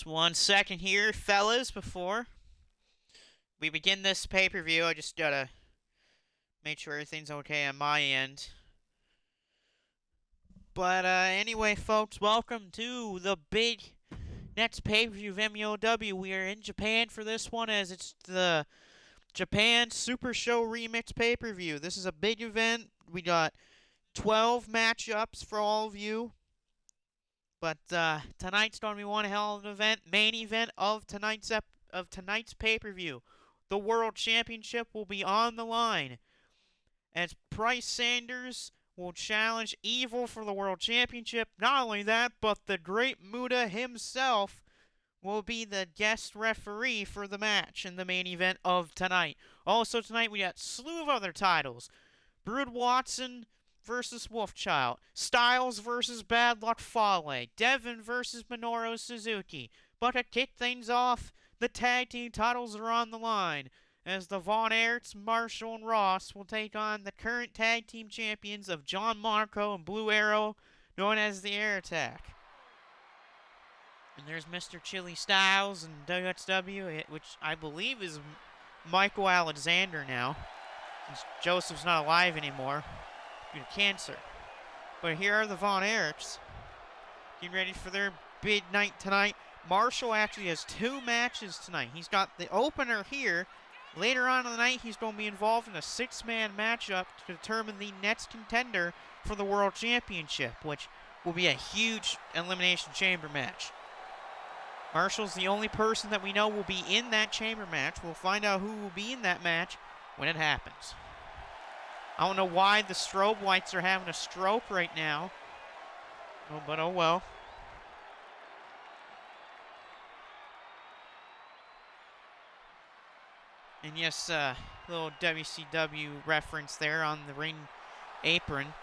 1 second here, fellas, before we begin this pay-per-view. I just gotta make sure everything's okay on my end. But anyway, folks, welcome to the big next pay-per-view of MUOW. We are in Japan for this one, as it's the Japan Super Show Remix pay-per-view. This is a big event. We got 12 matchups for all of you. But tonight's going to be one hell of an event. Main event of tonight's pay-per-view. The World Championship will be on the line, as Bryce Sanders will challenge Evil for the World Championship. Not only that, but the Great Muta himself will be the guest referee for the match in the main event of tonight. Also tonight we got a slew of other titles. Brood Watson versus Wolfchild, Styles versus Bad Luck Fale, Devin versus Minoru Suzuki. But to kick things off, the tag team titles are on the line, as the Von Erichs, Marshall, and Ross will take on the current tag team champions of John Monaco and Blue Arrow, known as the Air Attack. And there's Mr. Chili Styles and WXW, which I believe is Michael Alexander now, since Joseph's not alive anymore due to cancer. But here are the Von Erichs, getting ready for their big night tonight. Marshall actually has 2 matches tonight. He's got the opener here. Later on in the night, he's going to be involved in a 6-man matchup to determine the next contender for the World Championship, which will be a huge Elimination Chamber match. Marshall's the only person that we know will be in that chamber match. We'll find out who will be in that match when it happens. I don't know why the strobe lights are having a stroke right now. Oh, but oh well. And yes, little WCW reference there on the ring apron.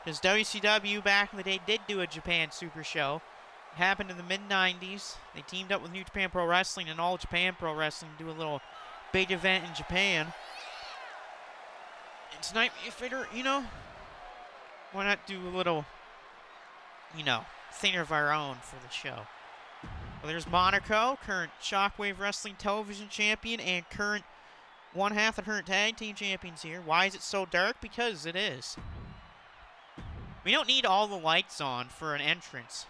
Because WCW back in the day did do a Japan Super Show. It happened in the mid-90s. They teamed up with New Japan Pro Wrestling and All Japan Pro Wrestling to do a little big event in Japan. And tonight, you figure, why not do a little, thing of our own for the show. Well, there's Monaco, current Shockwave Wrestling Television Champion and current one-half of the current tag team champions here. Why is it so dark? Because it is. We don't need all the lights on for an entrance.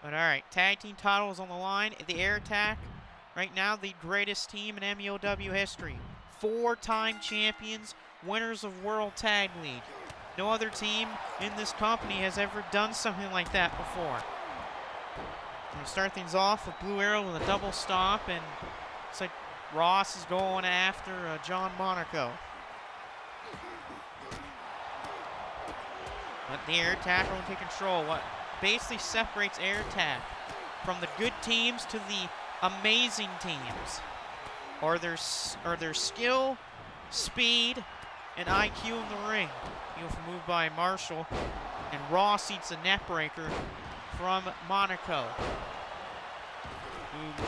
But alright, tag team titles on the line. The Air Attack, right now the greatest team in MUOW history. 4-time champions, winners of World Tag League. No other team in this company has ever done something like that before. We'll start things off with Blue Arrow with a double stomp, and looks like Ross is going after John Monaco. But the Air Attack will take control. What basically separates Air Attack from the good teams to the amazing teams are their skill, speed, and IQ in the ring. Beautiful move by Marshall, and Ross eats a neckbreaker from Monaco.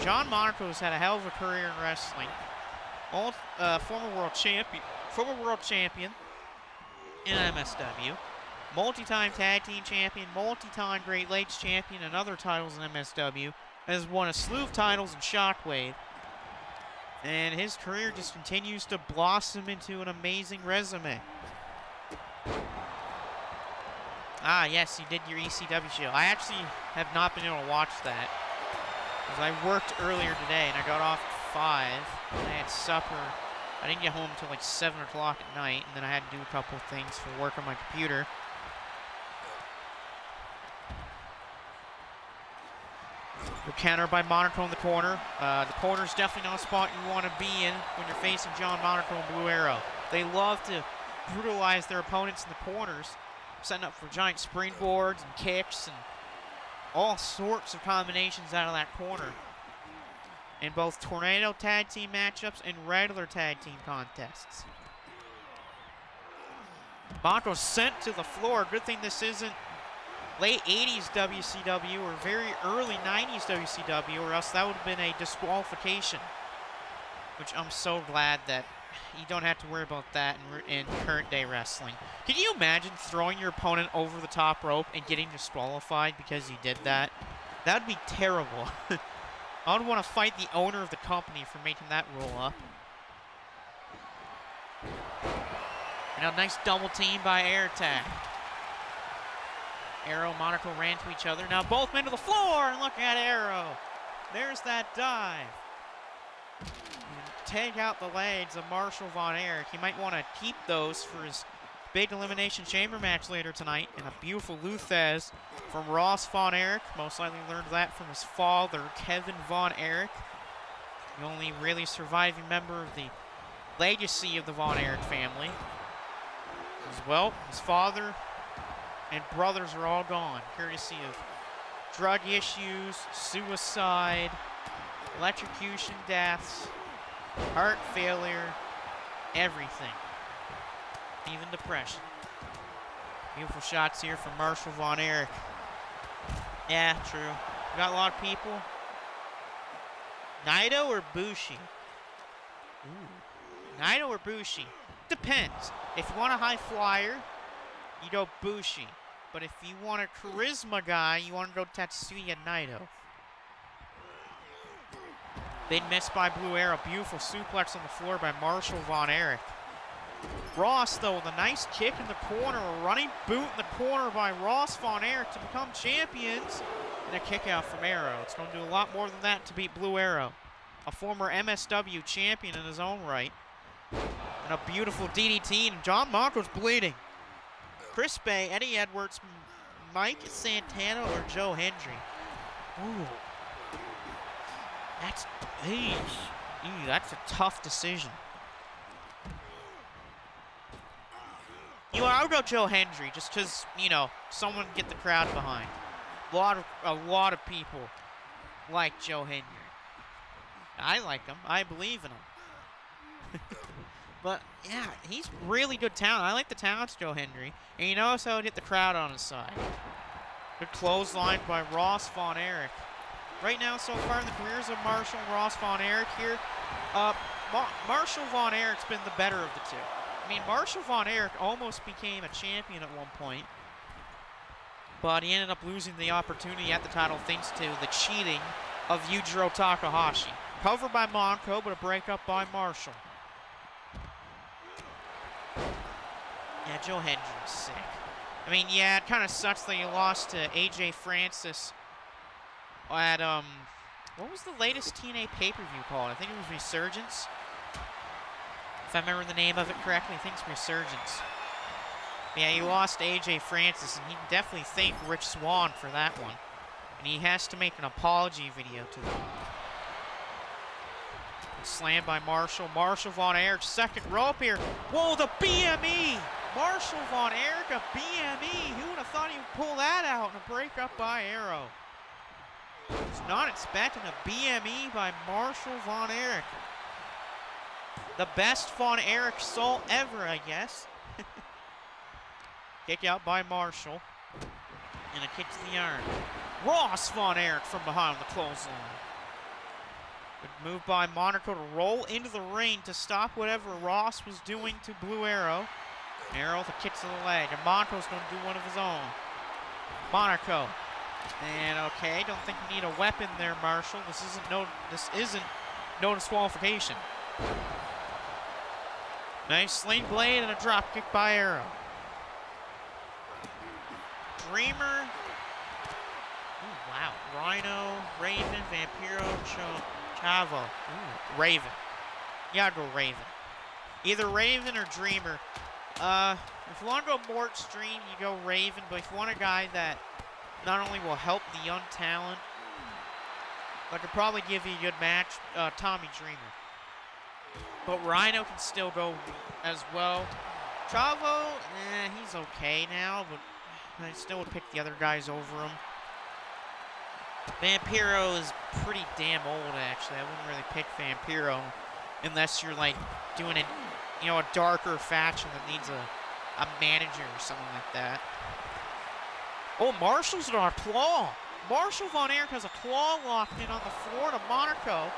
John Monaco has had a hell of a career in wrestling. Former world champion in MSW, multi-time tag team champion, multi-time Great Lakes champion, and other titles in MSW. Has won a slew of titles in Shockwave. And his career just continues to blossom into an amazing resume. Ah, yes, you did your ECW show. I actually have not been able to watch that, because I worked earlier today, and I got off at 5, and I had supper. I didn't get home until like 7 o'clock at night, and then I had to do a couple of things for work on my computer. The counter by Monaco in the corner. The corner's definitely not a spot you want to be in when you're facing John Monaco and Blue Arrow. They love to brutalize their opponents in the corners, setting up for giant springboards and kicks and all sorts of combinations out of that corner in both Tornado tag team matchups and regular tag team contests. Monaco sent to the floor. Good thing this isn't late 80s WCW or very early 90s WCW, or else that would have been a disqualification, which I'm so glad that you don't have to worry about that in current day wrestling. Can you imagine throwing your opponent over the top rope and getting disqualified because you did that? That would be terrible. I would want to fight the owner of the company for making that rule up. And a nice double team by Air Attack. Arrow, Monaco ran to each other. Now both men to the floor, and look at Arrow. There's that dive. And take out the legs of Marshall Von Erich. He might want to keep those for his big Elimination Chamber match later tonight. And a beautiful Luthez from Ross Von Erich. Most likely learned that from his father, Kevin Von Erich. The only really surviving member of the legacy of the Von Erich family. As well, his father and brothers are all gone, courtesy of drug issues, suicide, electrocution deaths, heart failure, everything, even depression. Beautiful shots here from Marshall Von Erich. Yeah, true. We got a lot of people. Naito or Bushi? Ooh. Naito or Bushi? Depends. If you want a high flyer, you go Bushi. But if you want a charisma guy, you want to go Tetsuya Naito. Big miss by Blue Arrow. Beautiful suplex on the floor by Marshall Von Erich. Ross, though, with a nice kick in the corner. A running boot in the corner by Ross Von Erich to become champions. And a kick out from Arrow. It's going to do a lot more than that to beat Blue Arrow. A former MSW champion in his own right. And a beautiful DDT, and John Monco's bleeding. Chris Bay, Eddie Edwards, Mike Santana, or Joe Hendry. Ooh. That's a tough decision. I'll go Joe Hendry, just because, someone get the crowd behind. A lot of people like Joe Hendry. I like him. I believe in him. But, yeah, he's really good talent. I like the talents, Joe Hendry. And he knows how to get the crowd on his side. Good clothesline by Ross Von Erich. Right now, so far in the careers of Marshall and Ross Von Erich here, Marshall Von Erich's been the better of the two. I mean, Marshall Von Erich almost became a champion at one point. But he ended up losing the opportunity at the title thanks to the cheating of Yujiro Takahashi. Covered by Monco, but a breakup by Marshall. Yeah, Joe Hendry's sick. I mean, yeah, it kind of sucks that he lost to AJ Francis at, what was the latest TNA pay-per-view called? I think it was Resurgence. If I remember the name of it correctly, I think it's Resurgence. Yeah, he lost to AJ Francis, and he can definitely thank Rich Swann for that one. And he has to make an apology video to them. Slammed by Marshall. Marshall Von Erich, second rope here. Whoa, the BME! Marshall Von Erich, a BME. Who would have thought he would pull that out and a breakup by Arrow? Was not expecting a BME by Marshall Von Erich. The best Von Erich soul ever, I guess. Kick out by Marshall. And a kick to the arm. Ross Von Erich from behind the clothesline. Good move by Monaco to roll into the ring to stop whatever Ross was doing to Blue Arrow. Arrow with a kick to the leg, and Monaco's going to do one of his own. Monaco. And okay, don't think you need a weapon there, Marshall. This isn't no disqualification. Nice sling blade and a drop kick by Arrow. Dreamer. Ooh, wow. Rhino, Raven, Vampiro, Chavo. Ooh, Raven. Yeah, I'll go Raven. Either Raven or Dreamer. If you want to go more extreme, you go Raven. But if you want a guy that not only will help the young talent, but could probably give you a good match, Tommy Dreamer. But Rhino can still go as well. Chavo, he's okay now, but I still would pick the other guys over him. Vampiro is pretty damn old, actually. I wouldn't really pick Vampiro unless you're like doing it, a darker faction that needs a manager or something like that. Oh, Marshall's got a claw. Marshall Von Erich has a claw locked in on the floor to Monaco.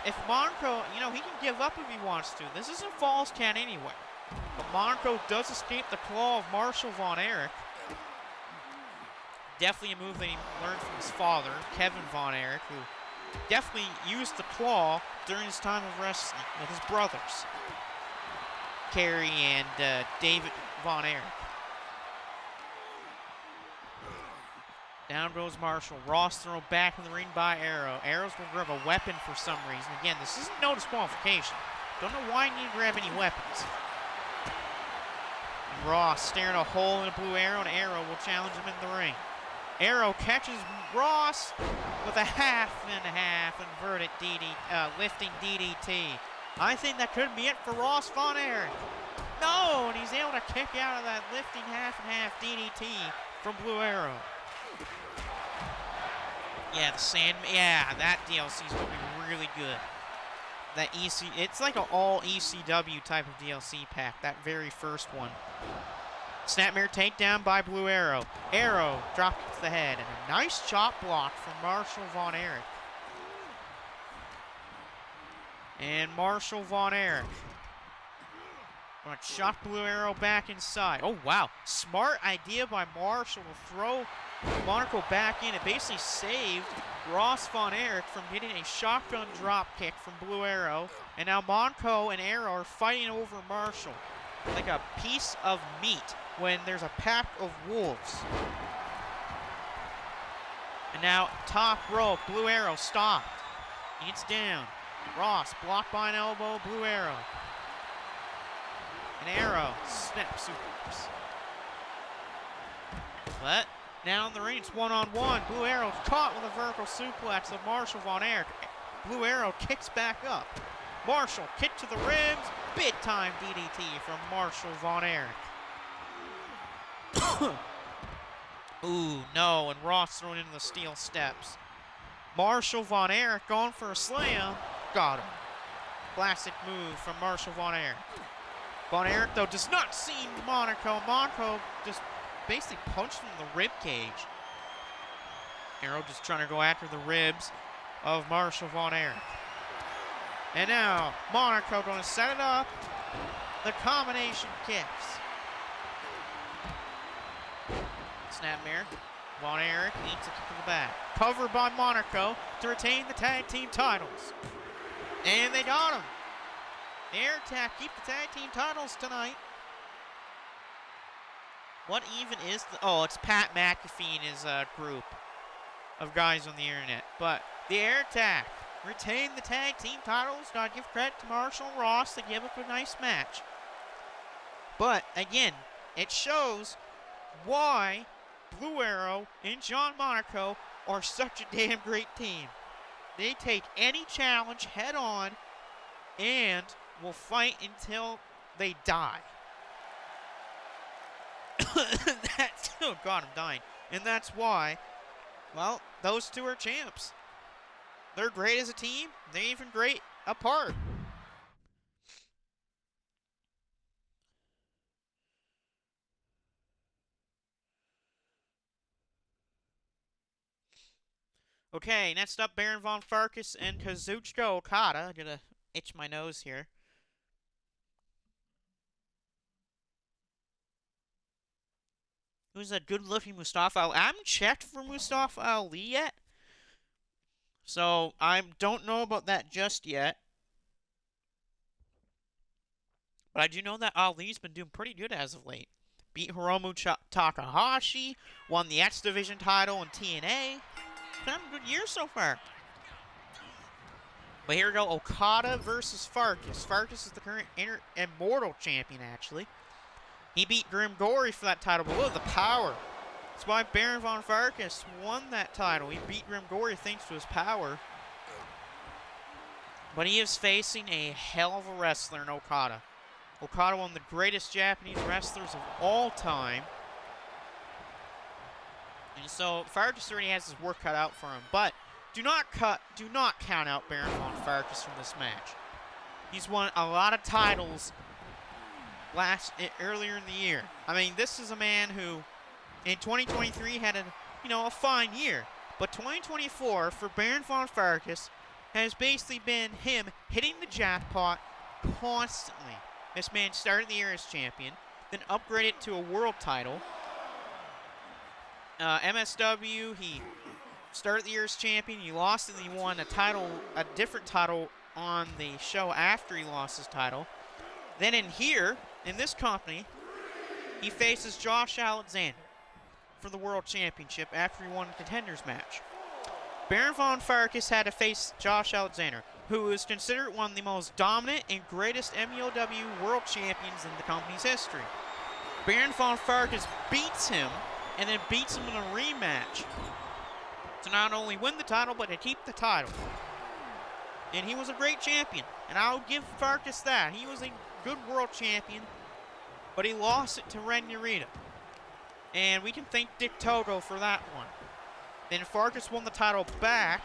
If Monaco, he can give up if he wants to. This isn't Falls Count anywhere. But Monaco does escape the claw of Marshall Von Erich. Definitely a move that he learned from his father, Kevin Von Erich, who definitely used the claw during his time of wrestling with his brothers, Kerry and David Von Erich. Down goes Marshall. Ross thrown back in the ring by Arrow. Arrow's going to grab a weapon for some reason. Again, this isn't no disqualification. Don't know why you need to grab any weapons. And Ross staring a hole in a blue arrow, and Arrow will challenge him in the ring. Arrow catches Ross with a half and a half inverted lifting DDT. I think that could be it for Ross Von Erich. No, and he's able to kick out of that lifting half and half DDT from Blue Arrow. Yeah, that DLC is going to be really good. That it's like an all ECW type of DLC pack, that very first one. Snapmare takedown by Blue Arrow. Arrow dropped to the head, and a nice chop block from Marshall Von Erich. And Marshall Von Erich going to chop Blue Arrow back inside. Oh, wow. Smart idea by Marshall to throw Monaco back in. It basically saved Ross Von Erich from getting a shotgun drop kick from Blue Arrow. And now Monaco and Arrow are fighting over Marshall like a piece of meat when there's a pack of wolves. And now top rope, Blue Arrow stopped. It's down. Ross blocked by an elbow, Blue Arrow. And Arrow snap supers. But now in the ring, it's one-on-one. Blue Arrow caught with a vertical suplex of Marshall Von Erich. Blue Arrow kicks back up. Marshall kick to the ribs. Big time DDT from Marshall Von Erich. Ooh, no, and Ross thrown into the steel steps. Marshall Von Erich going for a slam. Got him. Classic move from Marshall Von Erich. Von Erich, though, does not see Monaco. Monaco just basically punched him in the rib cage. Arrow just trying to go after the ribs of Marshall Von Erich. And now, Monaco going to set it up. The combination kicks. Snapmare. Von Erich needs to kick to the back. Covered by Monaco to retain the tag team titles. And they got him. The Air Attack keep the tag team titles tonight. What even is the... Oh, it's Pat McAfee and his group of guys on the internet. But the Air Attack retain the tag team titles. Gotta give credit to Marshall and Ross to give up a nice match. But, again, it shows why Blue Arrow and John Monaco are such a damn great team. They take any challenge head on and will fight until they die. That's, oh God, I'm dying. And that's why, well, those two are champs. They're great as a team. They're even great apart. Okay, next up, Baron Von Farkas and Kazuchika Okada. I'm gonna itch my nose here. Who's that good-looking Mustafa Ali? I haven't checked for Mustafa Ali yet, so I don't know about that just yet. But I do know that Ali's been doing pretty good as of late. Beat Hiromu Takahashi, won the X Division title in TNA. Been having a good year so far. But here we go, Okada versus Farkas. Farkas is the current Immortal Champion, actually. He beat Grim Gory for that title, but look at the power. That's why Baron Von Farkas won that title. He beat Grim Gory thanks to his power. But he is facing a hell of a wrestler in Okada. Okada, one of the greatest Japanese wrestlers of all time. And so Farkas already has his work cut out for him. But do not count out Baron Von Farkas from this match. He's won a lot of titles earlier in the year. I mean, this is a man who in 2023 had a fine year. But 2024 for Baron Von Farkas has basically been him hitting the jackpot constantly. This man started the year as champion, then upgraded to a world title, MSW, he started the year as champion. He lost and he won a different title on the show after he lost his title. Then in this company, he faces Josh Alexander for the World Championship after he won a contenders match. Baron von Farkas had to face Josh Alexander, who is considered one of the most dominant and greatest MEOW World Champions in the company's history. Baron von Farkas beats him and then beats him in a rematch to not only win the title, but to keep the title. And he was a great champion, and I'll give Farkas that. He was a good world champion, but he lost it to Ren Narita. And we can thank Dick Togo for that one. Then Farkas won the title back,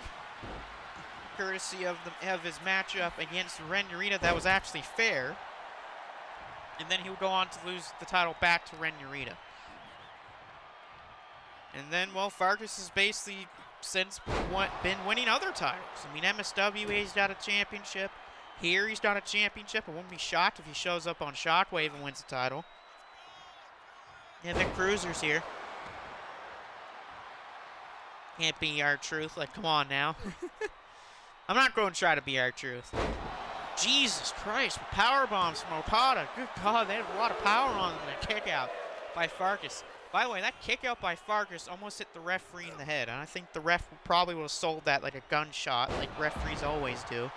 courtesy of his matchup against Ren Narita that was actually fair. And then he would go on to lose the title back to Ren Narita. And then, well, Farkas has basically since been winning other titles. I mean, MSW, he's got a championship. Here, he's got a championship. I wouldn't be shocked if he shows up on Shockwave and wins the title. Yeah, Vic Cruiser's here. Can't be R-Truth. Like, come on now. I'm not going to try to be R-Truth. Jesus Christ, power bombs from Okada. Good God, they have a lot of power on them. And a kick out by Farkas. By the way, that kick out by Farkas almost hit the referee in the head. And I think the ref probably would have sold that like a gunshot, like referees always do.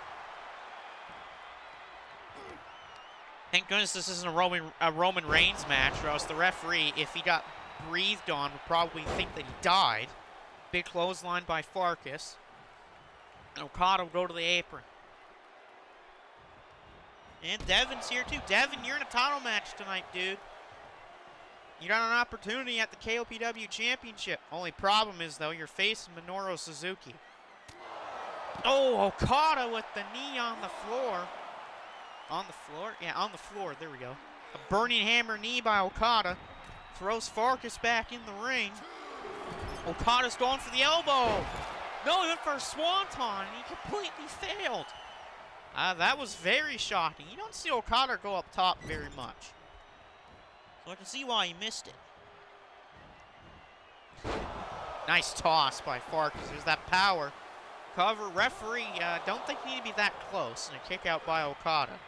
Thank goodness this isn't a Roman Reigns match, or else the referee, if he got breathed on, would probably think that he died. Big clothesline by Farkas. And Okada will go to the apron. And Devin's here too. Devin, you're in a title match tonight, dude. You got an opportunity at the KOPW Championship. Only problem is, though, you're facing Minoru Suzuki. Oh, Okada with the knee on the floor. On the floor? Yeah, on the floor. There we go. A burning hammer knee by Okada. Throws Farkas back in the ring. Okada's going for the elbow. No, he went for a swanton, and he completely failed. That was very shocking. You don't see Okada go up top very much. So I can see why he missed it. Nice toss by Farkas. There's that power. Cover, referee, don't think you need to be that close. And a kick out by Okada.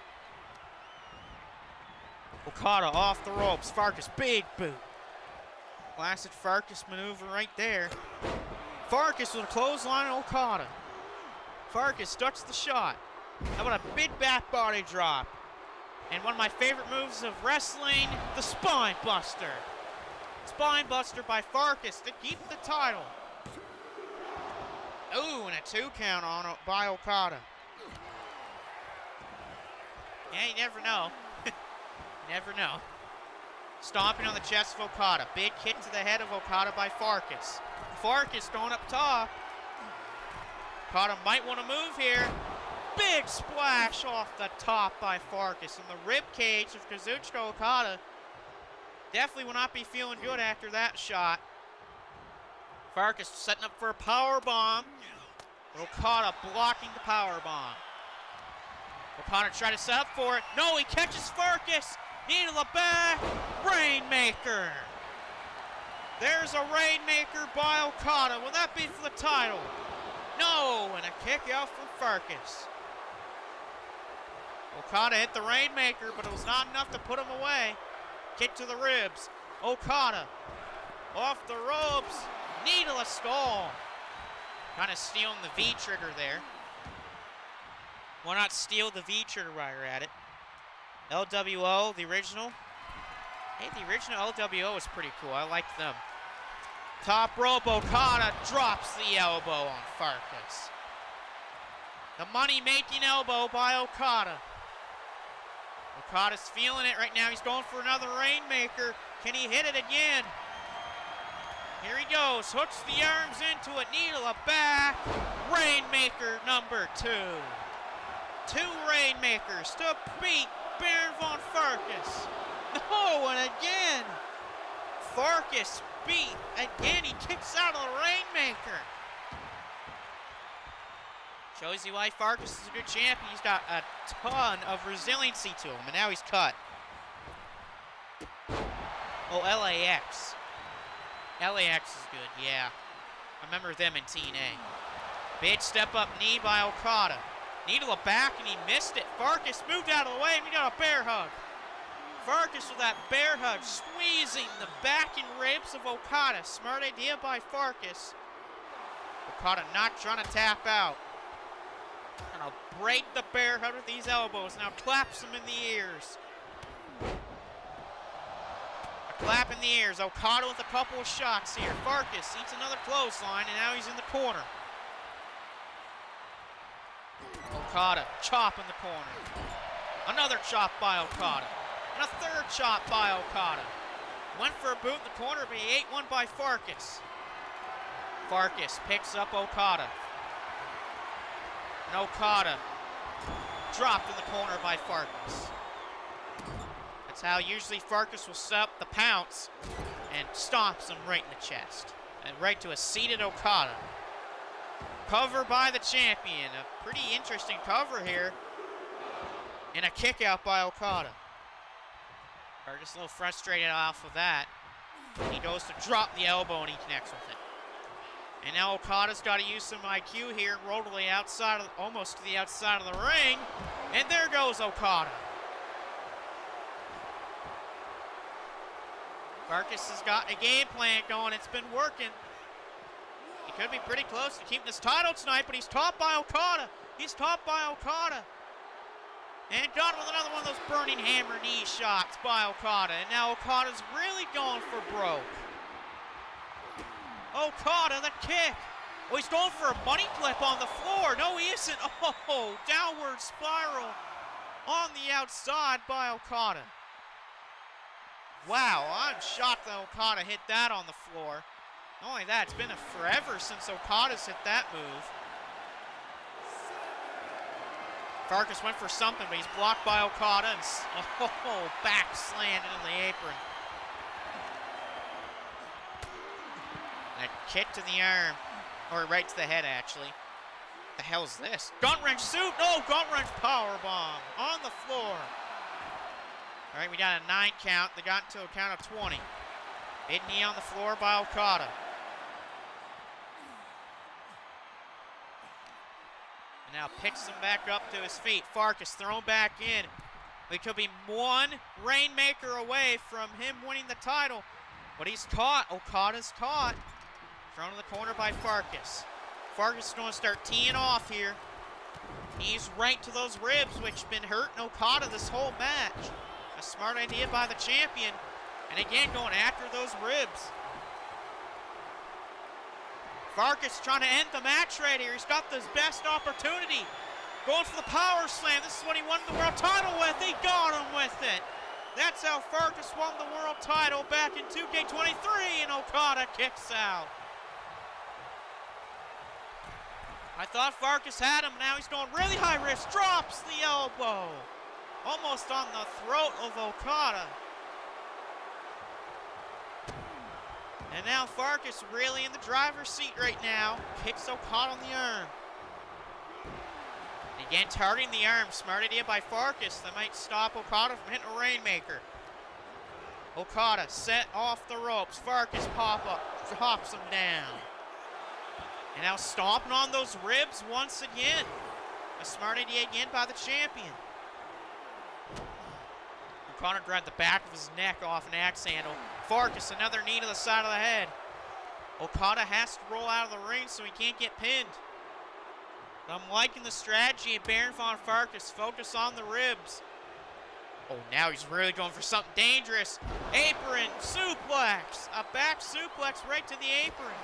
Okada off the ropes. Farkas, big boot. Classic Farkas maneuver right there. Farkas with a clothesline on Okada. Farkas ducks the shot. How about a big back body drop? And one of my favorite moves of wrestling, the Spine Buster. Spine Buster by Farkas to keep the title. Ooh, and a 2 count on it by Okada. Yeah, you never know. Never know. Stomping on the chest of Okada. Big kick to the head of Okada by Farkas. Farkas going up top. Okada might want to move here. Big splash off the top by Farkas. And the rib cage of Kazuchika Okada definitely will not be feeling good after that shot. Farkas setting up for a power bomb. Okada blocking the power bomb. Okada tried to set up for it. No, he catches Farkas. Knee to the back. Rainmaker. There's a Rainmaker by Okada. Will that be for the title? No, and a kick out from Farkas. Okada hit the Rainmaker, but it was not enough to put him away. Kick to the ribs. Okada off the ropes. Knee to the skull. Kind of stealing the V-trigger there. Why not steal the V-trigger while you're at it? LWO, the original. Hey, the original LWO is pretty cool. I like them. Top rope, Okada drops the elbow on Farkas. The money-making elbow by Okada. Okada's feeling it right now. He's going for another Rainmaker. Can he hit it again? Here he goes. Hooks the arms into it. Knee to the back. Rainmaker number 2. 2 Rainmakers to beat Baron von Farkas. No, and again. Farkas beat. Again, he kicks out of the Rainmaker. Shows you why Farkas is a good champion. He's got a ton of resiliency to him, and now he's cut. Oh, LAX. LAX is good, yeah. I remember them in TNA. Big step up knee by Okada. Knee to the back and he missed it. Farkas moved out of the way and we got a bear hug. Farkas with that bear hug, squeezing the back and ribs of Okada. Smart idea by Farkas. Okada not trying to tap out. Gonna break the bear hug with these elbows. Now claps him in the ears. A clap in the ears. Okada with a couple of shots here. Farkas eats another clothesline and now he's in the corner. Okada, chop in the corner. Another chop by Okada. And a third chop by Okada. Went for a boot in the corner, but he ate one by Farkas. Farkas picks up Okada. And Okada dropped in the corner by Farkas. That's how usually Farkas will set up the pounce and stomps him right in the chest. And right to a seated Okada. Cover by the champion. A pretty interesting cover here. And a kick out by Okada. Just a little frustrated off of that. He goes to drop the elbow and he connects with it. And now Okada's got to use some IQ here. Roll to the outside, almost to the outside of the ring. And there goes Okada. Farkas has got a game plan going. It's been working. He could be pretty close to keeping his title tonight, but he's topped by Okada. He's topped by Okada. And got with another one of those burning hammer knee shots by Okada. And now Okada's really going for broke. Okada, the kick. Oh, he's going for a money clip on the floor. No, he isn't. Oh, downward spiral on the outside by Okada. Wow, I'm shocked that Okada hit that on the floor. Not only that, it's been forever since Okada's hit that move. Farkas went for something, but he's blocked by Okada and back slammed into the apron. And a kick to the arm, or right to the head actually. The hell's this? Gun wrench suit? No, gun wrench powerbomb on the floor. All right, we got a 9 count. They got into a count of 20. Big knee on the floor by Okada. And now picks him back up to his feet. Farkas thrown back in. We could be one Rainmaker away from him winning the title. But he's caught. Okada's caught. Thrown in the corner by Farkas. Farkas is going to start teeing off here. He's right to those ribs, which have been hurting Okada this whole match. A smart idea by the champion. And again, going after those ribs. Farkas trying to end the match right here. He's got this best opportunity. Going for the power slam. This is what he won the world title with. They got him with it. That's how Farkas won the world title back in 2K23, and Okada kicks out. I thought Farkas had him. Now he's going really high risk. Drops the elbow. Almost on the throat of Okada. And now Farkas really in the driver's seat right now. Kicks Okada on the arm. And again, targeting the arm. Smart idea by Farkas. That might stop Okada from hitting a Rainmaker. Okada set off the ropes. Farkas pop up. Drops him down. And now stomping on those ribs once again. A smart idea again by the champion. Okada grabbed the back of his neck off an axe handle. Farkas, another knee to the side of the head. Okada has to roll out of the ring so he can't get pinned. But I'm liking the strategy of Baron von Farkas. Focus on the ribs. Oh, now he's really going for something dangerous. Apron suplex. A back suplex right to the apron.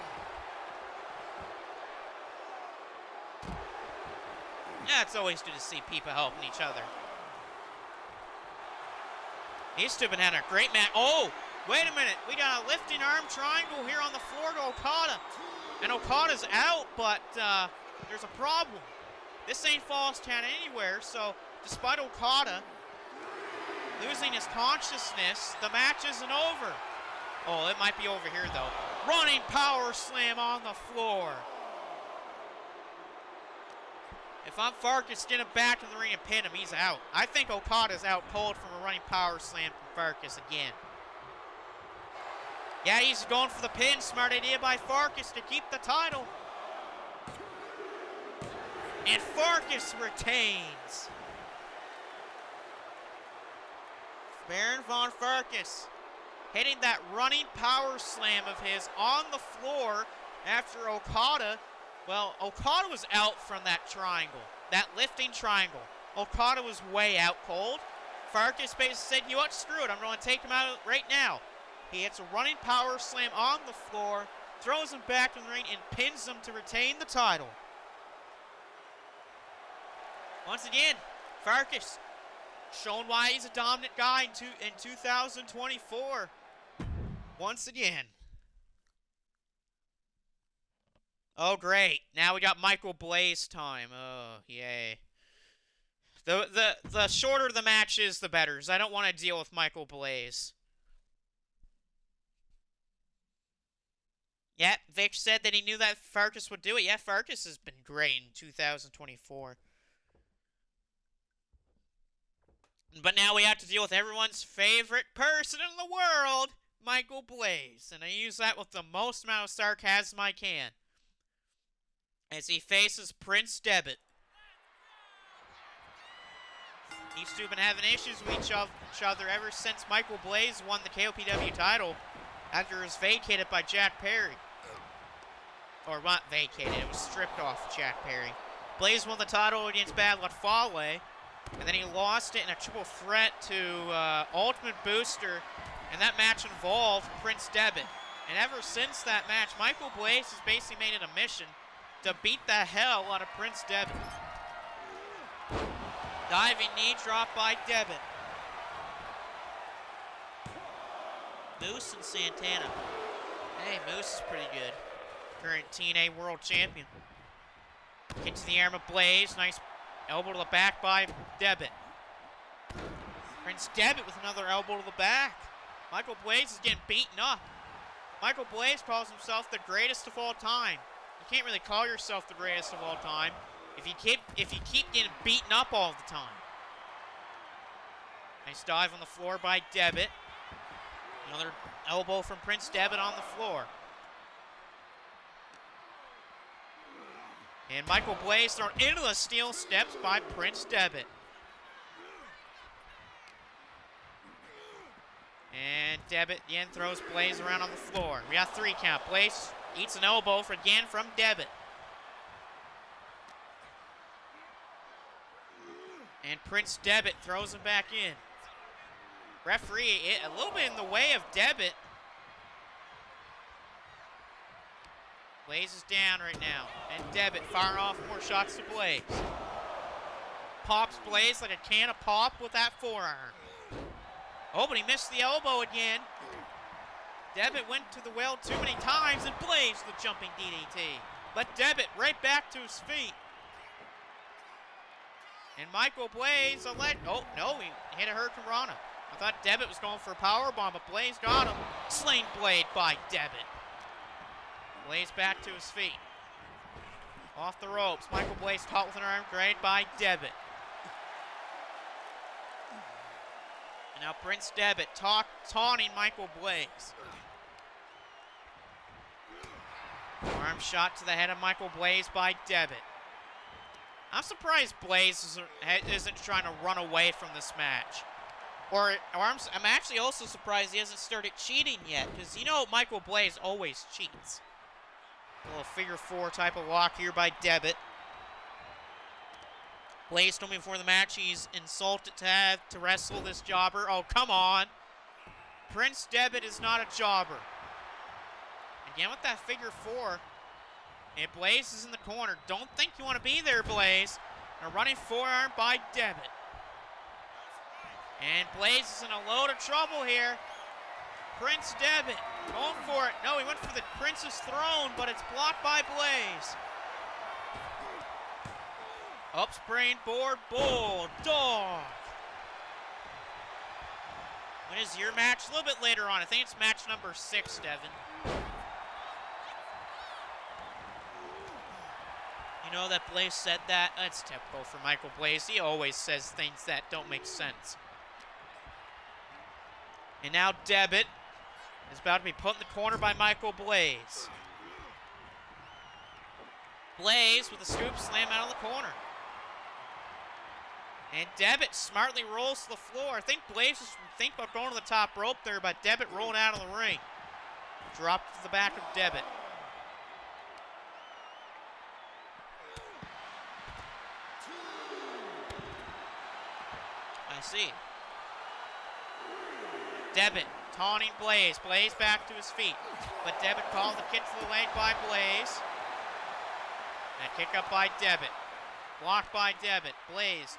Yeah, it's always good to see people helping each other. These two have been having a great match. Oh, wait a minute. We got a lifting arm triangle here on the floor to Okada. And Okada's out, but there's a problem. This ain't Falls Town anywhere, so despite Okada losing his consciousness, the match isn't over. Oh, it might be over here, though. Running power slam on the floor. If I'm Farkas, get him back in the ring and pin him, he's out. I think Okada's out cold from a running power slam from Farkas again. Yeah, he's going for the pin. Smart idea by Farkas to keep the title. And Farkas retains. Baron von Farkas hitting that running power slam of his on the floor after Okada. Well, Okada was out from that triangle, that lifting triangle. Okada was way out cold. Farkas basically said, you know what, screw it, I'm going to take him out right now. He hits a running power slam on the floor, throws him back in the ring, and pins him to retain the title. Once again, Farkas showing why he's a dominant guy in 2024. Once again. Oh, great. Now we got Michael Blaze time. Oh, yay. The shorter the match is, the better. I don't want to deal with Michael Blaze. Yeah, Vic said that he knew that Farkas would do it. Yeah, Farkas has been great in 2024. But now we have to deal with everyone's favorite person in the world, Michael Blaze. And I use that with the most amount of sarcasm I can. As he faces Prince Devitt. These two have been having issues with each other ever since Michael Blaze won the KOPW title after it was vacated by Jack Perry. Or not vacated, it was stripped off Jack Perry. Blaze won the title against Bad Luck Fale, and then he lost it in a triple threat to Ultimate Booster, and that match involved Prince Devitt. And ever since that match, Michael Blaze has basically made it a mission to beat the hell out of Prince Devitt. Diving knee drop by Devitt. Moose and Santana. Hey, Moose is pretty good. Current TNA World Champion. Get to the arm of Blaze. Nice elbow to the back by Devitt. Prince Devitt with another elbow to the back. Michael Blaze is getting beaten up. Michael Blaze calls himself the greatest of all time. You can't really call yourself the greatest of all time if you keep getting beaten up all the time. Nice dive on the floor by Devitt. Another elbow from Prince Devitt on the floor. And Michael Blaze thrown into the steel steps by Prince Devitt. And Devitt again throws Blaze around on the floor. We got 3 count. Blaze eats an elbow again from Devitt. And Prince Devitt throws him back in. Referee a little bit in the way of Devitt. Blaze is down right now. And Devitt firing off more shots to Blaze. Pops Blaze like a can of pop with that forearm. Oh, but he missed the elbow again. Devitt went to the well too many times and Blaze the jumping DDT. But Devitt right back to his feet. And Michael Blaze, oh no, he hit a Hurricane Rana. I thought Devitt was going for a powerbomb, but Blaze got him. Slain blade by Devitt. Blaze back to his feet. Off the ropes. Michael Blaze caught with an arm drag by Devitt. And now Prince Devitt taunting Michael Blaze. Arm shot to the head of Michael Blaze by Devitt. I'm surprised Blaze isn't trying to run away from this match. I'm actually also surprised he hasn't started cheating yet, because you know Michael Blaze always cheats. A little figure 4 type of lock here by Devitt. Blaze told me before the match he's insulted to have to wrestle this jobber. Oh, come on. Prince Devitt is not a jobber. Again with that figure 4. And Blaze is in the corner. Don't think you want to be there, Blaze. A running forearm by Devitt. And Blaze is in a load of trouble here. Prince Devitt going for it. No, he went for the Prince's throne, but it's blocked by Blaze. Up springboard, Bulldog. When is your match? A little bit later on. I think it's match number 6, Devin. You know that Blaze said that? That's typical for Michael Blaze. He always says things that don't make sense. And now Devitt is about to be put in the corner by Michael Blaze. Blaze with a scoop slam out of the corner. And Devitt smartly rolls to the floor. I think Blaze was thinking about going to the top rope there, but Devitt rolling out of the ring. Dropped to the back of Devitt. I see. Devitt taunting Blaze. Blaze back to his feet. But Devitt called the kick to the leg by Blaze. And a kick up by Devitt. Blocked by Devitt. Blaze.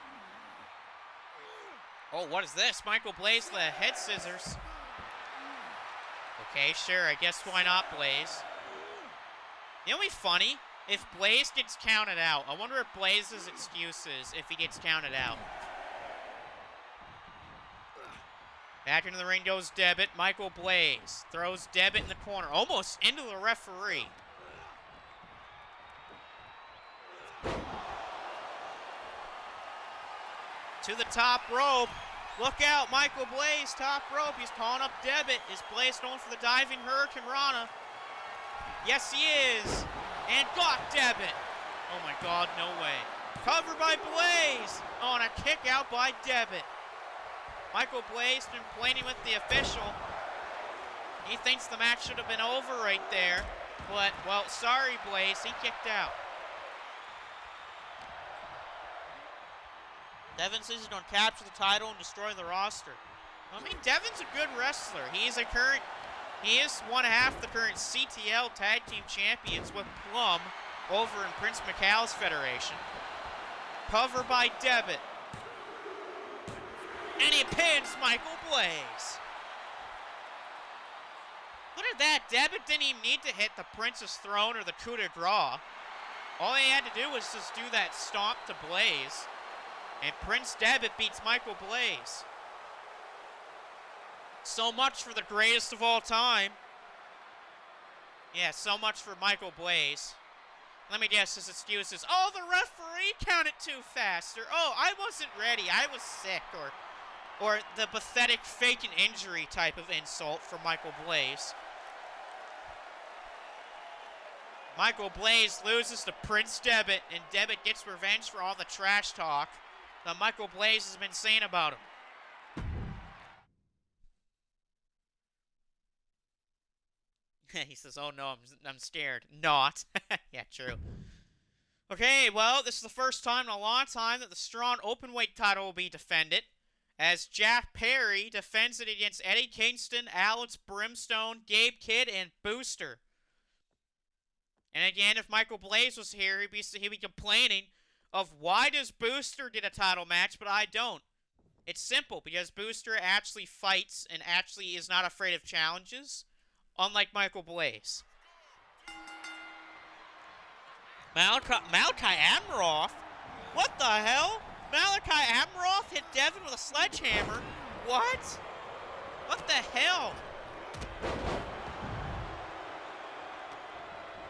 Oh, what is this? Michael Blaze, the head scissors. Okay, sure. I guess why not Blaze? You know what'd be funny? If Blaze gets counted out. I wonder if Blaze's excuse is if he gets counted out. Back into the ring goes Devitt. Michael Blaze throws Devitt in the corner. Almost into the referee. To the top rope. Look out, Michael Blaze, top rope. He's calling up Devitt. Is Blaze going for the diving Hurricane Rana? Yes, he is. And got Devitt. Oh my God, no way. Covered by Blaze. Oh, and a kick out by Devitt. Michael Blaze complaining with the official. He thinks the match should have been over right there. But, well, sorry, Blaze. He kicked out. Devin says he's going to capture the title and destroy the roster. I mean, Devin's a good wrestler. He is one half the current CTL Tag Team Champions with Plum over in Prince Macau's federation. Cover by Devitt. And he pins Michael Blaze. Look at that. Devitt didn't even need to hit the Prince's Throne or the coup de grace. All he had to do was just do that stomp to Blaze. And Prince Devitt beats Michael Blaze. So much for the greatest of all time. Yeah, so much for Michael Blaze. Let me guess his excuses. Oh, the referee counted too fast. Or, oh, I wasn't ready. I was sick. Or the pathetic fake an injury type of insult for Michael Blaze. Michael Blaze loses to Prince Devitt, and Devitt gets revenge for all the trash talk that Michael Blaze has been saying about him. He says, oh no, I'm scared. Not. Yeah, true. Okay, well, this is the first time in a long time that the Strong Openweight title will be defended, as Jack Perry defends it against Eddie Kingston, Alex Brimstone, Gabe Kidd, and Booster. And again, if Michael Blaze was here, he'd be complaining of why does Booster get a title match, but I don't. It's simple, because Booster actually fights and actually is not afraid of challenges, unlike Michael Blaze. Malachi Amaroff? What the hell? Malachi Amaroff hit Devin with a sledgehammer? What? What the hell?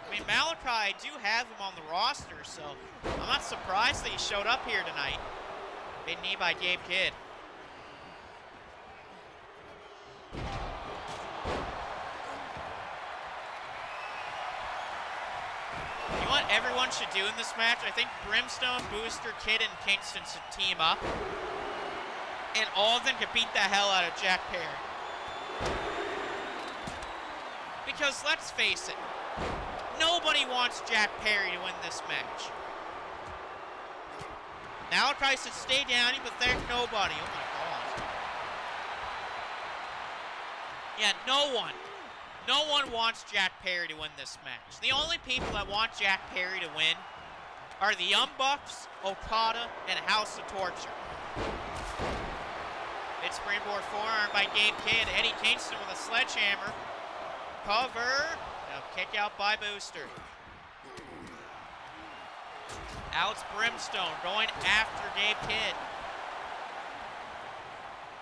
I mean, Malachi, I do have him on the roster, so I'm not surprised that he showed up here tonight. Big knee by Gabe Kidd. You know what everyone should do in this match? I think Brimstone, Booster, Kidd, and Kingston should team up. And all of them could beat the hell out of Jack Perry. Because let's face it, nobody wants Jack Perry to win this match. Malachi should stay down, but there's nobody. Oh my God. Yeah, no one. No one wants Jack Perry to win this match. The only people that want Jack Perry to win are the Young Bucks, Okada, and House of Torture. Mid springboard forearm by Gabe Kidd. Eddie Kingston with a sledgehammer. Cover. Kick out by Booster. Alex Brimstone going after Gabe Kidd.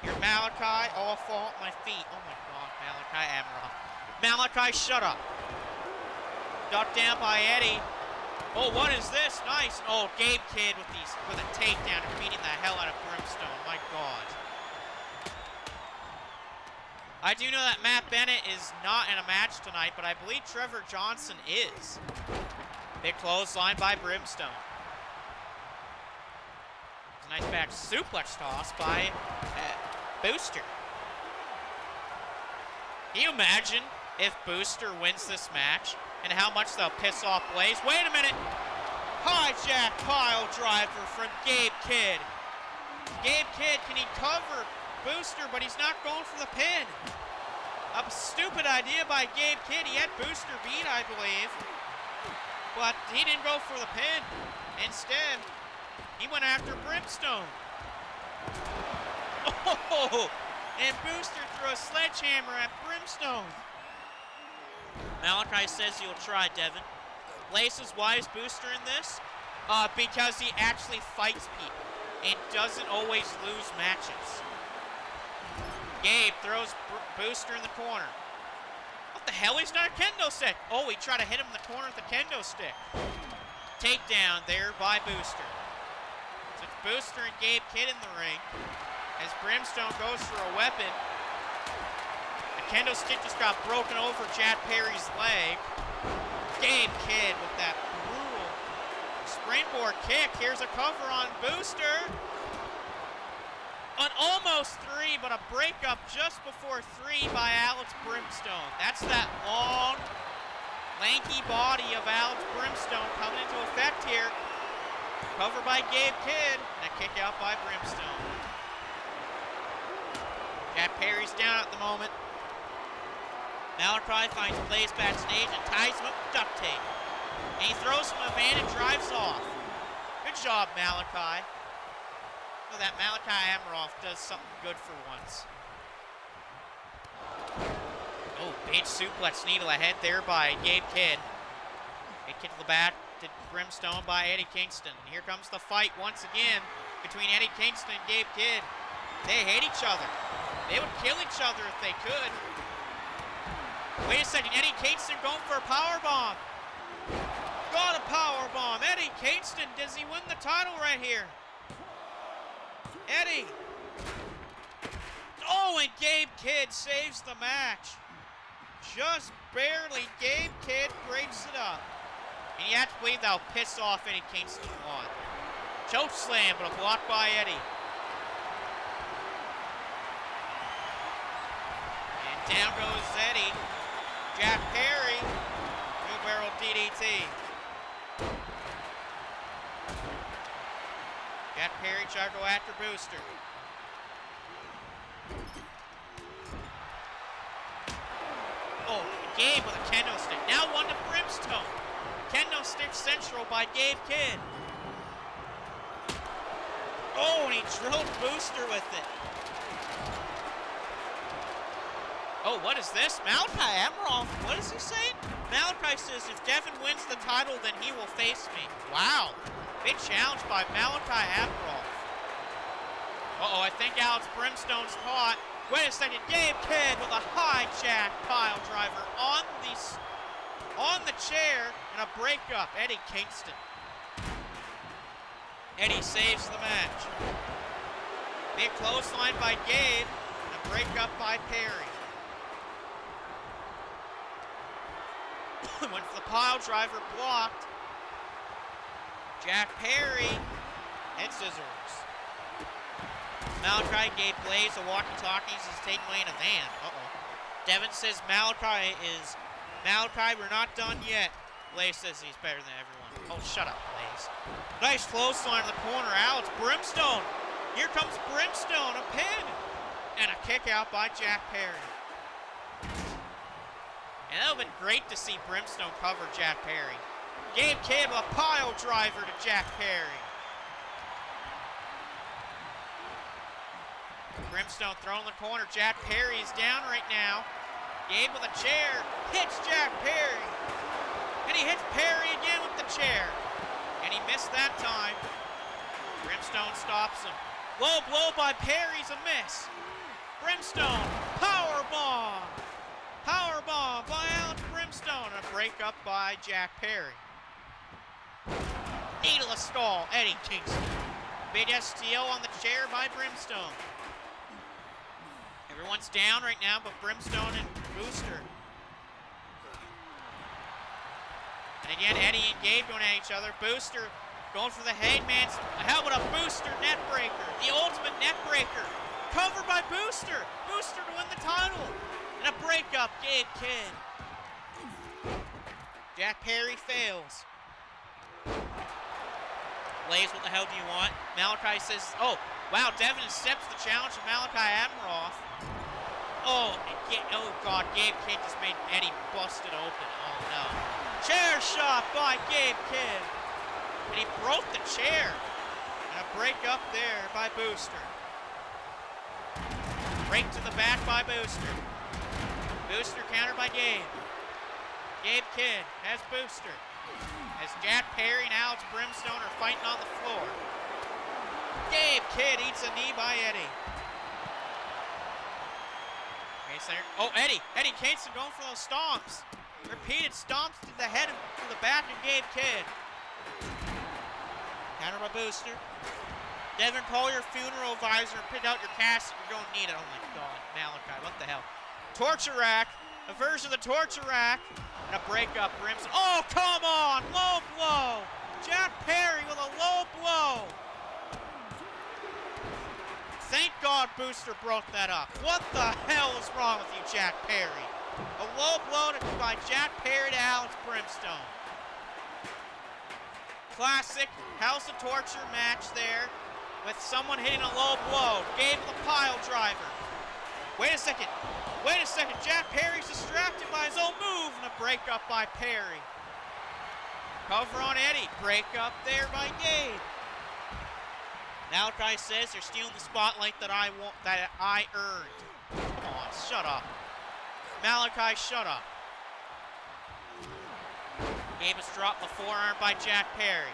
Your Malachi, all fall at my feet. Oh my God, Malachi Amaroff. Malachi, shut up. Ducked down by Eddie. Oh, what is this? Nice. Oh, Gabe Kidd with a takedown and beating the hell out of Brimstone. My God. I do know that Matt Bennett is not in a match tonight, but I believe Trevor Johnson is. Big clothesline by Brimstone. It's a nice back suplex toss by Booster. Can you imagine if Booster wins this match and how much they'll piss off Blaze? Wait a minute. Hijack pile driver from Gabe Kidd. Gabe Kidd, can he cover Booster, but he's not going for the pin. A stupid idea by Gabe Kidd. He had Booster beat, I believe. But he didn't go for the pin. Instead, he went after Brimstone. Oh! And Booster threw a sledgehammer at Brimstone. Malachi says he'll try, Devin. Blaze says, why is Booster in this? Because he actually fights people and doesn't always lose matches. Gabe throws Booster in the corner. What the hell? He's not a kendo stick. Oh, he tried to hit him in the corner with a kendo stick. Takedown there by Booster. So it's Booster and Gabe Kidd in the ring. As Brimstone goes for a weapon. The kendo stick just got broken over Jack Perry's leg. Gabe Kidd with that brutal springboard kick. Here's a cover on Booster. An almost 3, but a breakup just before 3 by Alex Brimstone. That's that long, lanky body of Alex Brimstone coming into effect here. Cover by Gabe Kidd, and a kick out by Brimstone. Jack Perry's down at the moment. Malachi finds Blaze backstage and ties him up with duct tape. And he throws him a van and drives off. Good job, Malachi. That Malachi Amaroff does something good for once. Oh, big suplex needle ahead there by Gabe Kidd. Big kick to the back to Brimstone by Eddie Kingston. And here comes the fight once again between Eddie Kingston and Gabe Kidd. They hate each other. They would kill each other if they could. Wait a second, Eddie Kingston going for a powerbomb. Got a powerbomb. Eddie Kingston, does he win the title right here? Eddie. Oh, and Gabe Kidd saves the match. Just barely. Gabe Kidd breaks it up. And you have to believe that'll piss off Eddie Kingston one. Choke slam, but a block by Eddie. And down goes Eddie. Jack Perry. New barrel DDT. Jack Perry tried to go after Booster. Oh, Gabe with a kendo stick. Now one to Brimstone. Kendo stick central by Gabe Kidd. Oh, and he drilled Booster with it. Oh, what is this? Malachi Amaroff. What is he saying? Malachi says if Devin wins the title, then he will face me. Wow. Big challenge by Malachi Amaroff. Uh-oh, I think Alex Brimstone's caught. Wait a second, Gabe Kidd with a hijack pile driver on the chair and a breakup. Eddie Kingston. Eddie saves the match. Big clothesline by Gabe and a breakup by Perry. Went for the pile driver, blocked. Jack Perry, head scissors. Malachi gave Blaze a walkie-talkie. He's taken away in a van. Uh-oh. Devin says Malachi, we're not done yet. Blaze says he's better than everyone. Oh, shut up, Blaze. Nice clothesline in the corner. Alex Brimstone. Here comes Brimstone, a pin. And a kick out by Jack Perry. And that would have been great to see Brimstone cover Jack Perry. Gabe Kidd with a pile driver to Jack Perry. Brimstone thrown in the corner. Jack Perry is down right now. Gabe with a chair. Hits Jack Perry. And he hits Perry again with the chair. And he missed that time. Brimstone stops him. Low blow by Perry's a miss. Brimstone. Powerbomb. Powerbomb by Alex Brimstone. And a breakup by Jack Perry. Needless stall, Eddie Kingston. Big STO on the chair by Brimstone. And Everyone's down right now, but Brimstone and Booster. And again, Eddie and Gabe going at each other. Booster going for the hangman. How about a Booster net breaker? The ultimate net breaker. Covered by Booster. Booster to win the title. And a breakup, Gabe Kidd. Jack Perry fails. Blaze, what the hell do you want? Malachi says, oh, wow, Devin accepts the challenge of Malachi Admiroff. Oh, God, Gabe Kidd just made Eddie busted open. Oh, no. Chair shot by Gabe Kidd. And he broke the chair. And a break up there by Booster. Break to the back by Booster. Booster countered by Gabe. Gabe Kidd has Booster. As Jack Perry and Alex Brimstone are fighting on the floor. Gabe Kidd eats a knee by Eddie. Oh, Eddie Kingston going for those stomps. Repeated stomps to the head and to the back of Gabe Kidd. Counter by Booster. Devin, call your funeral advisor and pick out your casket. You're going to need it. Oh my God, Malachi, what the hell? Torture rack. A version of the torture rack. And a breakup, Brimstone. Oh, come on! Low blow! Jack Perry with a low blow! Thank God Booster broke that up. What the hell is wrong with you, Jack Perry? A low blow by Jack Perry to Alex Brimstone. Classic House of Torture match there with someone hitting a low blow. Gave the pile driver. Wait a second. Jack Perry's distracted by his own move and a breakup by Perry. Cover on Eddie. Breakup there by Gabe. Malachi says they're stealing the spotlight that I earned. Come on, shut up. Malachi, shut up. Gabe has dropped the forearm by Jack Perry.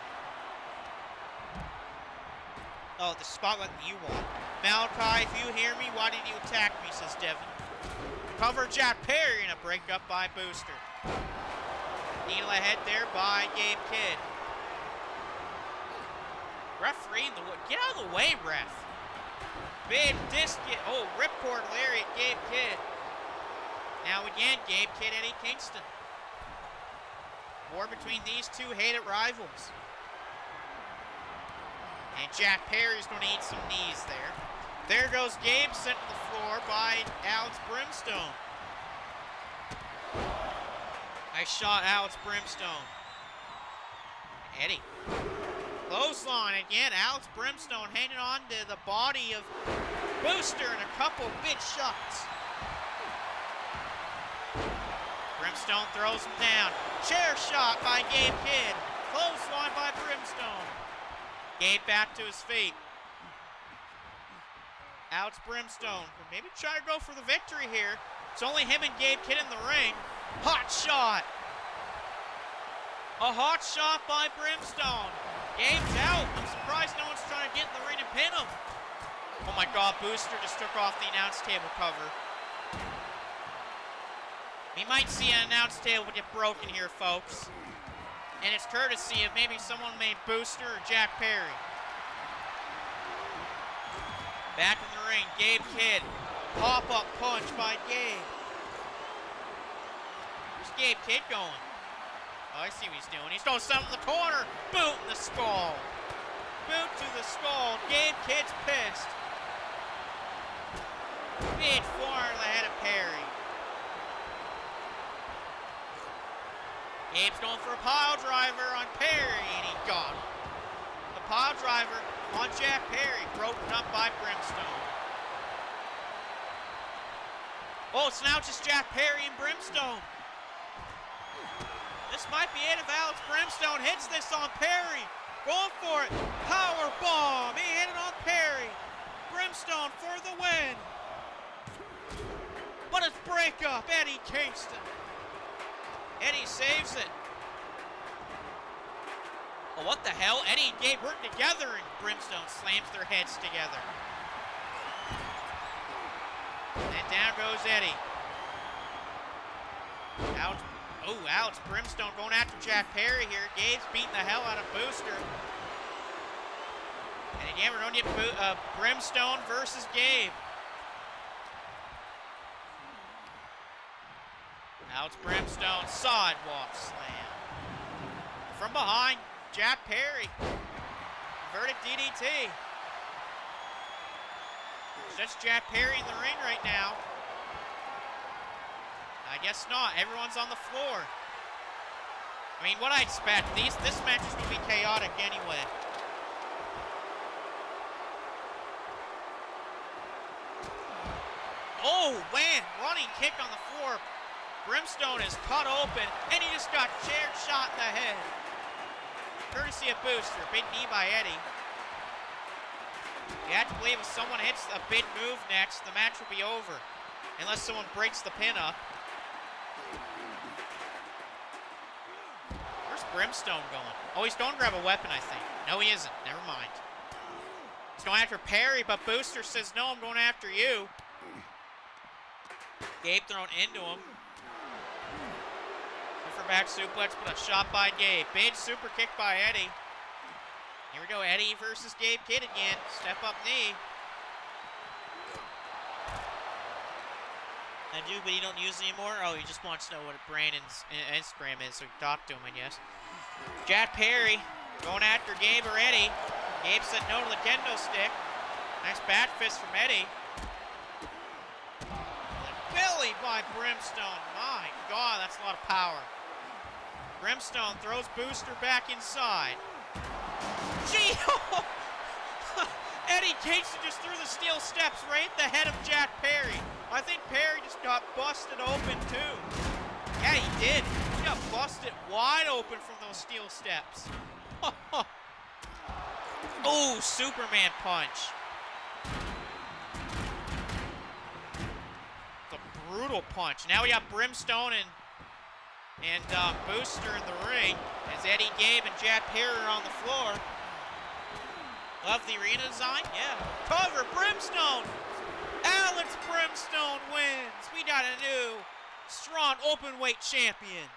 Oh, the spotlight that you want. Malachi, if you hear me, why did you attack me, says Devin. Cover Jack Perry and a breakup by Booster. Needle ahead there by Gabe Kidd. Referee in the wood. Get out of the way, ref. Big disc. Oh, ripcord lariat, Gabe Kidd. Now again, Gabe Kidd, Eddie Kingston. War between these two hated rivals. And Jack Perry's going to eat some knees there. There goes Gabe sent to the floor by Alex Brimstone. Nice shot, Alex Brimstone. Eddie. Clothesline again. Alex Brimstone hanging on to the body of Booster and a couple big shots. Brimstone throws him down. Chair shot by Gabe Kidd. Clothesline by Brimstone. Gabe back to his feet. Alex Brimstone will maybe try to go for the victory here. It's only him and Gabe Kidd in the ring. Hot shot. A hot shot by Brimstone. Gabe's out. I'm surprised no one's trying to get in the ring and pin him. Oh my God, Booster just took off the announce table cover. We might see an announce table get broken here, folks. And it's courtesy of maybe someone named Booster or Jack Perry. Back in the ring, Gabe Kidd. Pop-up punch by Gabe. Where's Gabe Kidd going? Oh, I see what he's doing. He's throwing something in the corner. Boot in the skull. Boot to the skull. Gabe Kidd's pissed. Big forearm to the head of Perry. Gabe's going for a pile driver on Perry, and he got him. The pile driver on Jack Perry, broken up by Brimstone. Oh, it's now just Jack Perry and Brimstone. This might be it if Alex Brimstone hits this on Perry. Going for it. Power bomb. He hit it on Perry. Brimstone for the win. But it's breakup. Eddie Kingston. Eddie saves it. Oh, what the hell? Eddie and Gabe work together, and Brimstone slams their heads together. And down goes Eddie. Alex Brimstone going after Jack Perry here. Gabe's beating the hell out of Booster. And again, we're going to get Brimstone versus Gabe. Alex Brimstone, sidewalk slam. From behind, Jack Perry. Inverted DDT. That's Jack Perry in the ring right now. I guess not. Everyone's on the floor. I mean, what I expect. This match is going to be chaotic anyway. Oh, man. Running kick on the floor. Brimstone is cut open, and he just got chair shot in the head. Courtesy of Booster. Big knee by Eddie. You have to believe if someone hits a big move next, the match will be over. Unless someone breaks the pin up. Where's Brimstone going? Oh, he's going to grab a weapon, I think. No, he isn't. Never mind. He's going after Perry, but Booster says, no, I'm going after you. Gabe thrown into him. For back suplex, but a shot by Gabe. Big super kick by Eddie. Here we go, Eddie versus Gabe Kidd again. Step up knee. I do, but you don't use it anymore? Oh, he just wants to know what Brandon's Instagram is, so talk to him, I guess. Jack Perry going after Gabe or Eddie. Gabe said no to the kendo stick. Nice bat fist from Eddie. Belly by Brimstone. My God, that's a lot of power. Brimstone throws Booster back inside. Gee! Eddie Kingston just threw the steel steps right at the head of Jack Perry. I think Perry just got busted open too. Yeah, he did. He got busted wide open from those steel steps. Oh, Superman punch. The brutal punch. Now we got Brimstone and Booster in the ring as Eddie, Gabe, and Jack Perry are on the floor. Love the arena design? Yeah. Cover, Brimstone! Alex Brimstone wins! We got a new strong openweight champion.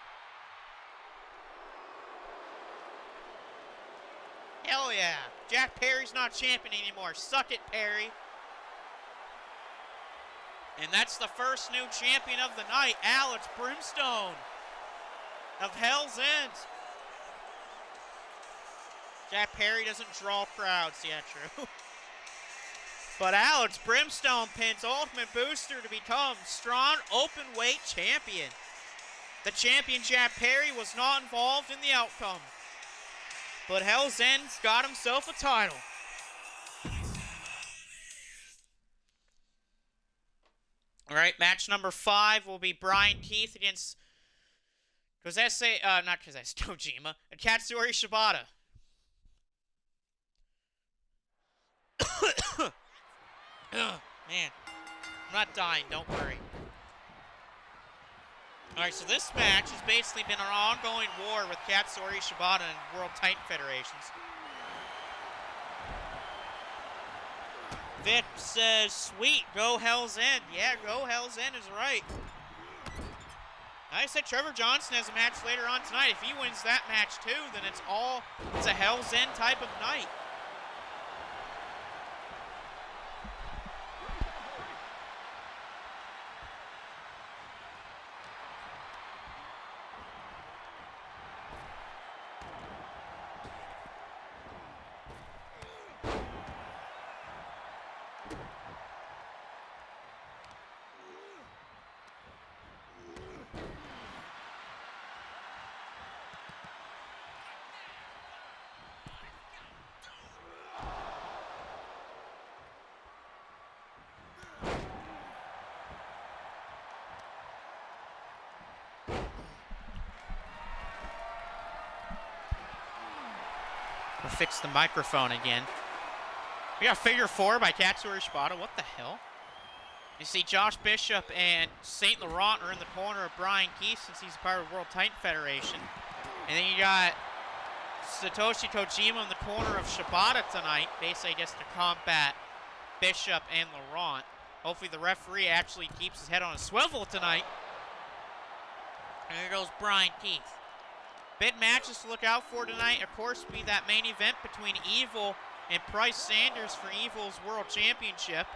Hell yeah. Jack Perry's not champion anymore. Suck it, Perry. And that's the first new champion of the night, Alex Brimstone of Hell's End. Jack Perry doesn't draw crowds. Yeah, true. But Alex Brimstone pins Ultimate Booster to become strong openweight champion. The champion, Jack Perry, was not involved in the outcome. But Hell's End's got himself a title. All right, match number 5 will be Brian Keith against not Kojima, and Katsuyori Shibata. Man, I'm not dying, don't worry. Alright, so this match has basically been an ongoing war with Katsuyori Shibata and World Titan Federations. Vic says, sweet, go Hell's End. Yeah, go Hell's End is right. Like I said, Trevor Johnson has a match later on tonight. If he wins that match too, then it's a Hell's End type of night. We'll fix the microphone again. We got figure 4 by Katsuyori Shibata. What the hell? You see Josh Bishop and St. Laurent are in the corner of Brian Keith since he's part of World Titan Federation. And then you got Satoshi Kojima in the corner of Shibata tonight. Basically, I guess, to combat Bishop and Laurent. Hopefully the referee actually keeps his head on a swivel tonight. And here goes Brian Keith. Big matches to look out for tonight, of course, will be that main event between Evil and Price Sanders for Evil's World Championship.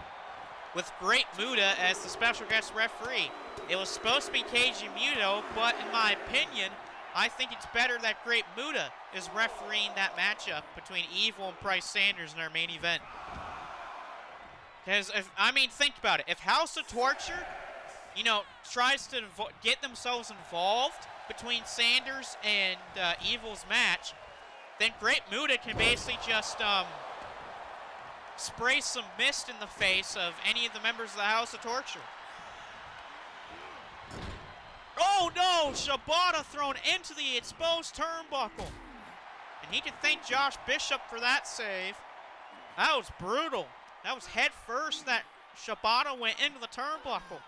with Great Muta as the special guest referee. It was supposed to be Keiji Muto, but in my opinion, I think it's better that Great Muta is refereeing that matchup between Evil and Bryce Sanders in our main event. Because, think about it. If House of Torture, tries to get themselves involved between Sanders and Evil's match, then Great Muta can basically just spray some mist in the face of any of the members of the House of Torture. Oh no! Shibata thrown into the exposed turnbuckle. And he can thank Josh Bishop for that save. That was brutal. That was head first that Shibata went into the turnbuckle.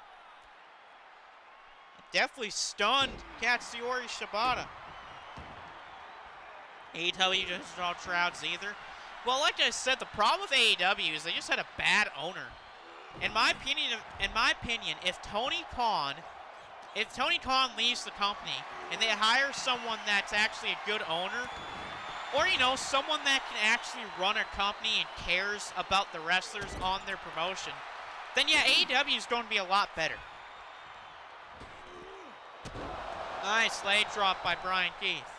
It definitely stunned Katsuyori Shibata. AEW doesn't draw crowds either. Well, like I said, the problem with AEW is they just had a bad owner. In my opinion, if Tony Khan leaves the company and they hire someone that's actually a good owner, or, someone that can actually run a company and cares about the wrestlers on their promotion, then yeah, AEW is going to be a lot better. Nice leg drop by Brian Keith.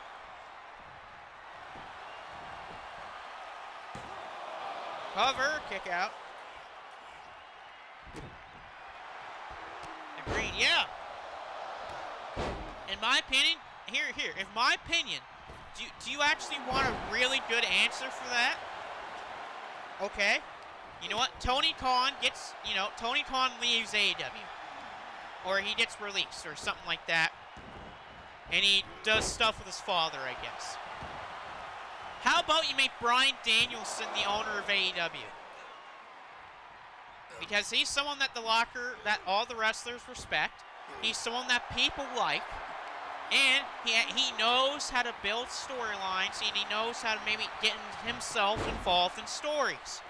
Cover, kick out. Agreed, yeah. In my opinion, in my opinion, do you actually want a really good answer for that? Okay. You know what? Tony Khan leaves AEW. Or he gets released or something like that. And he does stuff with his father, I guess. How about you make Bryan Danielson the owner of AEW? Because he's someone that that all the wrestlers respect. He's someone that people like. And he knows how to build storylines, and he knows how to maybe get himself involved in stories.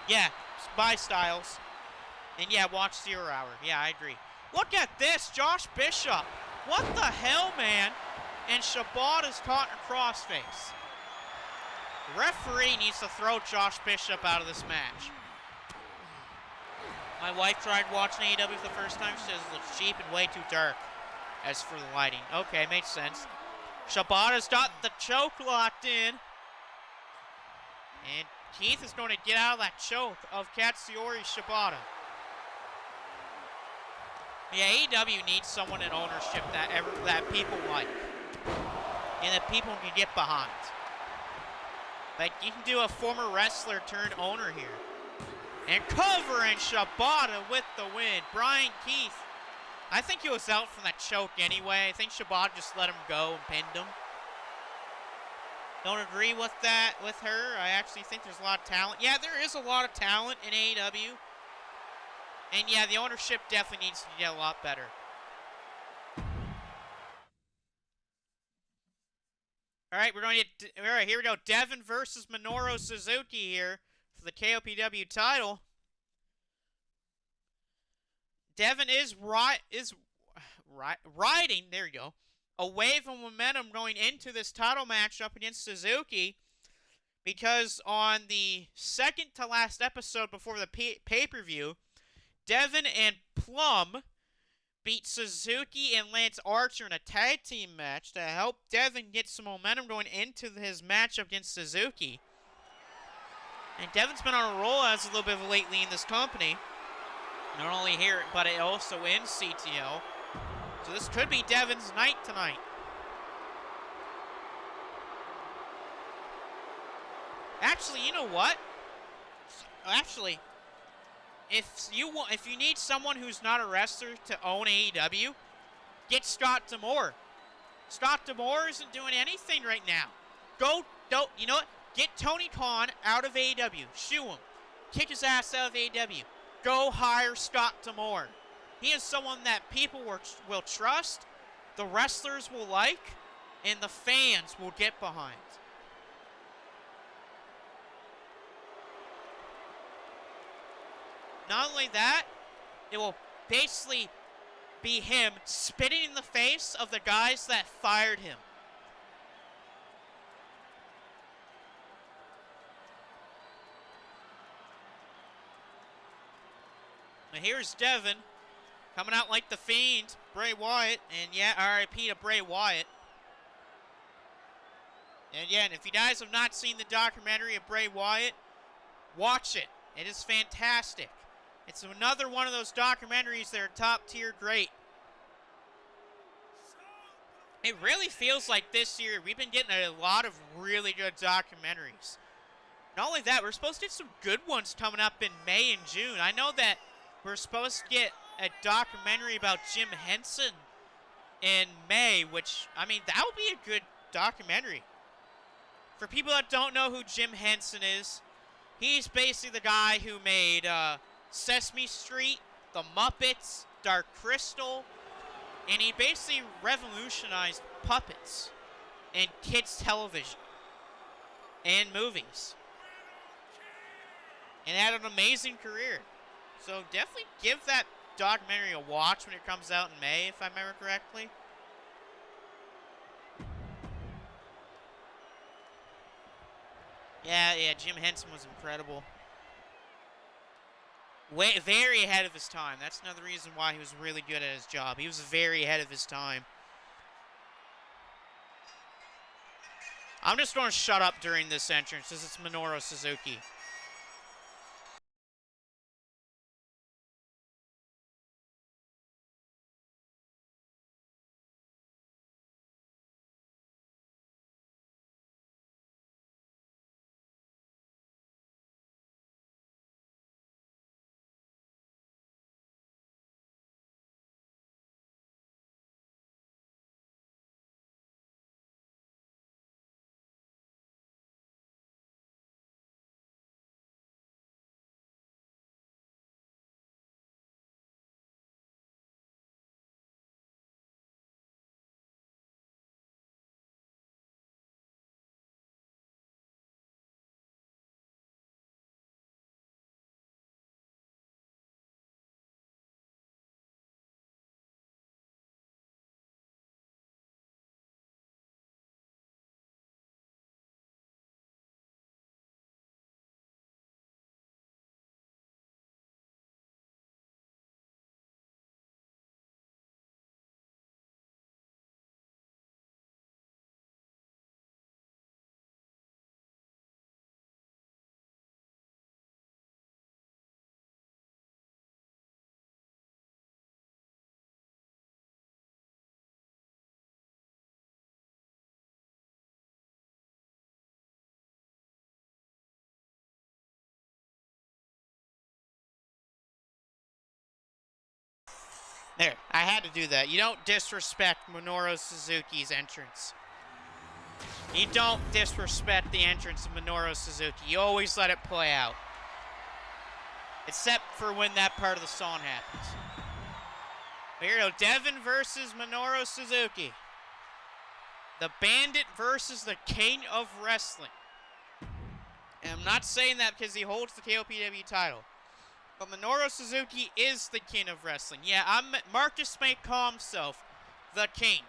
Yeah, bye Styles. And yeah, watch 0 Hour. Yeah, I agree. Look at this, Josh Bishop. What the hell, man? And Shibata's caught in a crossface. The referee needs to throw Josh Bishop out of this match. My wife tried watching AEW for the first time. She says it looks cheap and way too dark. As for the lighting. Okay, makes sense. Shibata's got the choke locked in. And Keith is going to get out of that choke of Katsuyori Shibata. Yeah, AEW needs someone in ownership that people like. And that people can get behind. Like, you can do a former wrestler turned owner here. And covering Shibata with the win. Brian Keith, I think he was out from that choke anyway. I think Shibata just let him go and pinned him. Don't agree with that with her. I actually think there's a lot of talent. Yeah, there is a lot of talent in AEW. And yeah, the ownership definitely needs to get a lot better. All right, here we go. Devin versus Minoru Suzuki here for the KOPW title. Devin is riding, there you go, a wave of momentum going into this title match up against Suzuki, because on the second to last episode before the pay-per-view, Devin and Plum beat Suzuki and Lance Archer in a tag team match to help Devin get some momentum going into his matchup against Suzuki. And Devin's been on a roll as a little bit of lately in this company. Not only here, but also in CTO. So this could be Devin's night tonight. Actually, you know what? Actually, if you need someone who's not a wrestler to own AEW, get Scott D'Amore. Scott D'Amore isn't doing anything right now. You know what? Get Tony Khan out of AEW. Shoo him. Kick his ass out of AEW. Go hire Scott D'Amore. He is someone that people will trust, the wrestlers will like, and the fans will get behind. Not only that, it will basically be him spitting in the face of the guys that fired him. And here's Devin coming out like the Fiend, Bray Wyatt. And yeah, RIP to Bray Wyatt. And again, if you guys have not seen the documentary of Bray Wyatt, watch it. It is fantastic. It's another one of those documentaries that are top tier great. It really feels like this year we've been getting a lot of really good documentaries. Not only that, we're supposed to get some good ones coming up in May and June. I know that we're supposed to get a documentary about Jim Henson in May, which, I mean, that would be a good documentary. For people that don't know who Jim Henson is, he's basically the guy who made Sesame Street, The Muppets, Dark Crystal, and he basically revolutionized puppets in kids' television and movies. And had an amazing career. So definitely give that documentary a watch when it comes out in May, if I remember correctly. Yeah, Jim Henson was incredible. Very ahead of his time. That's another reason why he was really good at his job. He was very ahead of his time. I'm just going to shut up during this entrance because it's Minoru Suzuki. There, I had to do that. You don't disrespect Minoru Suzuki's entrance. You don't disrespect the entrance of Minoru Suzuki. You always let it play out. Except for when that part of the song happens. But here we go, Devin versus Minoru Suzuki. The Bandit versus the King of Wrestling. And I'm not saying that because he holds the KOPW title. But Minoru Suzuki is the King of Wrestling. Yeah, Marcus may call himself the King.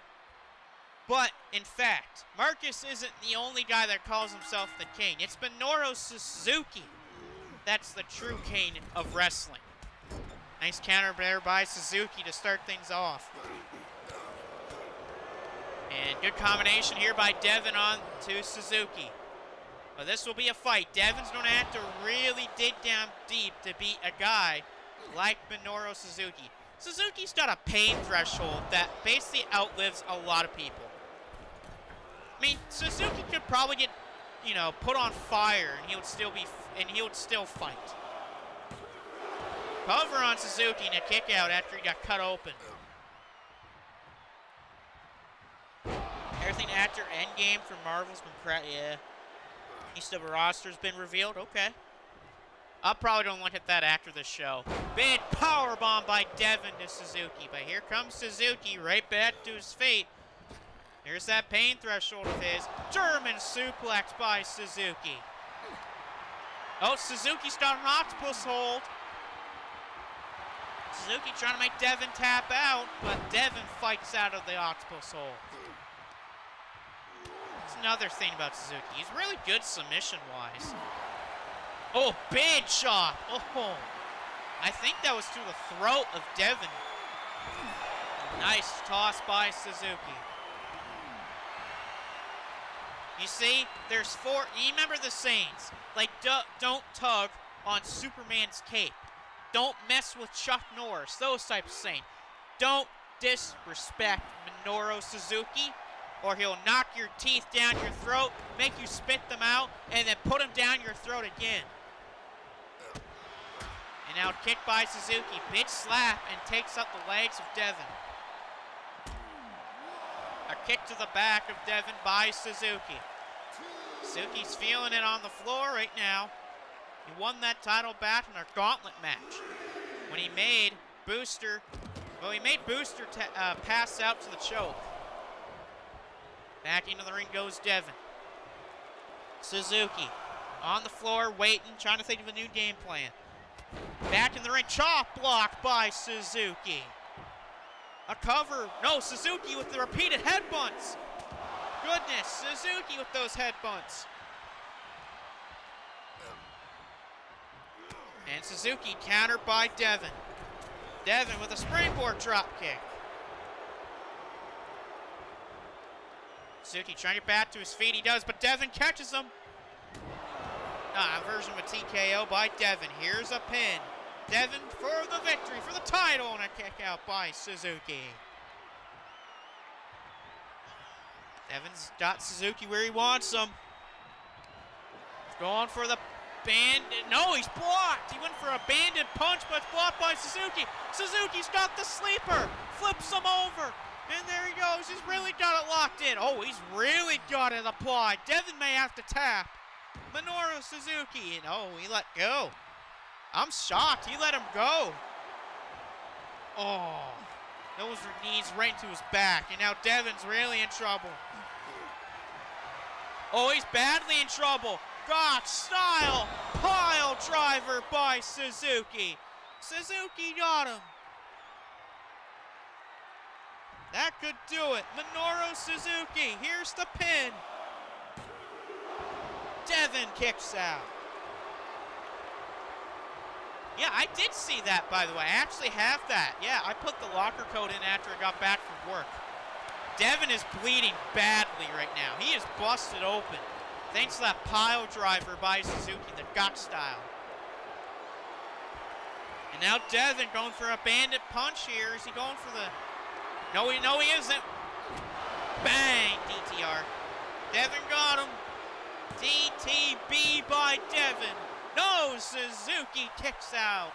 But, in fact, Marcus isn't the only guy that calls himself the King. It's Minoru Suzuki that's the true King of Wrestling. Nice counter there by Suzuki to start things off. And good combination here by Devin on to Suzuki. But this will be a fight. Devin's going to have to really dig down deep to beat a guy like Minoru Suzuki. Suzuki's got a pain threshold that basically outlives a lot of people. I mean, Suzuki could probably get, put on fire and he would still fight. Cover on Suzuki and a kick out after he got cut open. Everything after Endgame for Marvel's been yeah. East of a roster's been revealed. Okay. I probably don't look at that after the show. Big powerbomb by Devin to Suzuki. But here comes Suzuki right back to his feet. Here's that pain threshold of his. German suplex by Suzuki. Oh, Suzuki's got an octopus hold. Suzuki trying to make Devin tap out, but Devin fights out of the octopus hold. That's another thing about Suzuki. He's really good submission-wise. Oh, big shot. Oh. I think that was to the throat of Devin. Nice toss by Suzuki. You see, there's four. You remember the sayings, like don't tug on Superman's cape. Don't mess with Chuck Norris. Those types of sayings. Don't disrespect Minoru Suzuki, or he'll knock your teeth down your throat, make you spit them out, and then put them down your throat again. And now kick by Suzuki. Big slap and takes up the legs of Devin. A kick to the back of Devin by Suzuki. Suzuki's feeling it on the floor right now. He won that title back in our gauntlet match when he made Booster pass out to the choke. Back into the ring goes Devin. Suzuki on the floor waiting, trying to think of a new game plan. Back in the ring, chop block by Suzuki. A cover. No, Suzuki with the repeated headbutts. Goodness, Suzuki with those headbutts. And Suzuki countered by Devin. Devin with a springboard drop kick. Suzuki trying to get back to his feet. He does, but Devin catches him. A version of a TKO by Devin. Here's a pin. Devin for the victory, for the title, and a kick out by Suzuki. Devin's got Suzuki where he wants him. Going for the bandit. No, he's blocked. He went for a bandit punch, but it's blocked by Suzuki. Suzuki's got the sleeper. Flips him over. And there he goes. He's really got it locked in. Oh, he's really got it applied. Devin may have to tap. Minoru Suzuki. And oh, he let go. I'm shocked. He let him go. Oh, those were knees right into his back. And now Devin's really in trouble. Oh, he's badly in trouble. God style pile driver by Suzuki. Suzuki got him. That could do it. Minoru Suzuki. Here's the pin. Devin kicks out. Yeah, I did see that, by the way. I actually have that. Yeah, I put the locker code in after I got back from work. Devin is bleeding badly right now. He is busted open. Thanks to that pile driver by Suzuki, the gut style. And now Devin going for a bandit punch here. Is he going for the... No, he isn't. Bang, DTR. Devin got him. DTB by Devin. No, Suzuki kicks out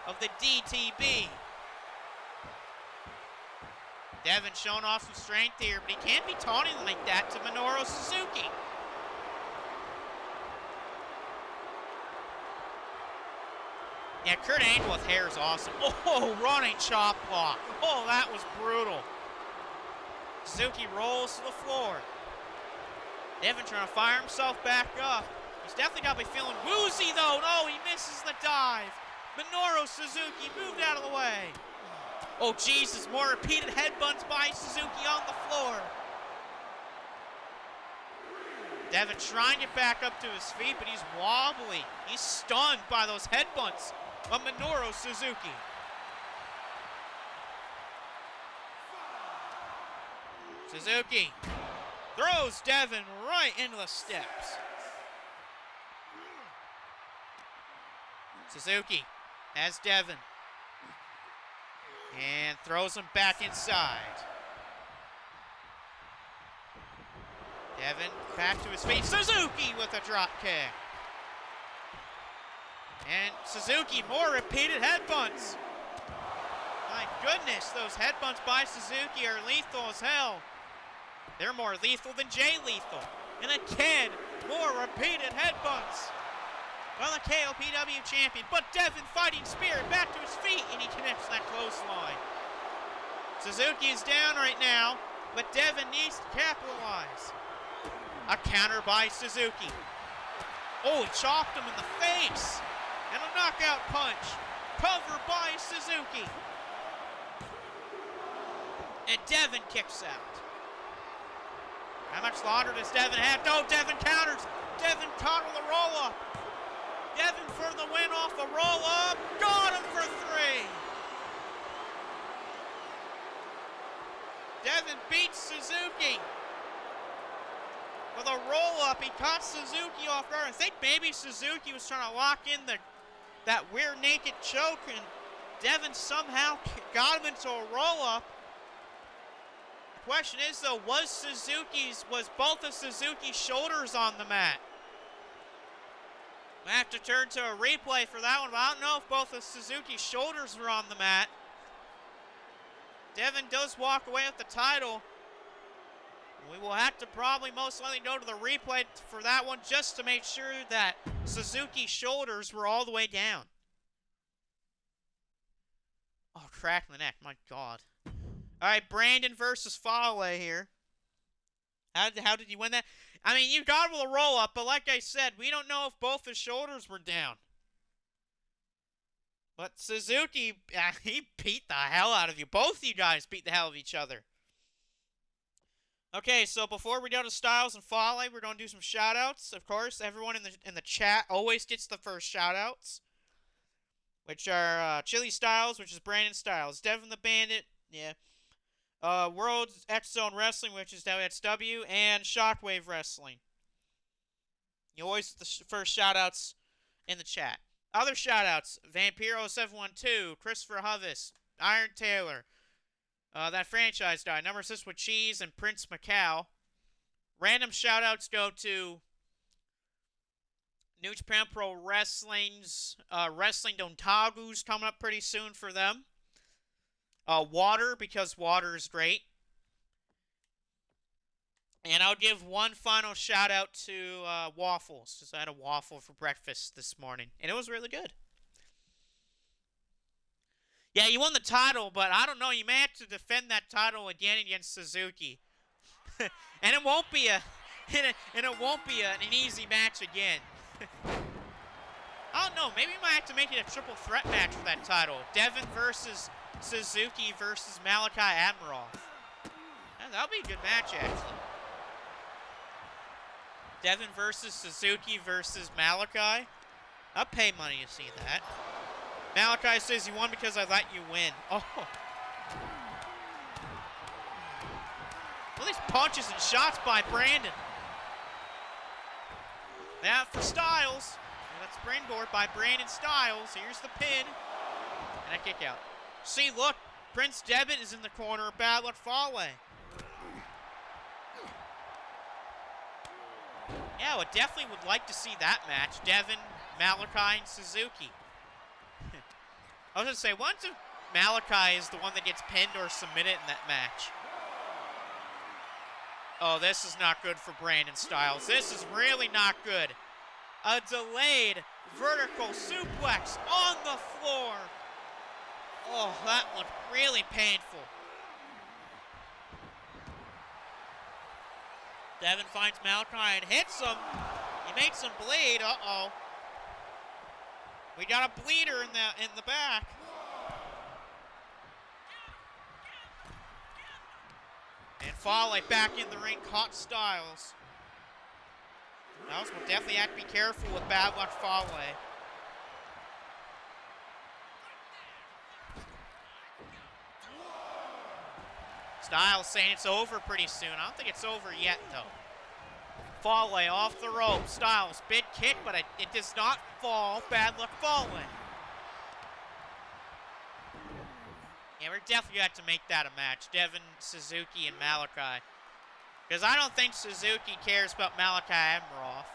of the DTB. Devin showing off some strength here, but he can't be taunting like that to Minoru Suzuki. Yeah, Kurt Angle with hair is awesome. Oh, running chop block. Oh, that was brutal. Suzuki rolls to the floor. Devin trying to fire himself back up. He's definitely got to be feeling woozy, though. No, he misses the dive. Minoru Suzuki moved out of the way. Oh, Jesus, more repeated headbutts by Suzuki on the floor. Devin trying to get back up to his feet, but he's wobbly. He's stunned by those headbutts of Minoru Suzuki. Suzuki throws Devin right into the steps. Suzuki has Devin. And throws him back inside. Devin back to his feet. Suzuki with a drop kick. And Suzuki, more repeated headbutts. My goodness, those headbutts by Suzuki are lethal as hell. They're more lethal than Jay Lethal. And again, more repeated headbutts. Well, the KOPW champion, but Devin fighting spirit back to his feet, and he connects that clothesline. Suzuki is down right now, but Devin needs to capitalize. A counter by Suzuki. Oh, he chopped him in the face. And a knockout punch. Cover by Suzuki. And Devin kicks out. How much longer does Devin have? No, Devin counters. Devin caught with a roll-up. Devin for the win off a roll-up. Got him for 3. Devin beats Suzuki. With a roll-up, he caught Suzuki off guard. I think maybe Suzuki was trying to lock in that weird naked choke, and Devin somehow got him into a roll-up. The question is, though, was both of Suzuki's shoulders on the mat? I have to turn to a replay for that one, but I don't know if both of Suzuki's shoulders were on the mat. Devin does walk away with the title. We will have to probably most likely go to the replay for that one just to make sure that Suzuki's shoulders were all the way down. Oh, crack in the neck. My God. All right, Brandon versus Fale here. How did you win that? I mean, you got him with a roll-up, but like I said, we don't know if both his shoulders were down. But Suzuki, he beat the hell out of you. Both of you guys beat the hell out of each other. Okay, so before we go to Styles and Fale, we're going to do some shout-outs. Of course, everyone in the chat always gets the first shout-outs, which are Chili Styles, which is Brandon Styles, Devin the Bandit, yeah, World X Zone Wrestling, which is WXW, and Shockwave Wrestling. You always get the first shout-outs in the chat. Other shout-outs, Vampiro712, Christopher Huvis, Iron Taylor, that franchise guy, Number 6 with Cheese, and Prince Macau. Random shout-outs go to New Japan Pro Wrestling's Wrestling Dontagu's coming up pretty soon for them. Water, because water is great. And I'll give one final shout-out to waffles, because I had a waffle for breakfast this morning, and it was really good. Yeah, you won the title, but I don't know, you may have to defend that title again against Suzuki. And it won't be an easy match again. I don't know, maybe you might have to make it a triple threat match for that title. Devin versus Suzuki versus Malachi Admiroff. That'll be a good match, actually. Devin versus Suzuki versus Malachi. I'll pay money to see that. Malachi says you won because I let you win. Oh. Well, these punches and shots by Brandon. Now for Styles. That springboard by Brandon Styles. Here's the pin. And a kick out. See, look. Prince Devitt is in the corner of Bad Luck Fale. Yeah, I definitely would like to see that match. Devin, Malachi, and Suzuki. I was going to say, what if Malachi is the one that gets pinned or submitted in that match? Oh, this is not good for Brandon Styles. This is really not good. A delayed vertical suplex on the floor. Oh, that looked really painful. Devin finds Malachi and hits him. He makes him bleed. Uh-oh. We got a bleeder in the back. And Fale back in the ring, caught Styles. Styles will definitely have to be careful with Bad Luck Fale. Styles saying it's over pretty soon. I don't think it's over yet, though. Fale off the rope. Styles, big kick, but it does not fall. Bad Luck Fale. Yeah, we're definitely going to have to make that a match. Devin, Suzuki, and Malachi. Because I don't think Suzuki cares about Malachi Admiroff.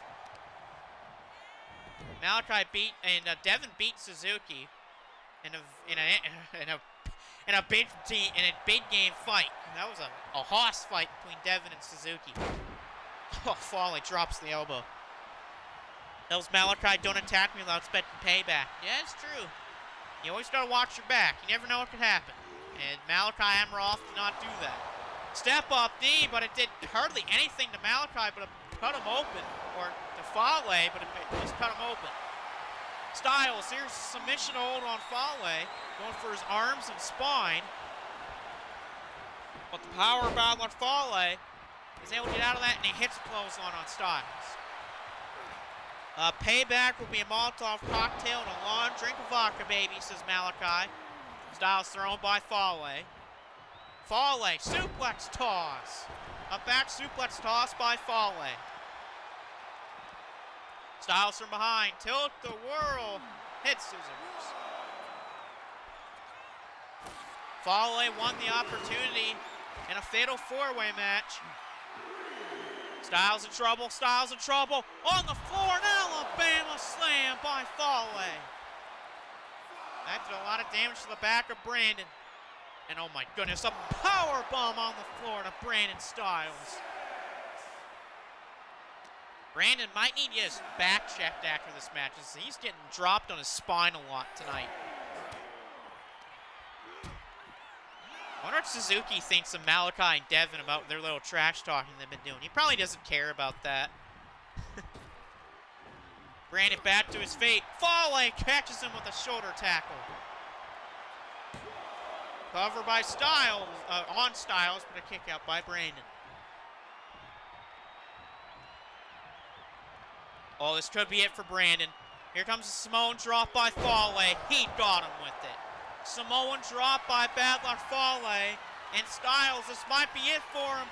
Devin beat Suzuki in a big game fight. That was a hoss fight between Devin and Suzuki. Oh, Fale drops the elbow. Tells Malachi, don't attack me without expecting payback. Yeah, it's true. You always got to watch your back. You never know what could happen. And Malachi Admiroff did not do that. Step up knee, but it did hardly anything to Malachi, but it cut him open. Or to Fale, but it just cut him open. Styles, here's submission hold on Fale. Going for his arms and spine. But the power of Bad Luck Fale is able to get out of that, and he hits a clothesline on Styles. Payback will be a Molotov cocktail and a long drink of vodka, baby, says Malachi. Styles thrown by Fale. Fale, suplex toss. A back suplex toss by Fale. Styles from behind, tilt the whirl, hit scissors. Fale won the opportunity in a fatal four-way match. Styles in trouble, Styles in trouble. On the floor, an Alabama slam by Fale. That did a lot of damage to the back of Brandon. And oh my goodness, a power bomb on the floor to Brandon Styles. Brandon might need to get his back checked after this match. He's getting dropped on his spine a lot tonight. I wonder what Suzuki thinks of Malachi and Devin about their little trash talking they've been doing. He probably doesn't care about that. Brandon back to his feet. Fale catches him with a shoulder tackle. Cover by Styles, on Styles, but a kick out by Brandon. Oh, this could be it for Brandon. Here comes a Samoan drop by Fale. He got him with it. Samoan drop by Bad Luck Fale. And Styles, this might be it for him.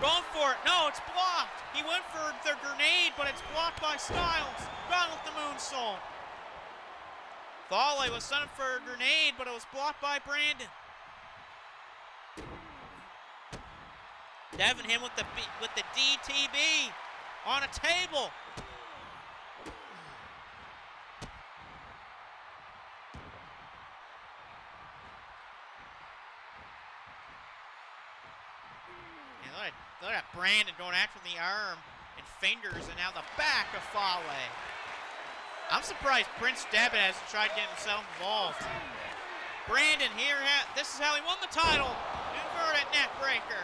Going for it. No, it's blocked. He went for the grenade, but it's blocked by Styles. Gone with the moonsault. Fale was sent for a grenade, but it was blocked by Brandon. Devin him with the DTB on a table. Look at Brandon going after the arm and fingers, and now the back of Fale. I'm surprised Prince Devitt hasn't tried to get himself involved. Brandon here, this is how he won the title. Inverted neck breaker.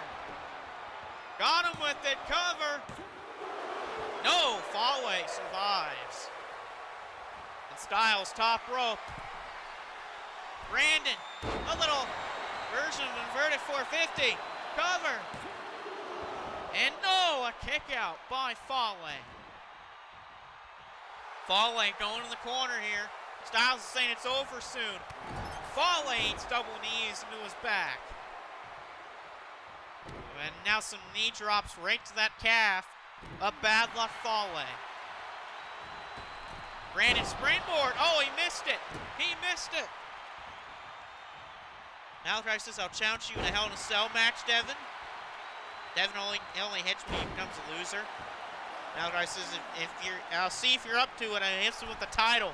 Got him with it, cover. No, Fale survives. And Styles top rope. Brandon, a little version of inverted 450. Cover. And no, a kick out by Fale. Fale going in the corner here. Styles is saying it's over soon. Fale eats double knees into his back. And now some knee drops right to that calf of Bad Luck Fale. Brandon springboard. Oh, he missed it. He missed it. Malachi says, I'll challenge you in a Hell in a Cell match, Devin. Devin only hits when he becomes a loser. Malachi says, I'll see if you're up to it. I hits him with the title.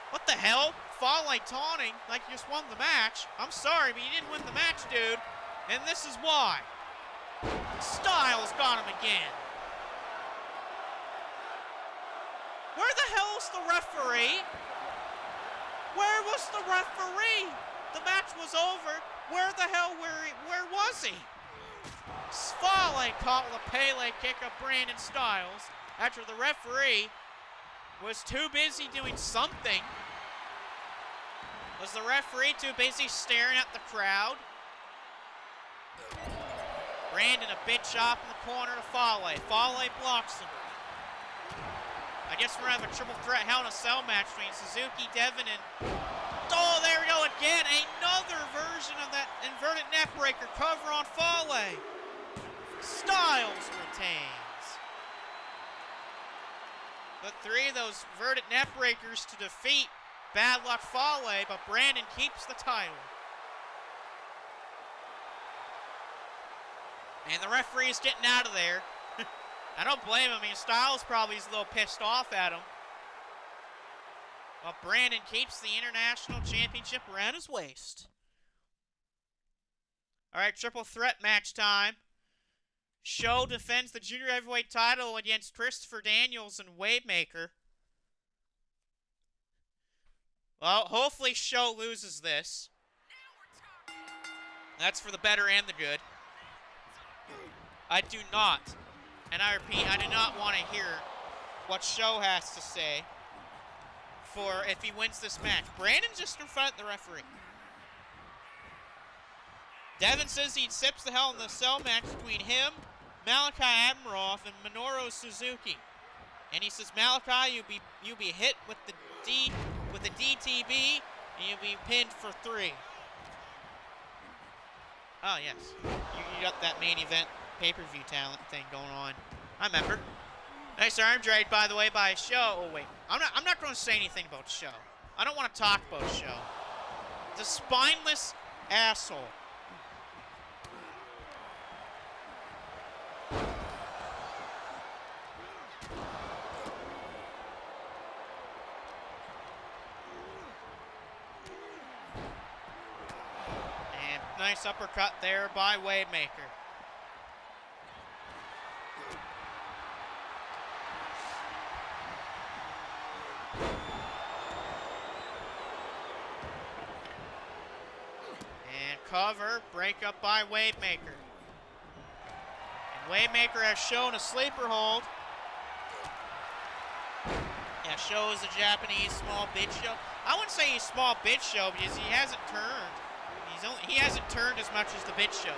What the hell? Fale taunting like you just won the match. I'm sorry, but you didn't win the match, dude. And this is why. Styles got him again. Where the hell is the referee? Where was the referee? The match was over. Where the hell, where was he? Fale caught with a Pele kick of Brandon Styles after the referee was too busy doing something. Was the referee too busy staring at the crowd? Brandon a bit chop in the corner to Fale. Fale blocks him. I guess we're going to have a triple threat Hell in a Cell match between Suzuki, Devin, and... Oh, there we go again. Another version of that inverted neck breaker cover on Fale. Styles retains. But three of those inverted neck breakers to defeat Bad Luck Fale, but Brandon keeps the title. And the referee's getting out of there. I don't blame him. I mean, Styles probably is a little pissed off at him. But Brandon keeps the International Championship around his waist. All right, triple threat match time. Show defends the junior heavyweight title against Christopher Daniels and Wavemaker. Well, hopefully Show loses this. That's for the better and the good. I do not, and I repeat, I do not want to hear what Show has to say for if he wins this match. Brandon's just in front of the referee. Devin says he accepts the Hell in the Cell match between him, Malachi Admiroff, and Minoru Suzuki. And he says, Malachi, you'll be hit with the DTB, and you'll be pinned for 3. Oh yes, you got that main event pay-per-view talent thing going on. I remember. Nice arm drag, by the way, by Show. Oh wait, I'm not going to say anything about Show. I don't want to talk about Show. The spineless asshole. And nice uppercut there by Wavemaker. Cover, break up by Wavemaker. And Wavemaker has shown a sleeper hold. Yeah, Show is a Japanese small bitch show. I wouldn't say he's small bitch show because he hasn't turned. He hasn't turned as much as the bitch show.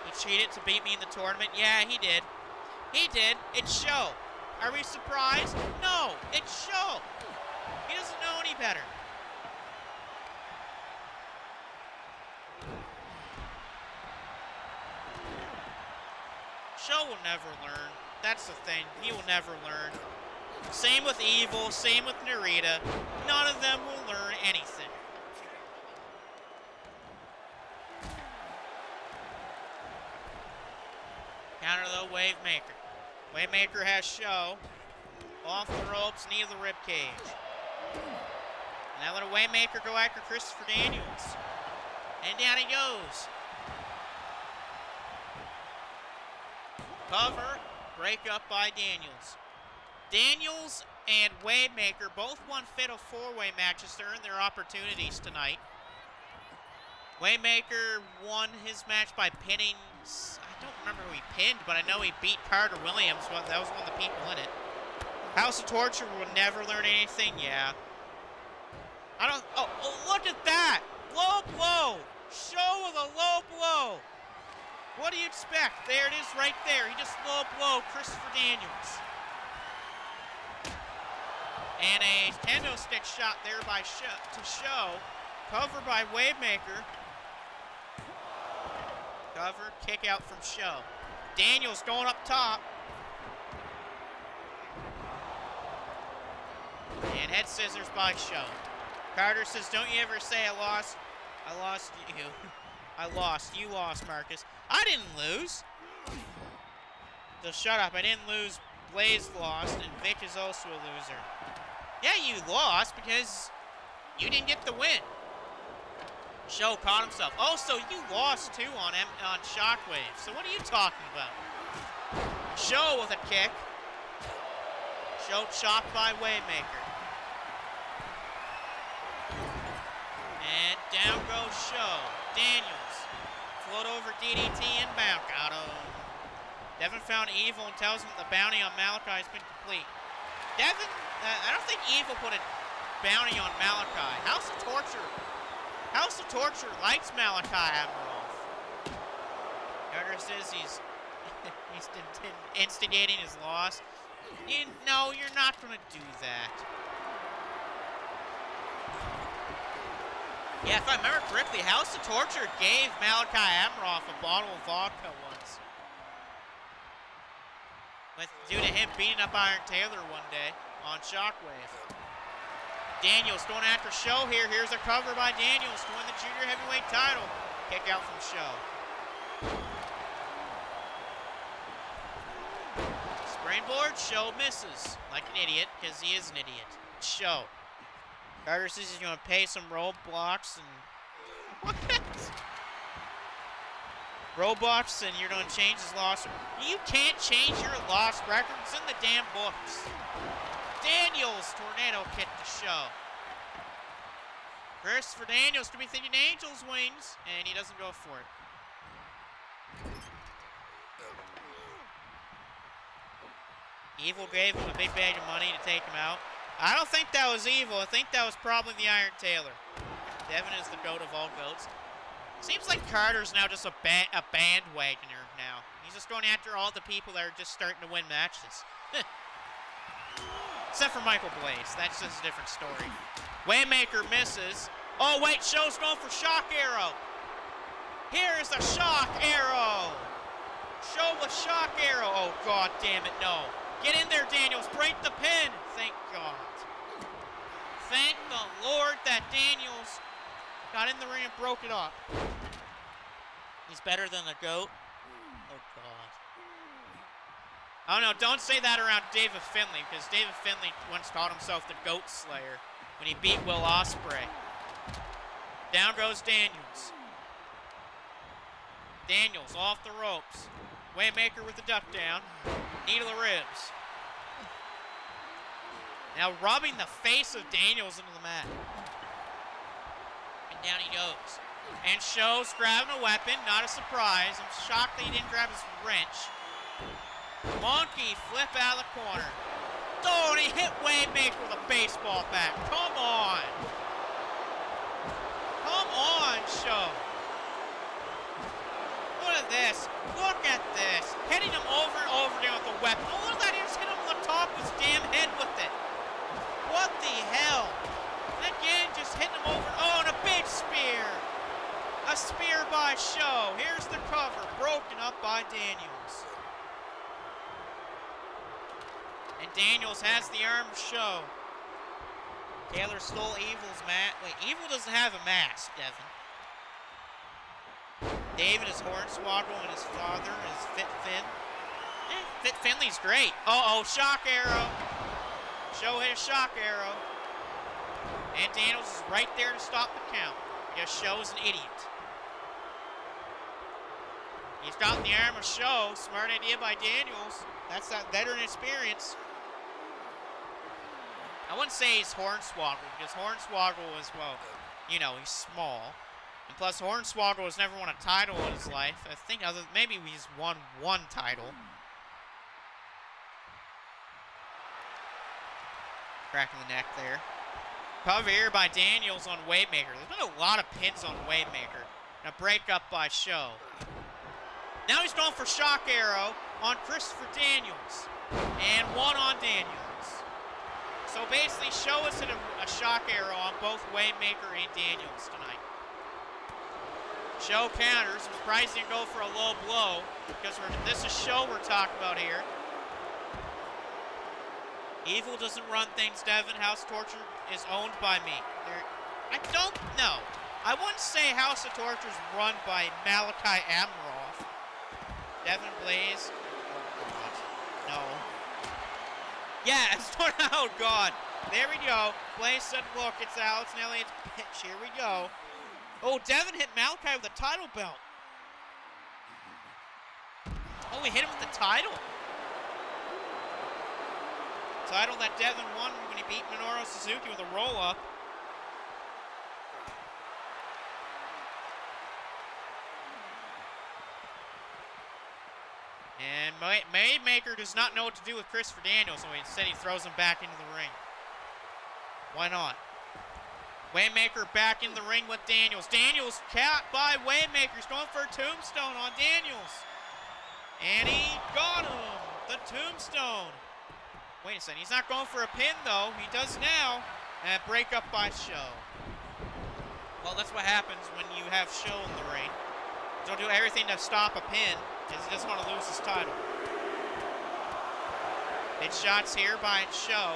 He cheated to beat me in the tournament. Yeah, he did. He did. It's Show. Are we surprised? No, it's Show. He doesn't know any better. Show will never learn. That's the thing. He will never learn. Same with Evil, same with Narita. None of them will learn anything. Counter though, Wavemaker. Wavemaker has Show. Off the ropes, knee of the ribcage. Now let a Wavemaker go after Christopher Daniels. And down he goes. Cover, break up by Daniels. Daniels and Wavemaker both won fatal 4-way matches to earn their opportunities tonight. Wavemaker won his match by pinning, I don't remember who he pinned, but I know he beat Carter Williams. Well, that was one of the people in it. House of Torture would never learn anything, yeah. Oh, look at that! Low blow! Show with a low blow! What do you expect? There it is right there. He just low blow Christopher Daniels. And a kendo stick shot there by Show. Cover by Wavemaker. Cover, kick out from Show. Daniels going up top. And head scissors by Show. Carter says, don't you ever say I lost. I lost you. I lost. You lost, Marcus. I didn't lose. So shut up. I didn't lose. Blaze lost, and Vic is also a loser. Yeah, you lost because you didn't get the win. Show caught himself. Oh, so you lost too on Shockwave. So what are you talking about? Show with a kick. Show chopped by Wavemaker. And down goes Show. Daniels. Float over DDT inbound. Got him. Devin found Evil and tells him the bounty on Malachi has been complete. Devin, I don't think Evil put a bounty on Malachi. House of Torture likes Malachi Admiroff. Carter says he's instigating his loss. No, you're not going to do that. Yeah, if I remember correctly, House of Torture gave Malachi Admiroff a bottle of vodka once. Due to him beating up Iron Taylor one day on Shockwave. Daniels going after Show here. Here's a cover by Daniels to win the junior heavyweight title. Kick out from Show. Springboard, Show misses. Like an idiot, because he is an idiot. Show. Carter says he's going to pay some roadblocks and... What? Roadblocks and you're going to change his loss. You can't change your loss record. It's in the damn books. Daniels, tornado kick to Show. Christopher Daniels to be thinking Angel's wings, and he doesn't go for it. Evil gave him a big bag of money to take him out. I don't think that was Evil. I think that was probably the Iron Taylor. Devin is the goat of all goats. Seems like Carter's now just a bandwagoner now. He's just going after all the people that are just starting to win matches. Except for Michael Blaze. That's just a different story. Waymaker misses. Oh, wait, Show's going for shock arrow. Here is the shock arrow. Show with shock arrow. Oh, God damn it, no. Get in there, Daniels. Break the pin. Thank God. Thank the Lord that Daniels got in the ring and broke it up. He's better than the GOAT. Oh, God. Oh, no, don't say that around David Finlay, because David Finlay once called himself the GOAT Slayer when he beat Will Ospreay. Down goes Daniels. Daniels off the ropes. Waymaker with the duck down. Knee to the ribs. Now rubbing the face of Daniels into the mat. And down he goes. And Show's grabbing a weapon. Not a surprise. I'm shocked that he didn't grab his wrench. Monkey flip out of the corner. Oh, and he hit Waymaker with a baseball bat. Come on. Come on, Show. Look at this. Look at this. Hitting him over and over again with the weapon. Oh, look at that. He just hit him on the top of his damn head with it. What the hell? And again, just hitting him over. Oh, and a big spear. A spear by Show. Here's the cover. Broken up by Daniels. And Daniels has the arm of Show. Taylor stole Evil's mask. Wait, Evil doesn't have a mask, Devin. David is Hornswoggle and his father is Fit Finn. Fit Finley's great. Uh-oh, shock arrow. Show hit a shock arrow. And Daniels is right there to stop the count. Because Show is an idiot. He's got the arm of Show. Smart idea by Daniels. That's that veteran experience. I wouldn't say he's Hornswoggle, because Hornswoggle is, well, you know, he's small. And plus, Hornswoggle has never won a title in his life. I think maybe he's won one title. Cracking the neck there. Cover here by Daniels on Waymaker. There's been a lot of pins on Waymaker. And a breakup by Show. Now he's going for shock arrow on Christopher Daniels. And one on Daniels. So basically, Show has hit a shock arrow on both Waymaker and Daniels tonight. Show counters. I'm surprised he didn't go for a low blow, because this is Show we're talking about here. Evil doesn't run things, Devin. House Torture is owned by me. I don't know. I wouldn't say House of Torture is run by Malachi Amaroff. Devin Blaze. Oh, God. No. Yes. Oh, God. There we go. Blaze said, look, it's Alex and Elliot's pitch. Here we go. Oh, Devin hit Malachi with a title belt. Oh, we hit him with the title. Title that Devin won when he beat Minoru Suzuki with a roll-up. And Waymaker does not know what to do with Christopher Daniels, so instead he throws him back into the ring. Why not? Waymaker back in the ring with Daniels. Daniels capped by Waymaker. He's going for a tombstone on Daniels. And he got him. The tombstone. Wait a second. He's not going for a pin, though. He does now. And a breakup by Show. Well, that's what happens when you have Show in the ring. He'll do everything to stop a pin, because he doesn't want to lose his title. Big shots here by Show.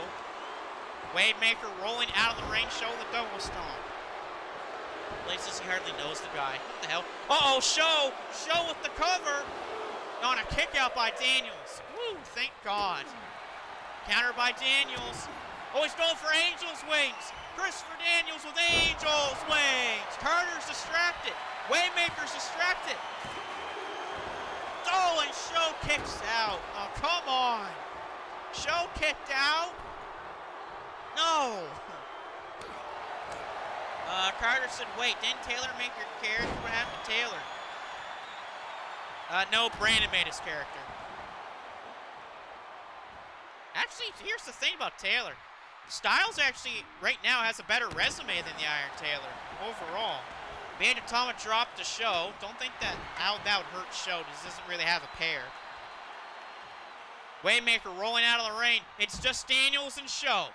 Waymaker rolling out of the ring. Show the double stomp. Places he hardly knows the guy. What the hell? Uh-oh, Show! Show with the cover! On a kick out by Daniels. Woo, thank God. Counter by Daniels. Oh, he's going for Angel's Wings. Christopher Daniels with Angel's Wings. Carter's distracted. Waymaker's distracted. Oh, and Show kicks out. Oh, come on. Show kicked out. No. Carter said, wait, didn't Taylor make your character? What happened to Taylor? No, Brandon made his character. Actually, here's the thing about Taylor. Styles actually, right now, has a better resume than the Iron Taylor, overall. Made Atomic drop the Show. Don't think that how that would hurt Show. This doesn't really have a pair. Waymaker rolling out of the ring. It's just Daniels and Show.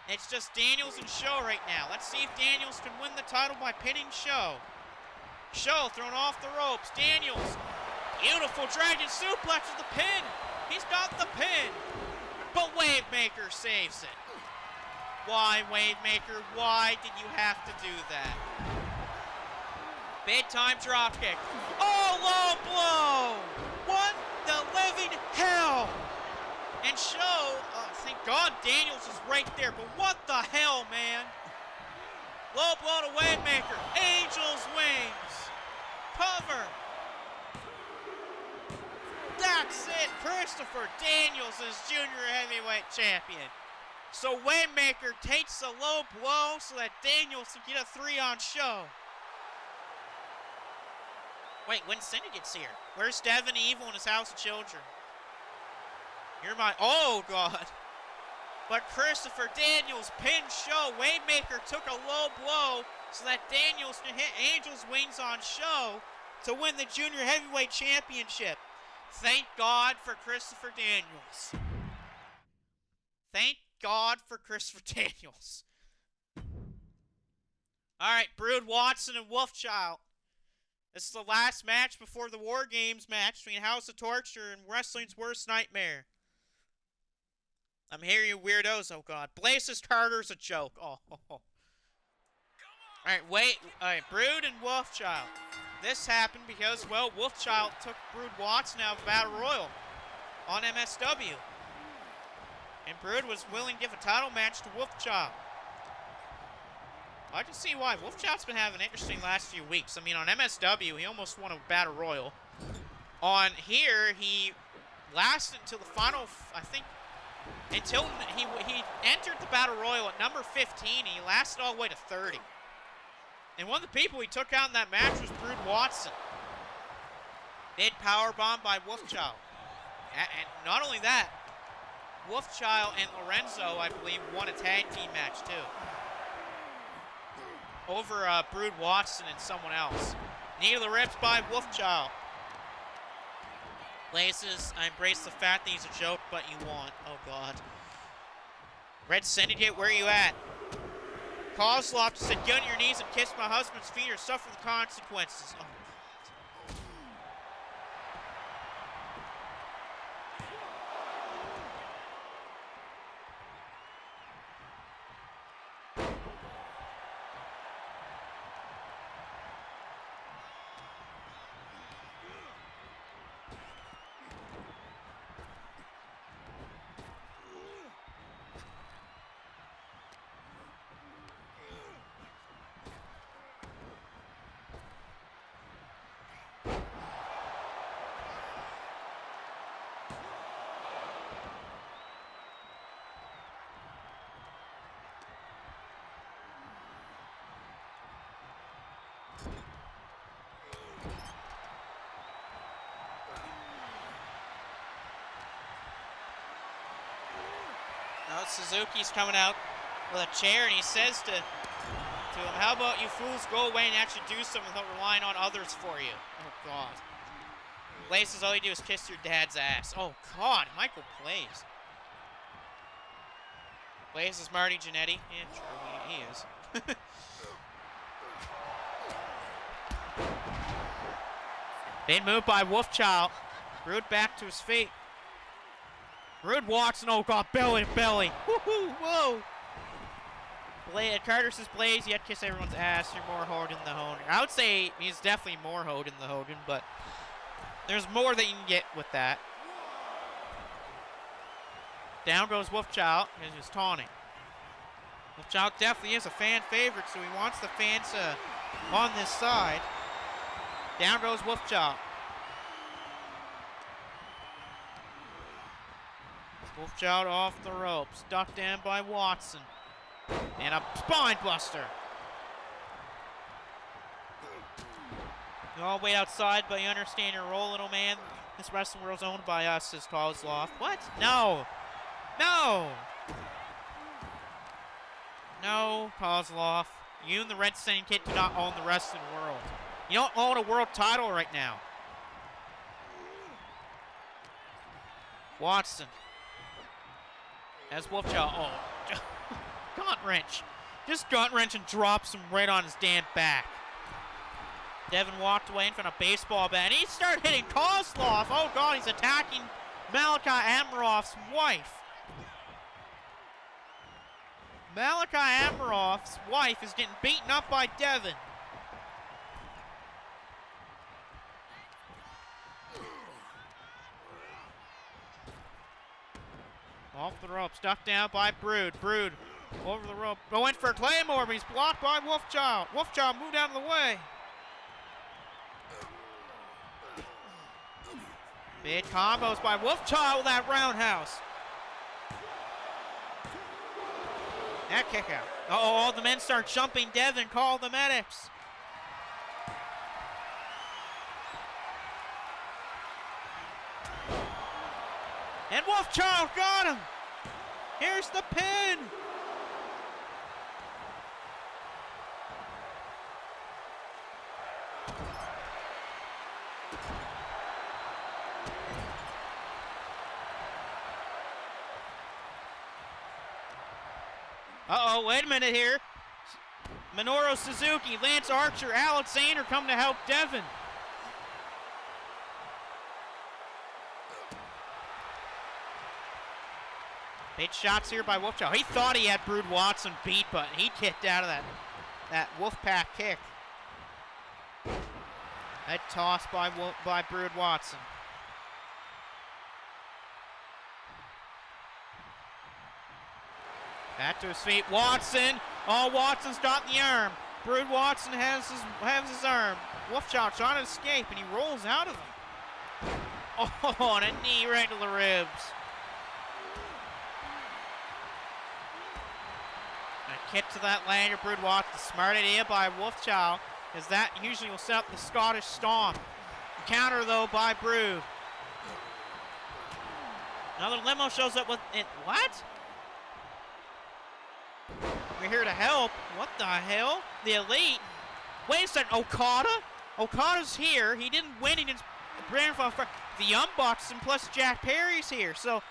It's just Daniels and Show right now. Let's see if Daniels can win the title by pinning Show. Show thrown off the ropes. Daniels. Beautiful dragon suplex with the pin. He's got the pin. But Wavemaker saves it. Why, Wavemaker? Why did you have to do that? Big time dropkick. Oh, low blow! What the living hell? And Show, thank God Daniels is right there, but what the hell, man? Low blow to Wavemaker. Angel's wings. Cover. That's it. Christopher Daniels is Junior Heavyweight Champion. So Waymaker takes a low blow so that Daniels can get a 3 on Show. Wait, when Syndicate's here? Where's Devin Evil and his House of Children? You're my... Oh, God. But Christopher Daniels pinned Show. Waymaker took a low blow so that Daniels can hit Angel's wings on Show to win the Junior Heavyweight Championship. Thank God for Christopher Daniels. Thank God for Christopher Daniels. Alright, Brood Watson and Wolfchild. This is the last match before the War Games match between House of Torture and Wrestling's Worst Nightmare. I'm here, you weirdos. Oh, God. Blaze's Carter's a joke. Oh. Alright, Brood and Wolfchild. This happened because, well, Wolfchild took Brood Watson out of Battle Royal on MSW. And Brood was willing to give a title match to Wolfchild. I can see why. Wolfchild's been having an interesting last few weeks. I mean, on MSW, he almost won a Battle Royal. On here, he lasted until the final, I think, until he entered the Battle Royal at number 15, and he lasted all the way to 30. And one of the people he took out in that match was Brood Watson. Big powerbomb by Wolfchild. And not only that, Wolfchild and Lorenzo, I believe, won a tag team match, too. Over Brood Watson and someone else. Knee to the ribs by Wolfchild. Blazes, I embrace the fact that he's a joke, but you won. Oh, God. Red Syndicate, where are you at? Kozlov said, get on your knees and kiss my husband's feet or suffer the consequences. Oh. Now Suzuki's coming out with a chair, and he says to him, how about you fools go away and actually do something without relying on others for you? Oh, God. Blaze says all you do is kiss your dad's ass. Oh, God, Michael Blaze. Blaze is Marty Jannetty. Yeah, true, he is. Big move by Wolfchild. Brood back to his feet. Brood Watson, oh, God, belly to belly. Woohoo, whoa. Carter says, Blaze, you had to kiss everyone's ass. You're more Hogan than Hogan. I would say he's definitely more Hogan than Hogan, but there's more that you can get with that. Down goes Wolfchild, and he's taunting. Wolfchild definitely is a fan favorite, so he wants the fans on this side. Down goes Wolfchild. Wolfchild off the ropes, ducked down by Watson. And a spine buster. You all wait outside, but you understand your role, little man. This wrestling world's owned by us, says Kozlov. What? No. No. No, Kozlov. You and the Red Syndicate do not own the rest of the world. You don't own a world title right now. Watson. As Wolfchild. Oh. Gut wrench. Just gut wrench and drops him right on his damn back. Devin walked away in front of baseball bat. And he started hitting Kozlov. Oh, God, he's attacking Malachi Amarov's wife. Malachi Amarov's wife is getting beaten up by Devin. Off the rope, stuck down by Brood. Brood over the rope. Going for Claymore, but he's blocked by Wolfchild. Wolfchild moved out of the way. Big combos by Wolfchild with that roundhouse. That kick out. Uh-oh, all the men start jumping. Devin, call the medics. And Wolfchild got him. Here's the pin. Uh-oh, wait a minute here. Minoru Suzuki, Lance Archer, Alex Zane are coming to help Devin. Big shots here by Wolfchild. He thought he had Brood Watson beat, but he kicked out of that Wolfpack kick. That toss by Brood Watson. Back to his feet, Watson. Oh, Watson's got the arm. Brood Watson has his arm. Wolfchild trying to escape, and he rolls out of him. Oh, and a knee right to the ribs. A kick to that lander, Brood Watson. Smart idea by Wolfchild, as that usually will set up the Scottish Stomp. Counter, though, by Brood. Another limo shows up with it. What? We're here to help. What the hell? The Elite? Wait a second, Okada? Okada's here. He didn't win against Brandon. The Young Bucks and plus Jack Perry's here. So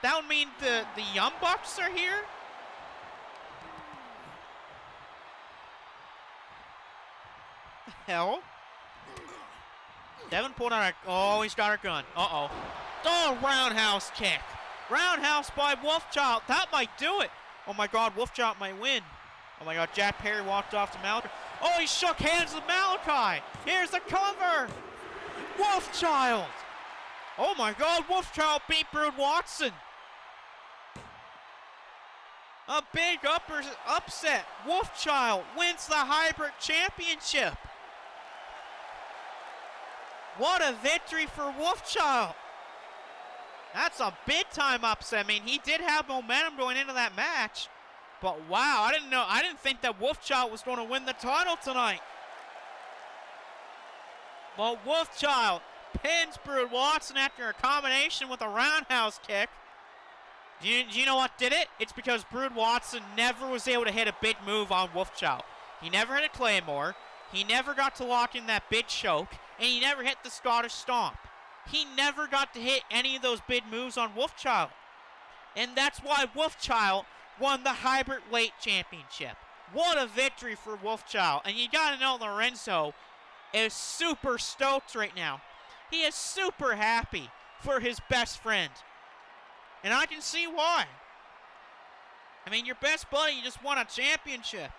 that would mean the Young Bucks are here? Hell? Devin pulled out a... Oh, he's got a gun. Uh-oh. Oh, roundhouse kick. Roundhouse by Wolfchild. That might do it. Oh my God, Wolfchild might win. Oh my God, Jack Perry walked off to Malachi. Oh, he shook hands with Malachi. Here's the cover. Wolfchild. Oh my God, Wolfchild beat Brood Watson. A big upset. Wolfchild wins the Hybrid Championship. What a victory for Wolfchild. That's a big-time upset. I mean, he did have momentum going into that match. But wow, I didn't think that Wolfchild was going to win the title tonight. But Wolfchild pins Brood Watson after a combination with a roundhouse kick. Do you know what did it? It's because Brood Watson never was able to hit a big move on Wolfchild. He never hit a Claymore. He never got to lock in that big choke. And he never hit the Scottish Stomp. He never got to hit any of those big moves on Wolfchild. And that's why Wolfchild won the Hybrid Weight Championship. What a victory for Wolfchild. And you gotta know Lorenzo is super stoked right now. He is super happy for his best friend. And I can see why. I mean, your best buddy just won a championship.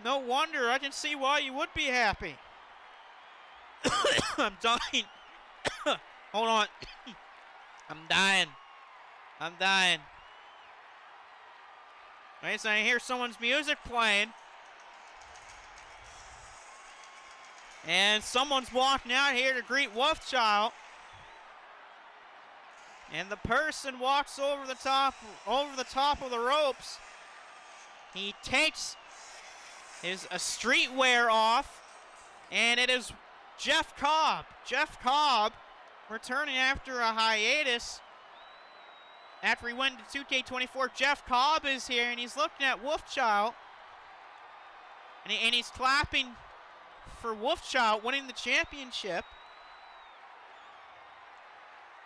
No wonder, I can see why you would be happy. I'm dying. Hold on. I'm dying. Wait a second, I hear someone's music playing. And someone's walking out here to greet Wolfchild. And the person walks over the top of the ropes. He takes his streetwear off, and it is Jeff Cobb. Jeff Cobb returning after a hiatus. After he went to 2K24, Jeff Cobb is here, and he's looking at Wolfchild. And he's clapping for Wolfchild winning the championship.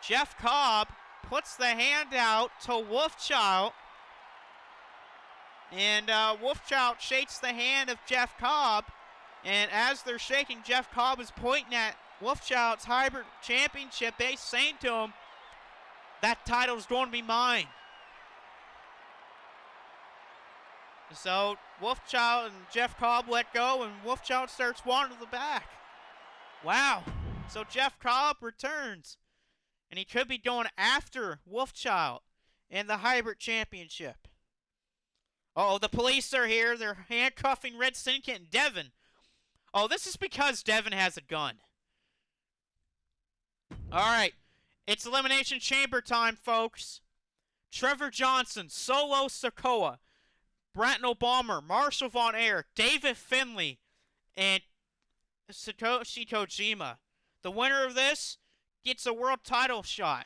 Jeff Cobb puts the hand out to Wolfchild. And Wolfchild shakes the hand of Jeff Cobb. And as they're shaking, Jeff Cobb is pointing at Wolfchild's hybrid championship, saying to him, that title's going to be mine. So Wolfchild and Jeff Cobb let go, and Wolfchild starts walking to the back. Wow. So Jeff Cobb returns, and he could be going after Wolfchild in the hybrid championship. Oh, the police are here. They're handcuffing Red Syndicate and Devin. Oh, this is because Devin has a gun. All right. It's Elimination Chamber time, folks. Trevor Johnson, Solo Sikoa, Bracknell Bomber, Marshall Von Erich, David Finlay, and Satoshi Kojima. The winner of this gets a world title shot.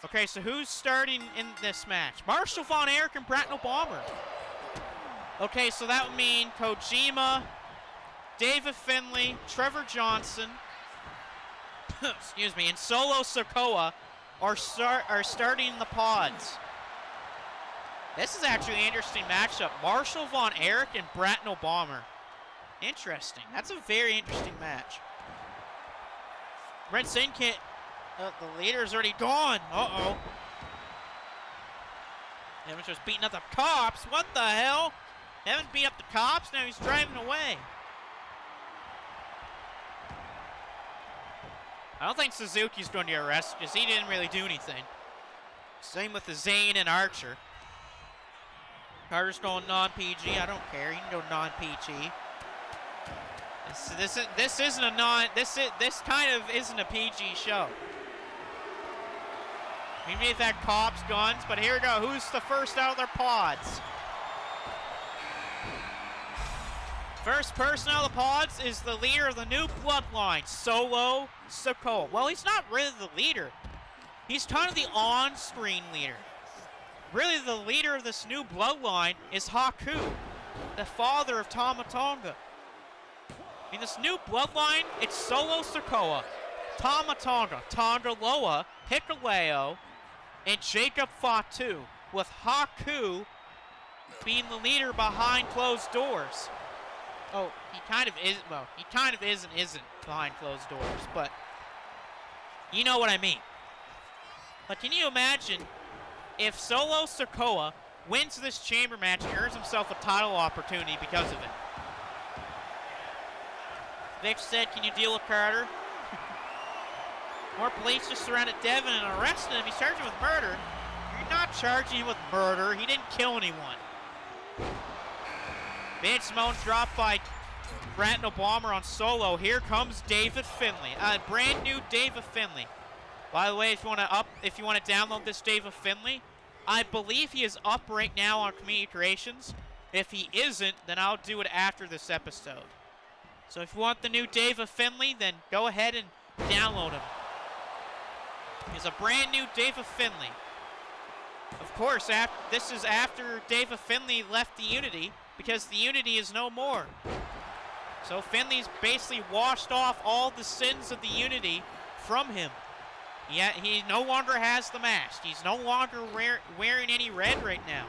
Okay, so who's starting in this match? Marshall Von Erich and Bracknell Bomber. Okay, so that would mean Kojima, David Finlay, Trevor Johnson, excuse me, and Solo Sikoa are starting the pods. This is actually an interesting matchup. Marshall Von Erich and Bracknell Bomber. Interesting. That's a very interesting match. Red Syndicate, the leader's already gone. Uh-oh. Devin's just beating up the cops. What the hell? Devin beat up the cops, now he's driving away. I don't think Suzuki's going to get arrested because he didn't really do anything. Same with the Zane and Archer. Carter's going non-PG. I don't care. He can go non-PG. This isn't a this kind of isn't a PG show. Maybe they've had cops, guns, but here we go. Who's the first out of their pods? First person out of the pods is the leader of the new bloodline, Solo Sikoa. Well, he's not really the leader. He's kind of the on-screen leader. Really, the leader of this new bloodline is Haku, the father of Tama Tonga. In this new bloodline, it's Solo Sikoa, Tama Tonga, Tonga Loa, Hikuleo, and Jacob Fatu, with Haku being the leader behind closed doors. Oh, he kind of is, well, he kind of is and isn't behind closed doors, but you know what I mean. But can you imagine if Solo Sikoa wins this chamber match and earns himself a title opportunity because of it? Vic said, can you deal with Carter? More police just surrounded Devin and arrested him. He's charged him with murder. You're not charging him with murder. He didn't kill anyone. Bad Simone's dropped by Bracknell Bomber on Solo. Here comes David Finlay. Brand new David Finlay. By the way, if you want to download this David Finlay, I believe he is up right now on Community Creations. If he isn't, then I'll do it after this episode. So if you want the new David Finlay, then go ahead and download him. He's a brand new David Finlay. Of course, this is after David Finlay left the Unity, because the Unity is no more. So Finlay's basically washed off all the sins of the Unity from him. Yeah, he no longer has the mask. He's no longer wearing any red right now.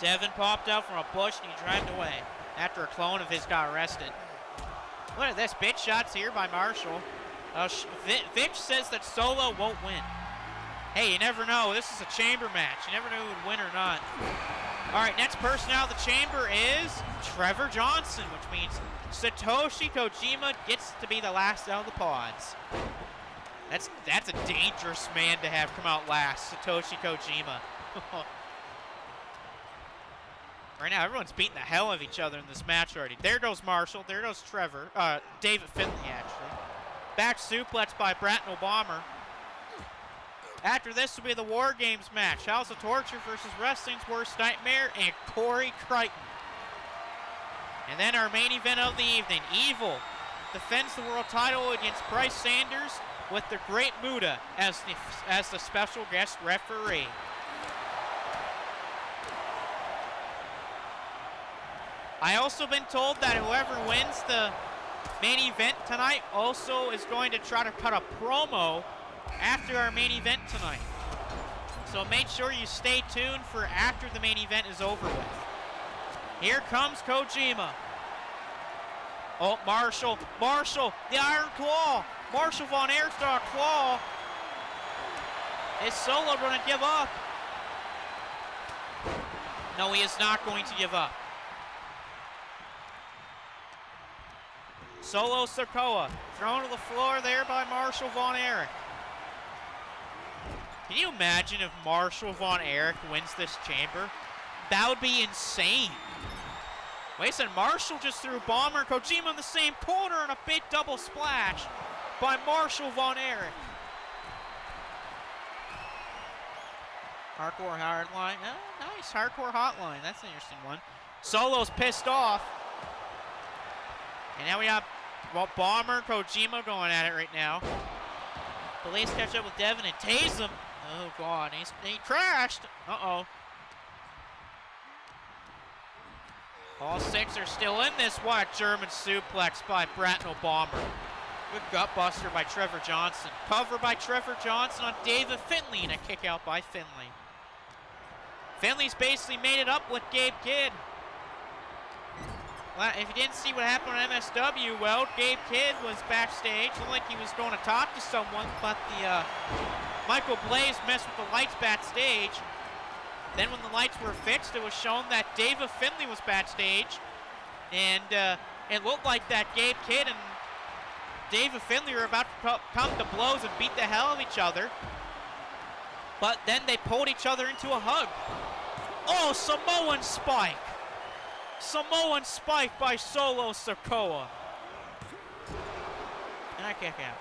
Devin popped out from a bush and he drove away after a clone of his got arrested. Look at this, bitch shots here by Marshall. Vic says that Solo won't win. Hey, you never know. This is a chamber match. You never know who would win or not. All right, next person out of the chamber is Trevor Johnson, which means Satoshi Kojima gets to be the last out of the pods. That's a dangerous man to have come out last, Satoshi Kojima. Right now, everyone's beating the hell out of each other in this match already. There goes Marshall. There goes Trevor. David Finlay, actually. Back suplex by Bracknell Bomber. After this will be the War Games match. House of Torture versus Wrestling's Worst Nightmare and Corey Crichton. And then our main event of the evening. Evil defends the world title against Bryce Sanders with the Great Muta as the special guest referee. I also been told that whoever wins the main event tonight also is going to try to cut a promo after our main event tonight. So make sure you stay tuned for after the main event is over with. Here comes Kojima. Oh, Marshall, the Iron Claw. Marshall Von Erich's got a claw. Is Solo going to give up? No, he is not going to give up. Solo Sikoa thrown to the floor there by Marshall Von Erich. Can you imagine if Marshall Von Erich wins this chamber? That would be insane. Wait a second, Marshall just threw Bomber and Kojima in the same corner and a big double splash by Marshall Von Erich. Hardcore Hotline. Oh, nice, Hardcore Hotline. That's an interesting one. Solo's pissed off. And now we have Bomber and Kojima going at it right now. Police catch up with Devin and tase him. Oh, God. He crashed. Uh-oh. All six are still in this. What a German suplex by Bratno Bomber. Good gut buster by Trevor Johnson. Cover by Trevor Johnson on David Finlay and a kick out by Finlay. Finlay's basically made it up with Gabe Kidd. Well, if you didn't see what happened on MSW, well, Gabe Kidd was backstage. Looked like he was going to talk to someone, but the Michael Blaze messed with the lights backstage. Then when the lights were fixed, it was shown that David Finlay was backstage. And it looked like that Gabe Kidd and David Finlay were about to come to blows and beat the hell out of each other. But then they pulled each other into a hug. Oh, Samoan Spike. Samoan Spike by Solo Sikoa. And I kick out.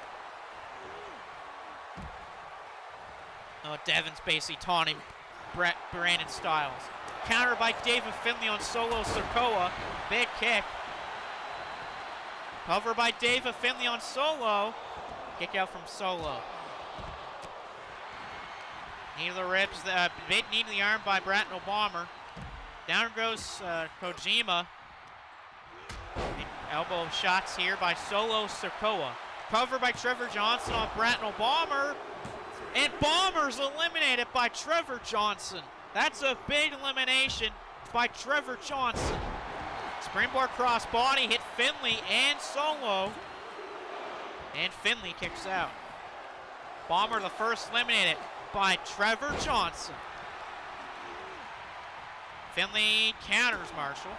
Oh, Devin's basically taunting Brandon Styles. Counter by David Finlay on Solo Sikoa. Big kick. Cover by David Finlay on Solo. Kick out from Solo. Knee to the ribs, big knee to the arm by Bratno Bomber. Down goes Kojima. Elbow shots here by Solo Sikoa. Cover by Trevor Johnson on Bratno Bomber. And Bomber's eliminated by Trevor Johnson. That's a big elimination by Trevor Johnson. Springboard crossbody hit Finlay and Solo. And Finlay kicks out. Bomber the first eliminated by Trevor Johnson. Finlay counters Marshall.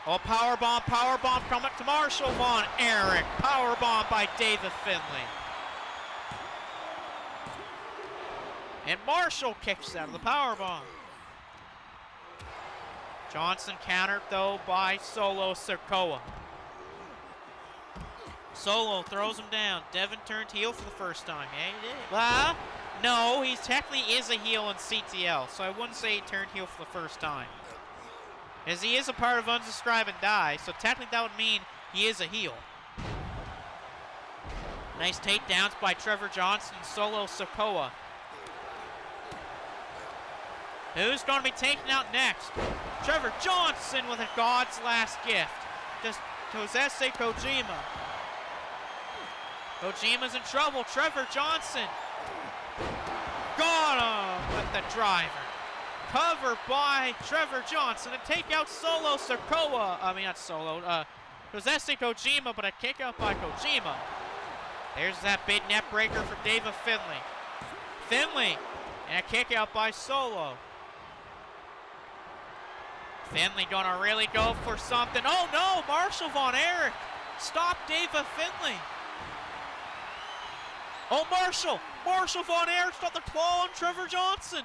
Oh, powerbomb coming to Marshall Von Erich. Powerbomb by David Finlay. And Marshall kicks out of the powerbomb. Johnson countered though by Solo Sikoa. Solo throws him down. Devin turned heel for the first time. Yeah, he did. No, he technically is a heel in CTL, so I wouldn't say he turned heel for the first time. As he is a part of Unsubscribe and Die, so technically that would mean he is a heel. Nice takedowns by Trevor Johnson and Solo Sikoa. Who's going to be taken out next? Trevor Johnson with a God's last gift. Just Tosese Kojima. Kojima's in trouble. Trevor Johnson. Got him with the driver. Cover by Trevor Johnson to take out Solo Sikoa. I mean, not Solo. Tosese Kojima, but a kick out by Kojima. There's that big net breaker for David Finlay. Finlay, and a kick out by Solo. Finlay gonna really go for something. Oh no, Marshall Von Erich. Stop David Finlay. Oh, Marshall Von Erich's got the claw on Trevor Johnson.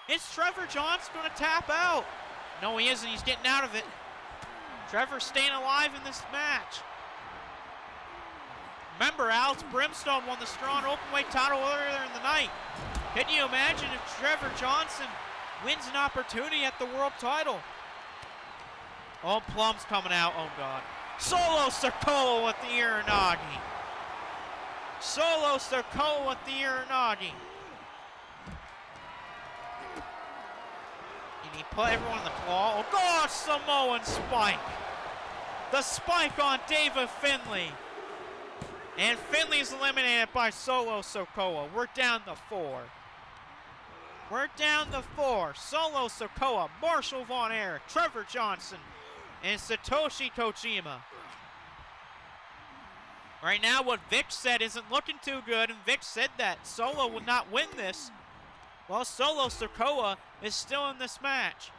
Is Trevor Johnson going to tap out? No, he isn't. He's getting out of it. Trevor's staying alive in this match. Remember, Alex Brimstone won the Strong Openweight title earlier in the night. Can you imagine if Trevor Johnson wins an opportunity at the world title? Oh, Plum's coming out. Oh, God. Solo Sikoa with the Uranagi. Solo Sikoa with the Uranagi. he put everyone in the claw. Oh, God, Samoan spike. The spike on David Finlay. And Finley's eliminated by Solo Sikoa. We're down to 4. We're down to 4. Solo Sikoa, Marshall Von Erich, Trevor Johnson, and Satoshi Kojima. Right now, what Vic said isn't looking too good, and Vic said that Solo would not win this. Well, Solo Sikoa is still in this match.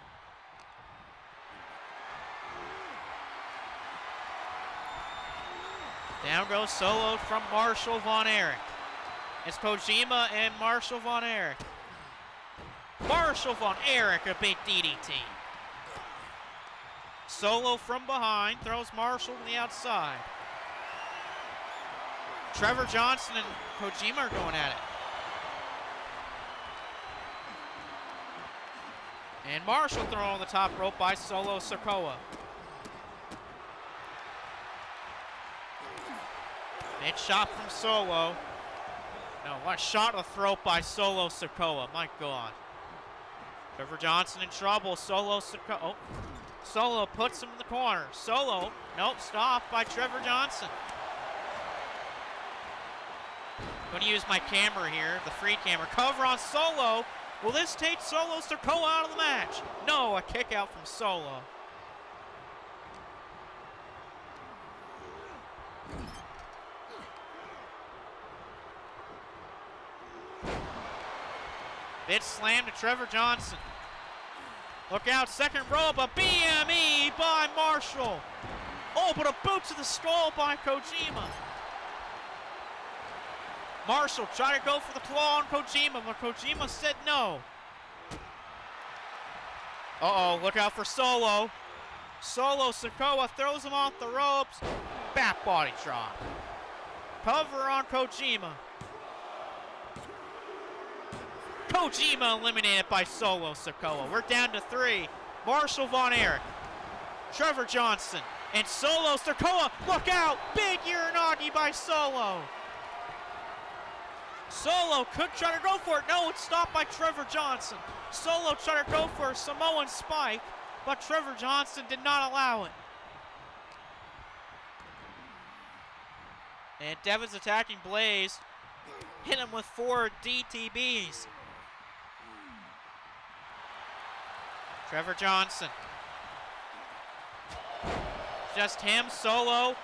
Down goes Solo from Marshall Von Erich. It's Kojima and Marshall Von Erich. Marshall Von Erich, a big DDT. Solo from behind, throws Marshall to the outside. Trevor Johnson and Kojima are going at it. And Marshall thrown on the top rope by Solo Sikoa. Mid shot from Solo. No, what a shot to the throat by Solo Sikoa. My God. Trevor Johnson in trouble. Solo Sikoa. Oh. Solo puts him in the corner. Solo. Nope, stopped by Trevor Johnson. Going to use my camera here, the free camera. Cover on Solo. Will this take Solo Sikoa out of the match? No, a kick out from Solo. Bit slam to Trevor Johnson. Look out, second rope, a BME by Marshall. Oh, but a boot to the skull by Kojima. Marshall tried to go for the claw on Kojima, but Kojima said no. Uh-oh, look out for Solo. Solo Sikoa throws him off the ropes. Back body drop. Cover on Kojima. Kojima eliminated by Solo Sikoa. We're down to 3. Marshall Von Erich, Trevor Johnson, and Solo Sikoa. Look out! Big Uranagi by Solo. Solo could try to go for it. No, it's stopped by Trevor Johnson. Solo tried to go for a Samoan spike, but Trevor Johnson did not allow it. And Devin's attacking Blaze. Hit him with 4 DTBs. Trevor Johnson. Just him, Solo,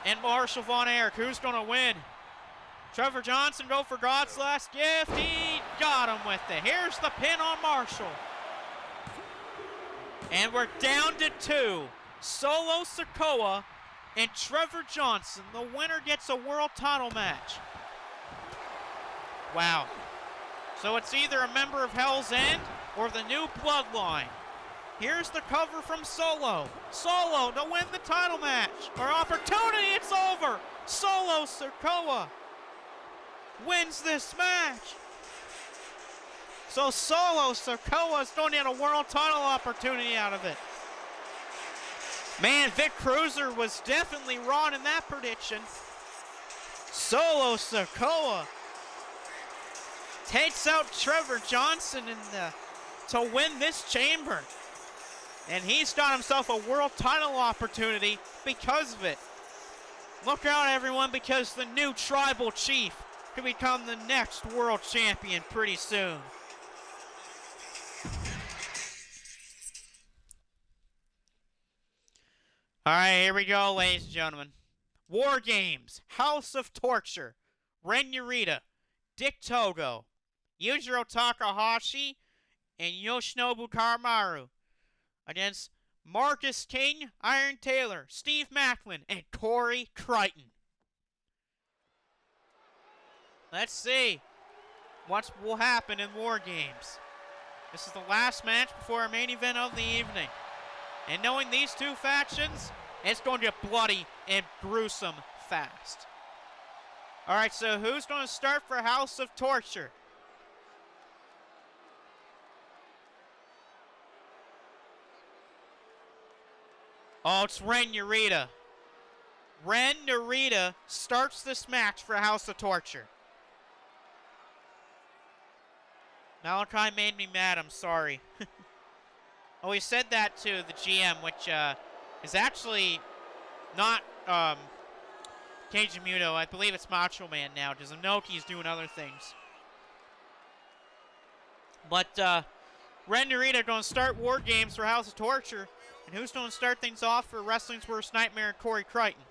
and Marshall Von Erich. Who's going to win? Trevor Johnson go for God's last gift. He got him with it. Here's the pin on Marshall. And we're down to 2. Solo Sikoa and Trevor Johnson. The winner gets a world title match. Wow. So it's either a member of Hell's End or the new Bloodline. Here's the cover from Solo. Solo to win the title match. Or opportunity, it's over. Solo Sikoa wins this match. So Solo Sikoa is going to get a world title opportunity out of it. Man, Vic Cruiser was definitely wrong in that prediction. Solo Sikoa takes out Trevor Johnson to win this chamber. And he's got himself a world title opportunity because of it. Look out, everyone, because the new tribal chief could become the next world champion pretty soon. All right, here we go, ladies and gentlemen. War Games, House of Torture, Ren Narita, Dick Togo, Yujiro Takahashi, and Yoshinobu Kamaru against Marcus King, Iron Taylor, Steve Macklin, and Corey Crichton. Let's see what will happen in War Games. This is the last match before our main event of the evening. And knowing these two factions, it's going to get bloody and gruesome fast. All right, so who's going to start for House of Torture? Oh, it's Ren Narita. Ren Narita starts this match for House of Torture. Malachi made me mad, I'm sorry. Oh, he said that to the GM, which is actually not Keiji Muto. I believe it's Macho Man now, because Inoki's doing other things. But Ren Narita going to start War Games for House of Torture. And who's going to start things off for Wrestling's Worst Nightmare and Corey Crichton?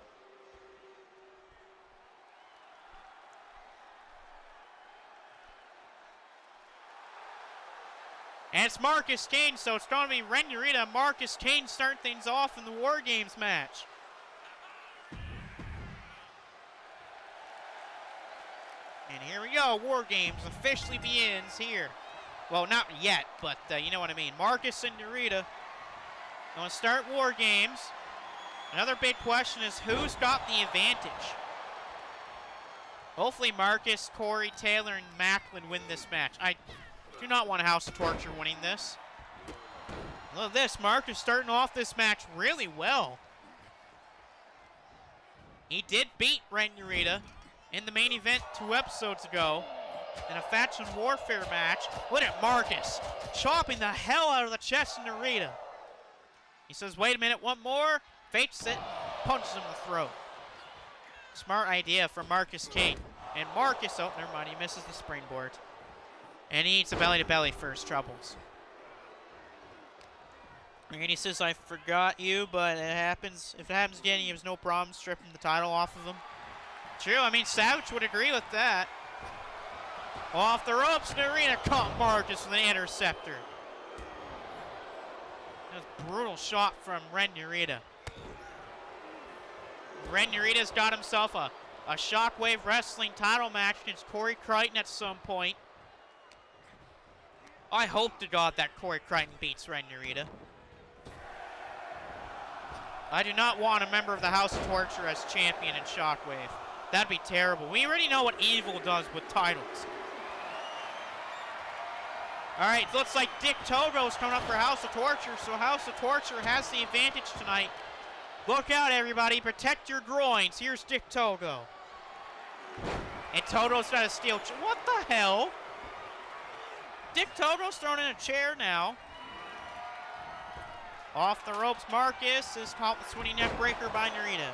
And it's Marcus Kane, so it's going to be Ren Narita and Marcus Kane starting things off in the War Games match. And here we go, War Games officially begins here. Well, not yet, but you know what I mean. Marcus and Narita going to start War Games. Another big question is who's got the advantage? Hopefully Marcus, Corey, Taylor, and Macklin win this match. I do not want a House of Torture winning this. Look at this, Marcus starting off this match really well. He did beat Ren Narita in the main event 2 episodes ago in a Faction Warfare match. Look at Marcus chopping the hell out of the chest of Narita. He says, wait a minute, one more. Fakes it, punches him in the throat. Smart idea from Marcus Kane. And Marcus, oh, never mind, he misses the springboard. And he eats a belly-to-belly first, Troubles. And he says, I forgot you, but it happens. If it happens again, he has no problem stripping the title off of him. True, I mean, Savage would agree with that. Off the ropes, Narita caught Marcus with an interceptor. That was a brutal shot from Ren Narita. Ren Narita's got himself a Shockwave Wrestling title match against Corey Crichton at some point. I hope to God that Corey Crichton beats Ren Narita. I do not want a member of the House of Torture as champion in Shockwave. That'd be terrible. We already know what Evil does with titles. Alright, looks like Dick Togo's coming up for House of Torture, so House of Torture has the advantage tonight. Look out, everybody. Protect your groins. Here's Dick Togo. And Togo's got a steel chair. What the hell? Dick Togo's thrown in a chair now. Off the ropes, Marcus is caught with swinging neck breaker by Narita.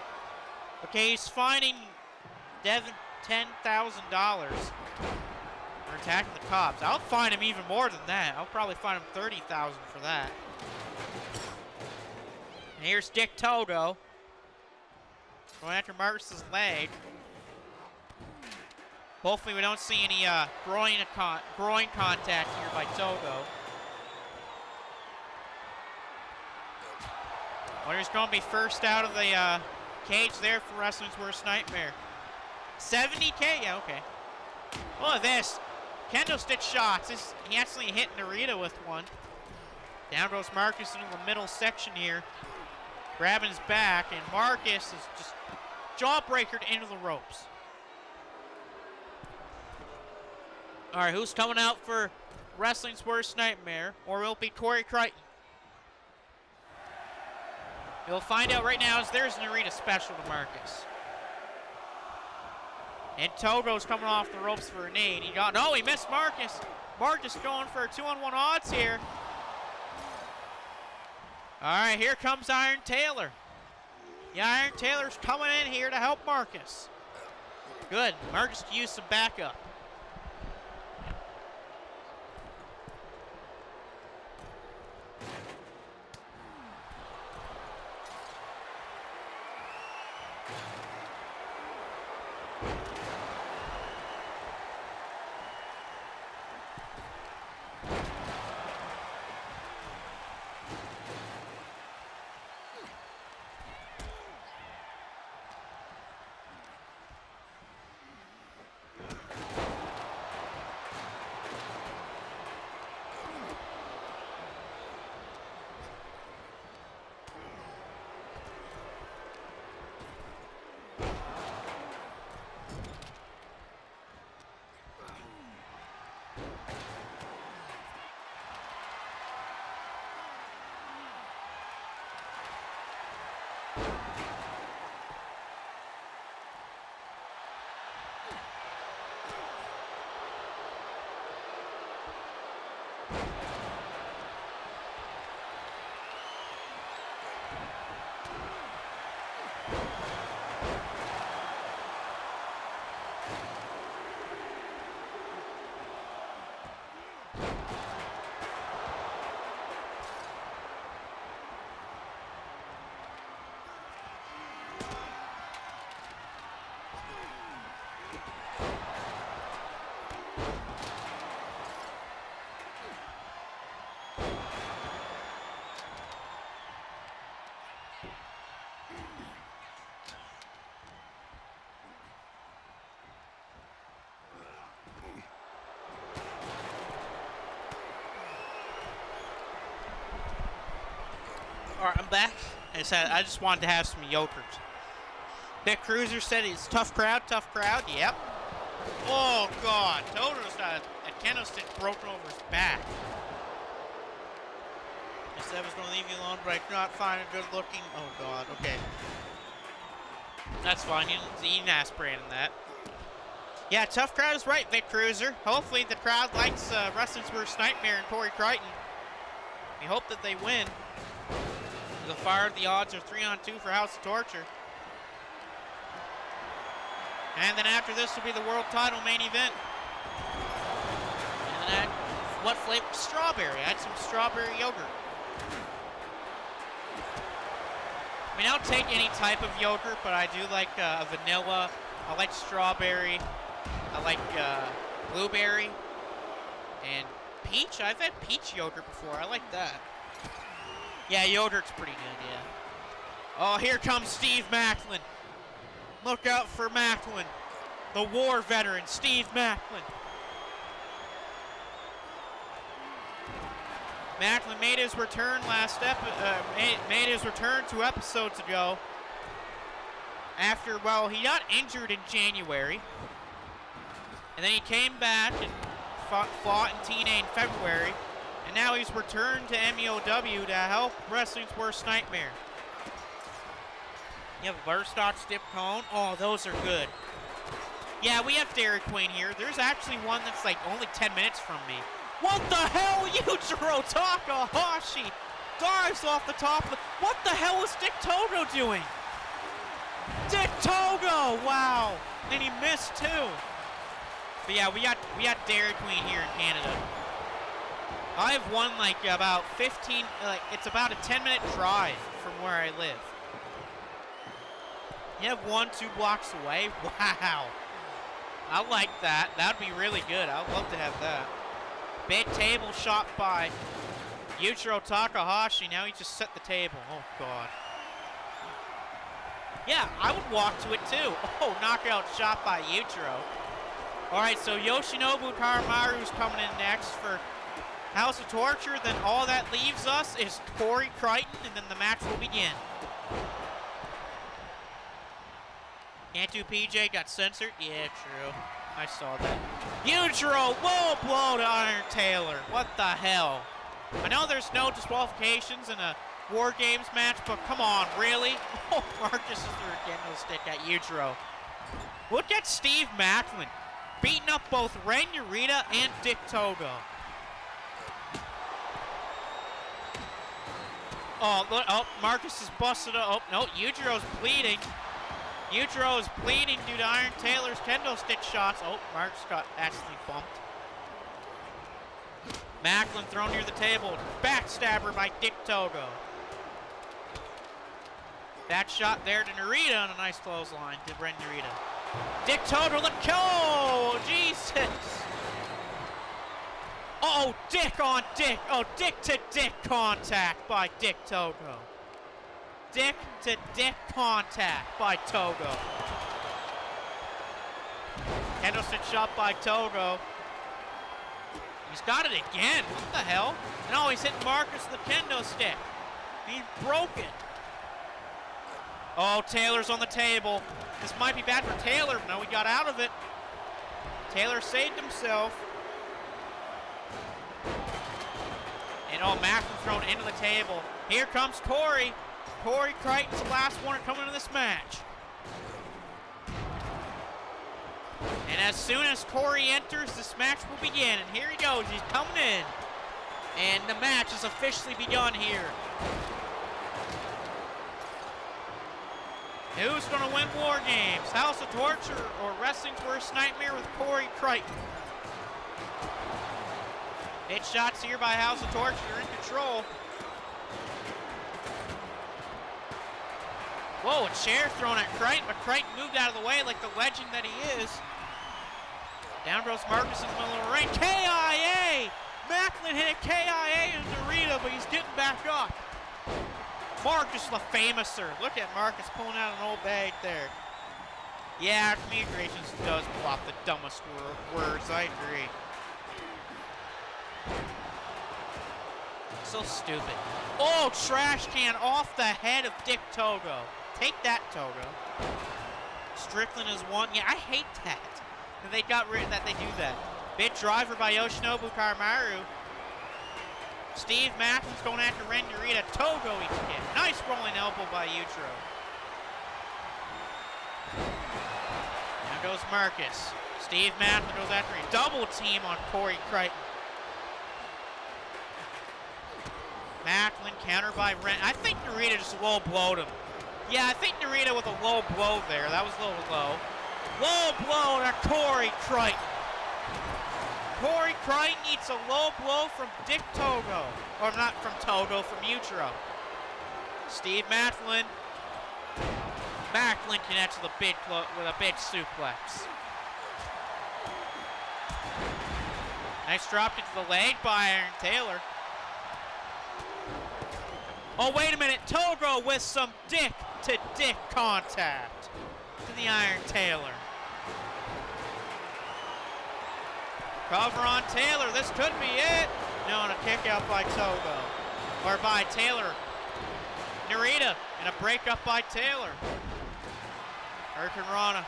Okay, he's fining Devin $10,000 for attacking the cops. I'll fine him even more than that. I'll probably fine him $30,000 for that. And here's Dick Togo going after Marcus's leg. Hopefully we don't see any groin contact here by Togo. Winner's going to be first out of the cage there for Wrestling's Worst Nightmare. 70K? Yeah, okay. Look at this. Kendo stick shots. He actually hit Narita with one. Down goes Marcus into the middle section here. Grabbing his back, and Marcus is just jawbreakered into the ropes. All right, who's coming out for Wrestling's Worst Nightmare? Or will it be Corey Crichton? You'll find out right now as there's Narita special to Marcus. And Togo's coming off the ropes for a knee. And he missed Marcus. Marcus going for a 2-on-1 odds here. All right, here comes Iron Taylor. Yeah, Iron Taylor's coming in here to help Marcus. Good, Marcus can use some backup. Alright, I'm back. I just wanted to have some yogurt. Vic Cruiser said it's tough crowd, tough crowd. Yep. Oh, God. Toto's got a kendo stick broken over his back. I said I was going to leave you alone, but I could not find a good looking. Oh, God. Okay. That's fine. He didn't ask Brandon that. Yeah, tough crowd is right, Vic Cruiser. Hopefully the crowd likes Wrestling's Worst Nightmare and Corey Crichton. We hope that they win. So far, the odds are 3-on-2 for House of Torture. And then after this will be the world title main event. And then what flavor? Strawberry. I had some strawberry yogurt. I mean, I'll take any type of yogurt, but I do like a vanilla. I like strawberry. I like blueberry. And peach. I've had peach yogurt before. I like that. Yeah, yogurt's pretty good, yeah. Oh, here comes Steve Macklin. Look out for Macklin. The war veteran, Steve Macklin. Macklin made his return made his return 2 episodes ago. After, well, he got injured in January. And then he came back and fought in TNA in February. And now he's returned to MEOW to help Wrestling's Worst Nightmare. You have a butterscotch dip cone. Oh, those are good. Yeah, we have Dairy Queen here. There's actually one that's like only 10 minutes from me. What the hell? Yujiro Takahashi dives off the top of the... What the hell is Dick Togo doing? Dick Togo! Wow. And he missed too. But yeah, we got Dairy Queen here in Canada. I've won like about 15, it's about a 10-minute drive from where I live. You have 1-2 blocks away? Wow. I like that. That'd be really good. I'd love to have that. Big table shot by Yujiro Takahashi. Now he just set the table. Oh, God. Yeah, I would walk to it too. Oh, knockout shot by Yujiro. All right, so Yoshinobu Karamaru's coming in next for House of Torture. Then all that leaves us is Corey Crichton, and then the match will begin. Can't do PJ, got censored? Yeah, true. I saw that. Yujiro, low blow to Iron Taylor. What the hell? I know there's no disqualifications in a War Games match, but come on, really? Oh, Marcus is through a kendo stick at Yujiro. Look at Steve Macklin beating up both Ren Narita and Dick Togo. Oh, look, oh, Marcus is busted up. Oh, no, Yujiro's bleeding. Yujiro is bleeding due to Iron Taylor's kendo stick shots. Oh, Marcus got accidentally bumped. Macklin thrown near the table. Backstabber by Dick Togo. That shot there to Narita on a nice clothesline to Ren Narita. Dick Togo, look, oh, Jesus. Uh-oh, Dick on Dick. Oh, Dick to Dick contact by Dick Togo. Dick to Dick contact by Togo. Kendo stick shot by Togo. He's got it again. What the hell? No, he's hitting Marcus with the kendo stick. He broke it. Oh, Taylor's on the table. This might be bad for Taylor. No, he got out of it. Taylor saved himself. And oh, Macklin thrown into the table. Here comes Corey. Corey Crichton's the last one coming into this match. And as soon as Corey enters, this match will begin. And here he goes. He's coming in. And the match has officially begun here. Who's going to win War Games? House of Torture or Wrestling's Worst Nightmare with Corey Crichton? Hit shots here by House of Torture. They're in control. Whoa, a chair thrown at Crichton, but Crichton moved out of the way like the legend that he is. Down goes Marcus in the middle of the ring. KIA! Macklin hit a KIA in Narita, but he's getting back up. Marcus the Famouser. Look at Marcus pulling out an old bag there. Yeah, communications does pull off the dumbest words. I agree. So stupid. Oh, trash can off the head of Dick Togo. Take that, Togo. Strickland is one. Yeah, I hate that. They got rid of that. They do that. Big driver by Yoshinobu Kamaru. Steve Macklin's going after Ren Narita. Togo each kick. Nice rolling elbow by Yujiro. Now goes Marcus. Steve Macklin goes after him. Double team on Corey Crichton. Macklin countered by Ren. I think Narita just low blowed him. Yeah, I think Narita with a low blow there. That was a little low. Low blow to Corey Crichton. Corey Crichton eats a low blow from Dick Togo. Or not from Togo, from Yujiro. Steve Macklin. Macklin connects with a big suplex. Nice drop into the leg by Iron Taylor. Oh, wait a minute. Togo with some dick-to-dick contact to the Iron Taylor. Cover on Taylor. This could be it. No, and a kick out by Togo. Or by Taylor. Narita and a breakup by Taylor. Hurricane Rana.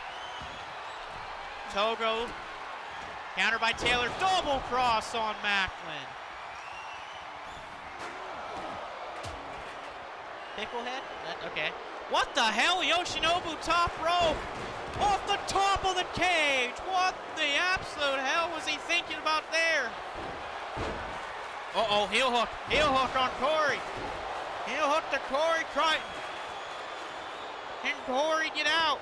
Togo. Counter by Taylor. Double cross on Macklin. Picklehead? Okay. What the hell? Yoshinobu top rope. Off the top of the cage. What the absolute hell was he thinking about there? Uh-oh, heel hook. Heel hook on Corey. Heel hook to Corey Crichton. Can Corey get out?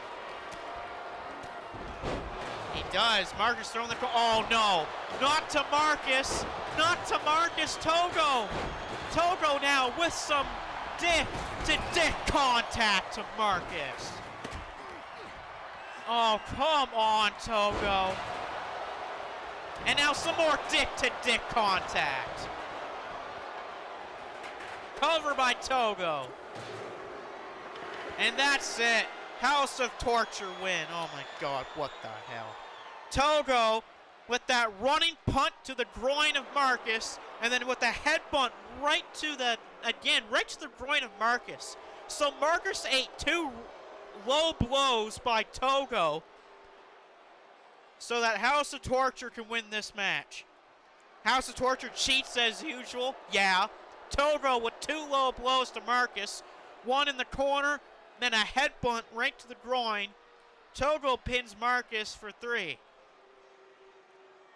He does. Marcus throwing the... Oh, no. Not to Marcus. Not to Marcus. Togo. Togo now with some dick-to-dick contact to Marcus. Oh, come on, Togo. And now some more dick-to-dick contact. Cover by Togo. And that's it. House of Torture win. Oh my God, what the hell. Togo with that running punt to the groin of Marcus, and then with the headbutt right to the groin of Marcus. So Marcus ate two low blows by Togo so that House of Torture can win this match. House of Torture cheats as usual. Yeah. Togo with two low blows to Marcus. One in the corner, then a headbutt right to the groin. Togo pins Marcus for 3.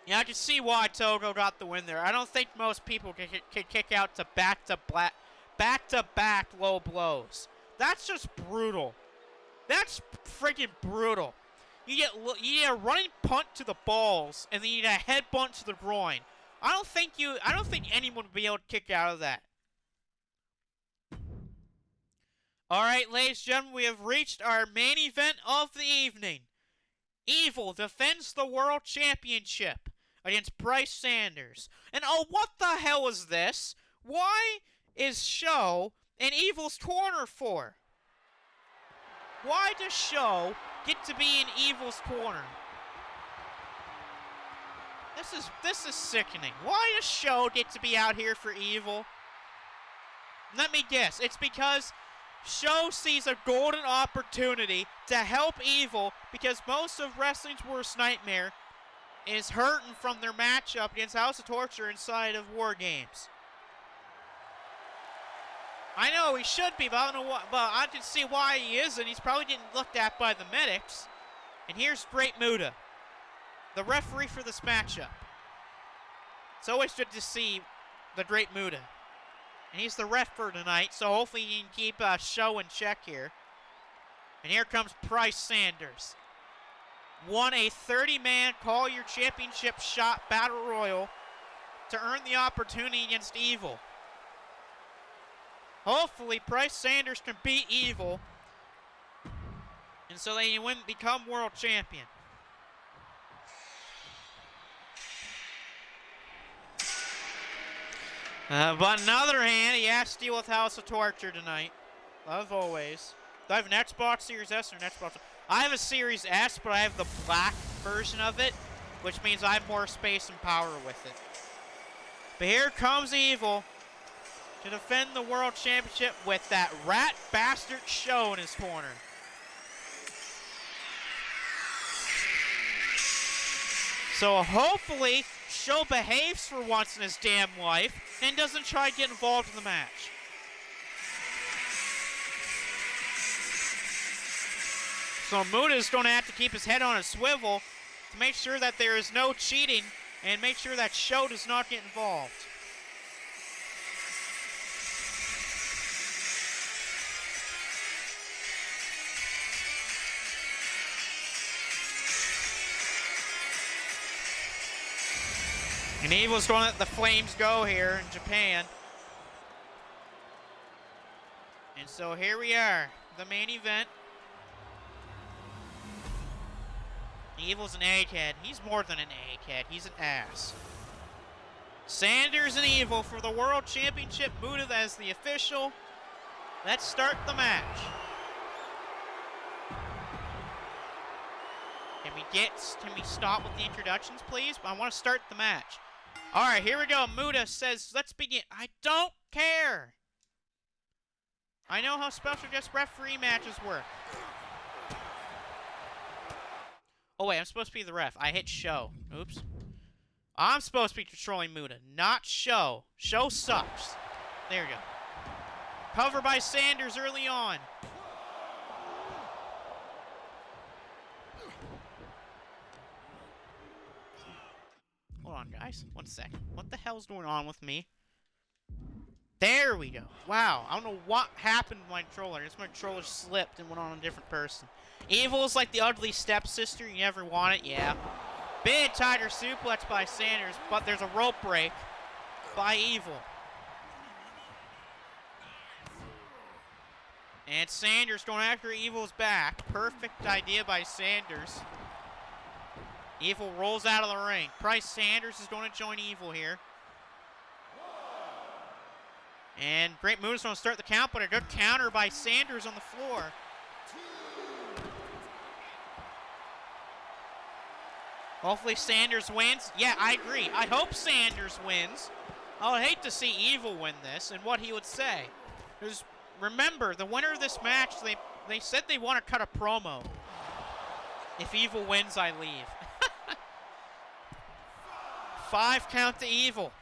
Yeah, I can see why Togo got the win there. I don't think most people can kick out to back-to-back low blows. That's just brutal. That's freaking brutal. You get a running punt to the balls, and then you get a headbutt to the groin. I don't think anyone would be able to kick out of that. All right, ladies and gentlemen, we have reached our main event of the evening. Evil defends the World Championship against Bryce Sanders. And oh, what the hell is this? Why is Show in Evil's corner for? Why does Show get to be in Evil's corner? This is sickening. Why does Show get to be out here for Evil? Let me guess. It's because Show sees a golden opportunity to help Evil, because most of wrestling's worst nightmare is hurting from their matchup against House of Torture inside of War Games. I know he should be, but I don't know what. But I can see why he isn't. He's probably getting looked at by the medics. And here's Great Muta, the referee for this matchup. It's always good to see the Great Muta. And he's the ref for tonight, so hopefully he can keep Show in check here. And here comes Bryce Sanders. Won a 30-man Call Your Championship Shot Battle Royal to earn the opportunity against Evil. Hopefully Bryce Sanders can beat Evil And so they wouldn't become world champion. But on the other hand, he has to deal with House of Torture tonight. As always. Do I have an Xbox Series S or an Xbox? I have a Series S, but I have the black version of it, which means I have more space and power with it. But here comes Evil to defend the World Championship with that rat bastard Show in his corner. So hopefully, Show behaves for once in his damn life and doesn't try to get involved in the match. So Muda's going to have to keep his head on a swivel to make sure that there is no cheating and make sure that Show does not get involved. And Evil's going to let the flames go here in Japan. And so here we are, the main event. Evil's an egghead. He's more than an egghead. He's an ass. Sanders and Evil for the World Championship. Muda as the official. Let's start the match. Can we stop with the introductions, please? I want to start the match. All right, here we go. Muda says, let's begin. I don't care. I know how special guest referee matches work. Oh, wait, I'm supposed to be the ref. I hit Show. Oops. I'm supposed to be controlling Muda, not Show. Show sucks. There we go. Cover by Sanders early on. Hold on, guys. 1 second. What the hell's going on with me? There we go. Wow. I don't know what happened to my controller. I guess my controller slipped and went on a different person. Evil's like the ugly stepsister you never wanted. Yeah. Big tiger suplex by Sanders, but there's a rope break by Evil. And Sanders going after Evil's back. Perfect idea by Sanders. Evil rolls out of the ring. Price Sanders is going to join Evil here. And Great Muda's going to start the count, but a good counter by Sanders on the floor. Hopefully Sanders wins. Yeah, I agree. I hope Sanders wins. I would hate to see Evil win this and what he would say. Because remember, the winner of this match, they said they want to cut a promo. If Evil wins, I leave. 5 count to Evil.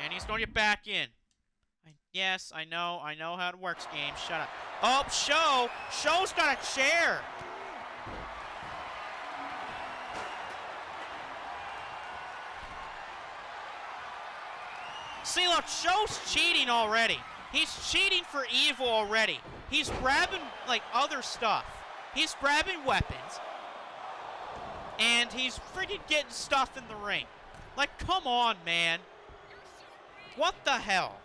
And he's going to get back in. Yes, I know how it works, game. Shut up. Oh, Show! Show's got a chair! See, look, Show's cheating already. He's cheating for Evil already. He's grabbing, like, other stuff. He's grabbing weapons. And he's freaking getting stuff in the ring. Like, come on, man. What the hell?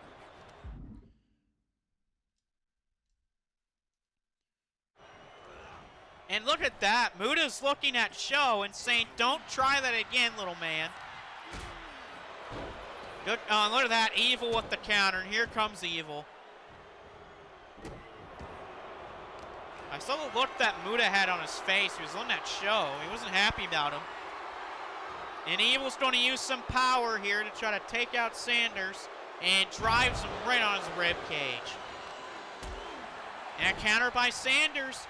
And look at that. Muda's looking at Show and saying, don't try that again, little man. Good. Look at that. Evil with the counter. And here comes Evil. I saw the look that Muda had on his face. He was on that Show. He wasn't happy about him. And Evil's going to use some power here to try to take out Sanders and drives him right on his rib cage. And a counter by Sanders.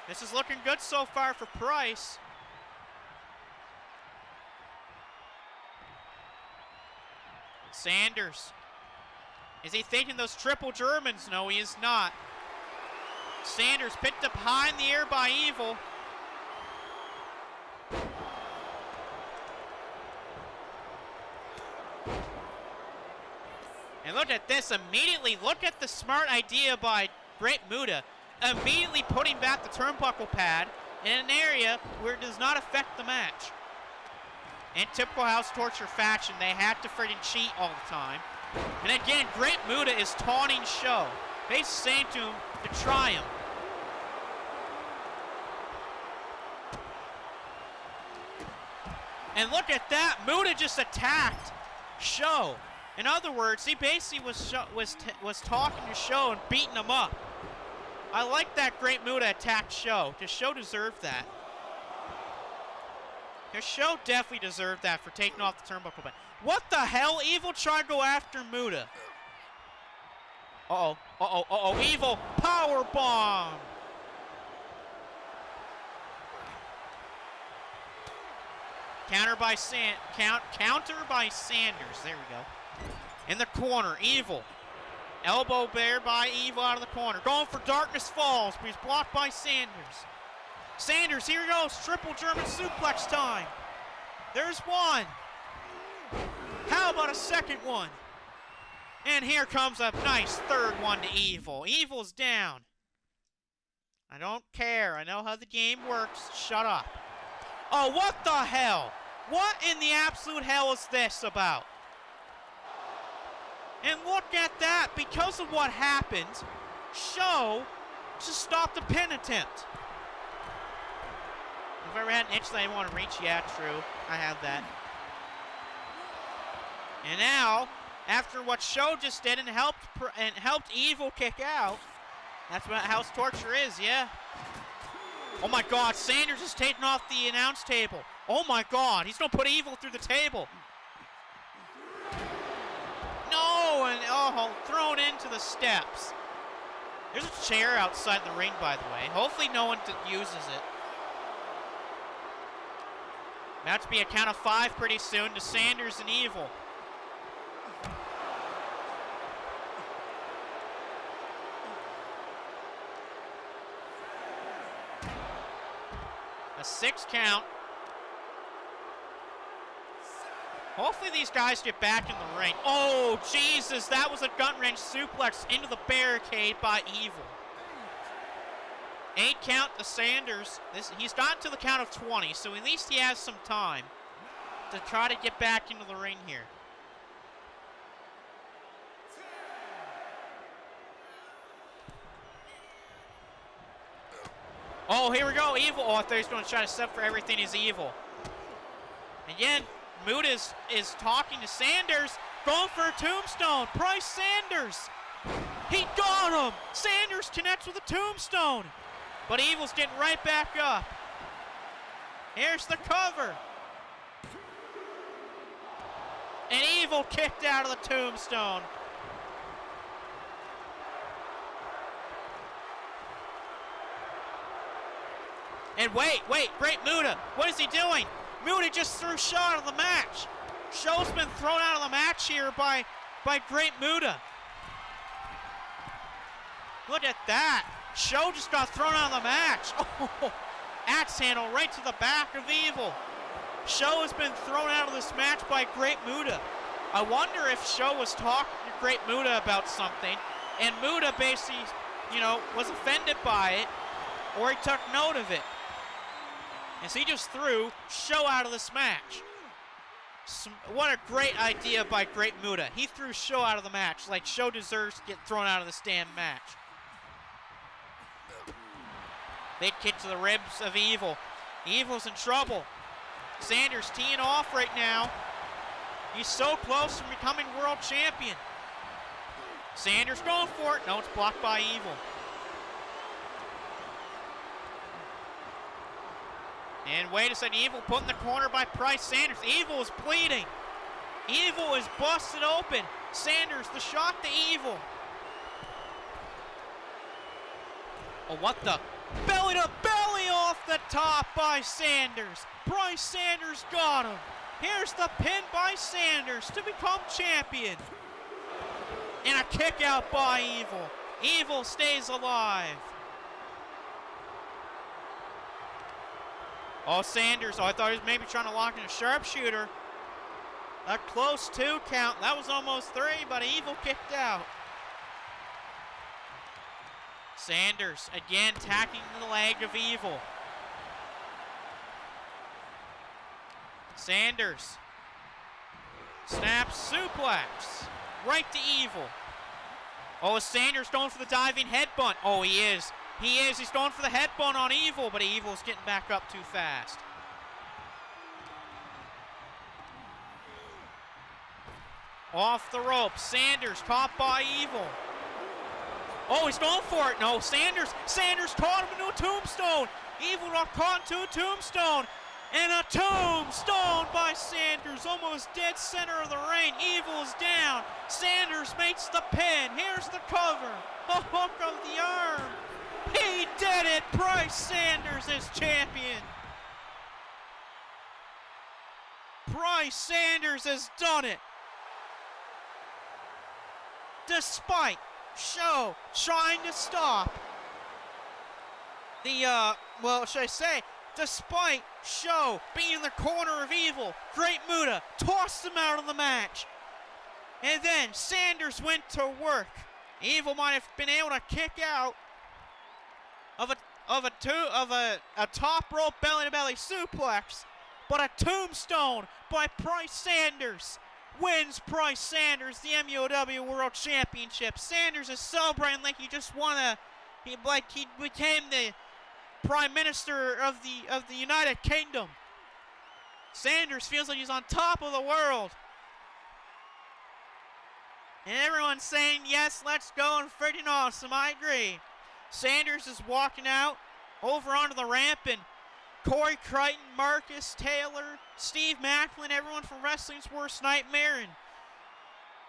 This is looking good so far for Price. Sanders. Is he thinking those triple Germans? No, he is not. Sanders picked up high in the air by Evil. And look at this. Immediately, look at the smart idea by Great Muda. Immediately putting back the turnbuckle pad in an area where it does not affect the match. In typical House Torture fashion, they have to friggin' cheat all the time. And again, Great Muda is taunting Show. Basically saying to him to try him. And look at that. Muda just attacked Show. In other words, he basically was talking to Show and beating him up. I like that Great Muda attacked Show. Because Show deserved that. Because Show definitely deserved that for taking off the turnbuckle. But what the hell? Evil tried to go after Muda. Uh-oh. Uh-oh. Uh-oh. Evil power bomb. Counter by Sanders. There we go. In the corner, Evil. Elbow bear by Evil out of the corner. Going for Darkness Falls, but he's blocked by Sanders. Sanders, here he goes. Triple German suplex time. There's one. How about a second one? And here comes a nice third one to Evil. Evil's down. I don't care. I know how the game works. Shut up. Oh, what the hell? What in the absolute hell is this about? And look at that. Because of what happened, Show just stopped the pin attempt. If I ever had an itch that I didn't want to reach, yeah, true. I have that. And now, after what Show just did and helped Evil kick out, that's what house torture is, yeah. Oh my God, Sanders is taking off the announce table. Oh my God, he's gonna put Evil through the table. No, and oh, thrown into the steps. There's a chair outside the ring, by the way. Hopefully no one uses it. About to be a count of 5 pretty soon to Sanders and Evil. A 6 count. Hopefully these guys get back in the ring. Oh, Jesus, that was a gut wrench suplex into the barricade by Evil. 8 count to Sanders. He's gotten to the count of 20, so at least he has some time to try to get back into the ring here. Oh, here we go, Evil. Oh, I thought he was going to try to set for everything is Evil. Again, Mood is talking to Sanders, going for a tombstone. Price Sanders. He got him. Sanders connects with a tombstone. But Evil's getting right back up. Here's the cover. And Evil kicked out of the tombstone. And wait, Great Muda. What is he doing? Muda just threw Show out of the match. Show's been thrown out of the match here by Great Muda. Look at that. Show just got thrown out of the match. Oh, axe handle right to the back of Evil. Show has been thrown out of this match by Great Muda. I wonder if Show was talking to Great Muda about something, and Muda basically, was offended by it, or he took note of it. And so he just threw Show out of this match. What a great idea by Great Muda. He threw Show out of the match, like Show deserves to get thrown out of this damn match. Big kick to the ribs of Evil. Evil's in trouble. Sanders teeing off right now. He's so close to becoming world champion. Sanders going for it. No, it's blocked by Evil. And wait a second, Evil put in the corner by Price Sanders. Evil is bleeding. Evil is busted open. Sanders, the shot to Evil. Oh, what the? Belly to belly off the top by Sanders. Price Sanders got him. Here's the pin by Sanders to become champion. And a kick out by Evil. Evil stays alive. Oh, Sanders. Oh, I thought he was maybe trying to lock in a sharpshooter. A close 2 count. That was almost 3, but Evil kicked out. Sanders again tacking the leg of Evil. Sanders. Snap suplex. Right to Evil. Oh, is Sanders going for the diving headbutt? Oh, he is. He is. He's going for the headbutt on Evil, but Evil's getting back up too fast. Off the rope. Sanders caught by Evil. Oh, he's going for it. No, Sanders caught him into a tombstone. Evil got caught into a tombstone. And a tombstone by Sanders. Almost dead center of the ring. Evil is down. Sanders makes the pin. Here's the cover. The hook of the arm. He did it. Bryce Sanders is champion. Bryce Sanders has done it. Despite Show trying to stop the, despite Show being in the corner of Evil, Great Muta tossed him out of the match. And then Sanders went to work. Evil might have been able to kick out of a top rope belly-to-belly suplex, but a tombstone by Bryce Sanders wins Bryce Sanders the MUOW World Championship. Sanders is celebrating like he just won he became the Prime Minister of the United Kingdom. Sanders feels like he's on top of the world. And everyone's saying, yes, let's go, and freaking awesome, I agree. Sanders is walking out over onto the ramp, and Corey Crichton, Marcus Taylor, Steve Macklin, everyone from Wrestling's Worst Nightmare,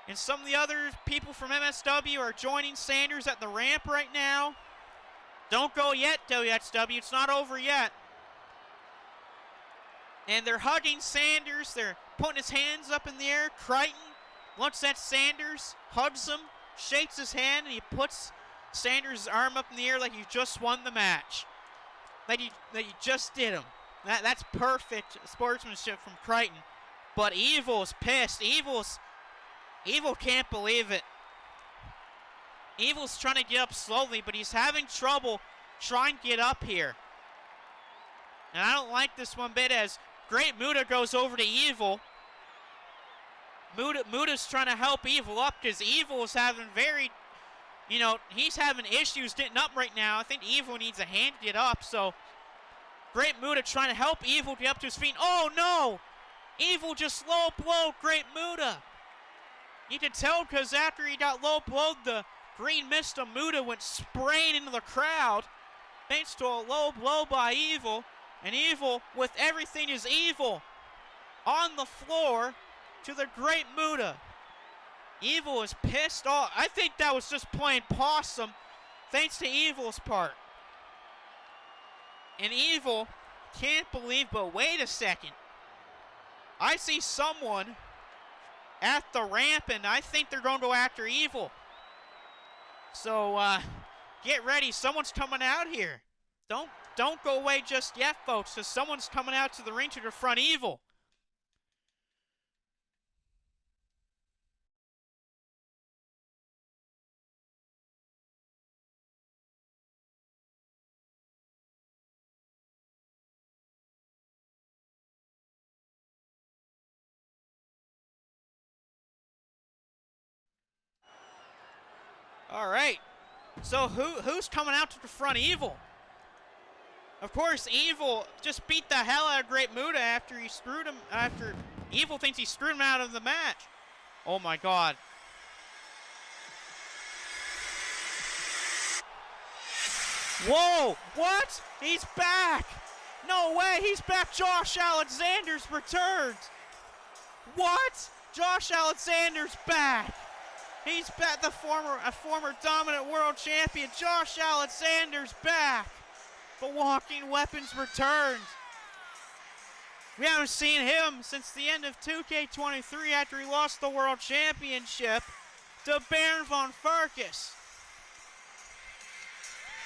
and some of the other people from MSW are joining Sanders at the ramp right now. Don't go yet, WXW. It's not over yet. And they're hugging Sanders. They're putting his hands up in the air. Crichton looks at Sanders, hugs him, shakes his hand, and he puts Sanders' arm up in the air like he just won the match. Like he just did him. That's perfect sportsmanship from Crichton. But Evil's pissed. Evil can't believe it. Evil's trying to get up slowly, but he's having trouble trying to get up here. And I don't like this one bit as Great Muta goes over to Evil. Muta's trying to help Evil up because Evil is having he's having issues getting up right now. I think Evil needs a hand to get up, so Great Muta trying to help Evil get up to his feet. Oh no! Evil just low blowed Great Muta. You can tell because after he got low blowed, the green mist of Muta went spraying into the crowd. Thanks to a low blow by Evil. And Evil, with everything is evil, on the floor to the Great Muta. Evil is pissed off. I think that was just plain possum, thanks to Evil's part. And Evil can't believe, but wait a second. I see someone at the ramp, and I think they're going to go after Evil. So, get ready. Someone's coming out here. Don't go away just yet, folks, because someone's coming out to the ring to confront Evil. All right. So who's coming out to confront Evil? Of course, Evil just beat the hell out of Great Muta after Evil thinks he screwed him out of the match. Oh my God. Whoa, what? He's back. No way, he's back. Josh Alexander's returned. What? Josh Alexander's back. He's back, a former dominant world champion. Josh Alexander's back. The walking weapons returned. We haven't seen him since the end of 2K23 after he lost the world championship to Baron von Farkas.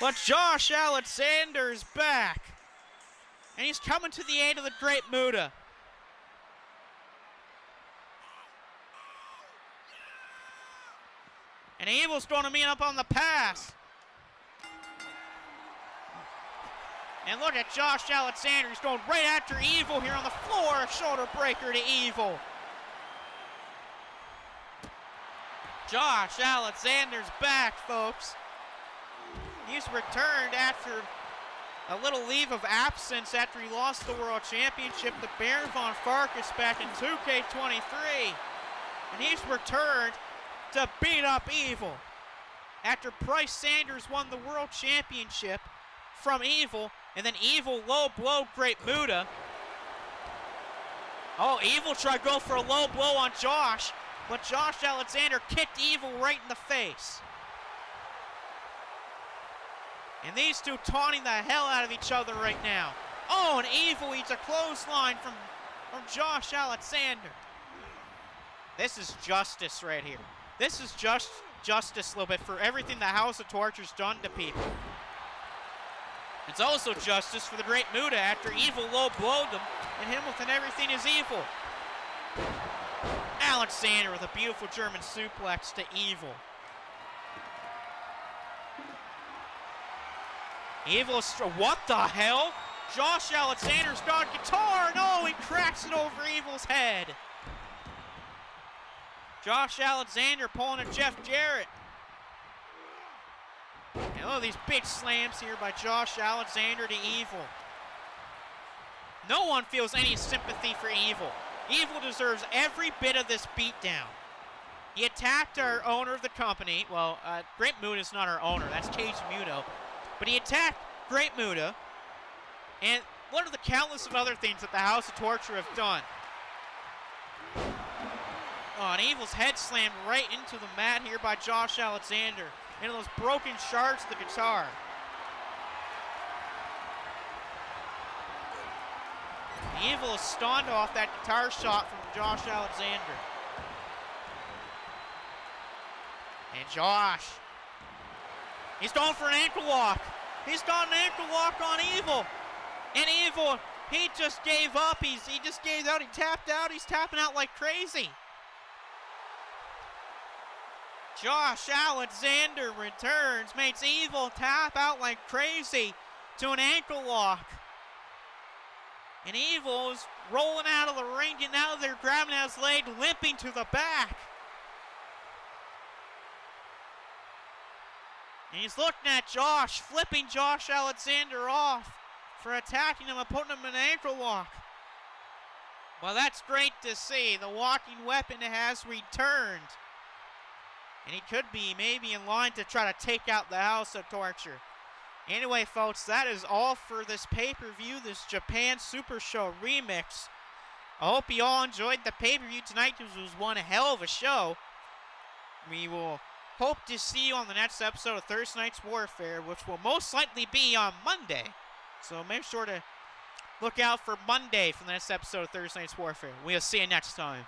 But Josh Alexander's back. And he's coming to the aid of the Great Muta. And Evil's going to meet up on the pass. And look at Josh Alexander. He's going right after Evil here on the floor. A shoulder breaker to Evil. Josh Alexander's back, folks. He's returned after a little leave of absence after he lost the world championship to Baron von Farkas back in 2K23. And he's returned to beat up Evil. After Bryce Sanders won the World Championship from Evil, and then Evil low blow Great Muta. Oh, Evil tried to go for a low blow on Josh, but Josh Alexander kicked Evil right in the face. And these two taunting the hell out of each other right now. Oh, and Evil eats a clothesline from Josh Alexander. This is justice right here. This is just justice a little bit for everything the House of Torture's done to people. It's also justice for the Great Muta after Evil low blowed him and him with an everything is evil. Alexander with a beautiful German suplex to Evil. Evil, what the hell? Josh Alexander's got a guitar. No, he cracks it over Evil's head. Josh Alexander pulling a Jeff Jarrett. And look at these big slams here by Josh Alexander to Evil. No one feels any sympathy for Evil. Evil deserves every bit of this beatdown. He attacked our owner of the company. Well, Great Muta is not our owner. That's Keiji Muto. But he attacked Great Muta. And what are the countless of other things that the House of Torture have done? Oh, and Evil's head slammed right into the mat here by Josh Alexander. Into those broken shards of the guitar. Evil is stunned off that guitar shot from Josh Alexander. And Josh. He's going for an ankle lock. He's got an ankle lock on Evil. And Evil, he just gave up. He just gave out. He tapped out. He's tapping out like crazy. Josh Alexander returns, makes Evil tap out like crazy to an ankle lock. And Evil is rolling out of the ring, getting out of there, grabbing at his leg, limping to the back. And he's looking at Josh, flipping Josh Alexander off for attacking him and putting him in an ankle lock. Well, that's great to see. The walking weapon has returned. And he could be maybe in line to try to take out the House of Torture. Anyway, folks, that is all for this pay-per-view, this Japan Super Show remix. I hope you all enjoyed the pay-per-view tonight. This was one hell of a show. We will hope to see you on the next episode of Thursday Night's Warfare, which will most likely be on Monday. So make sure to look out for Monday for the next episode of Thursday Night's Warfare. We'll see you next time.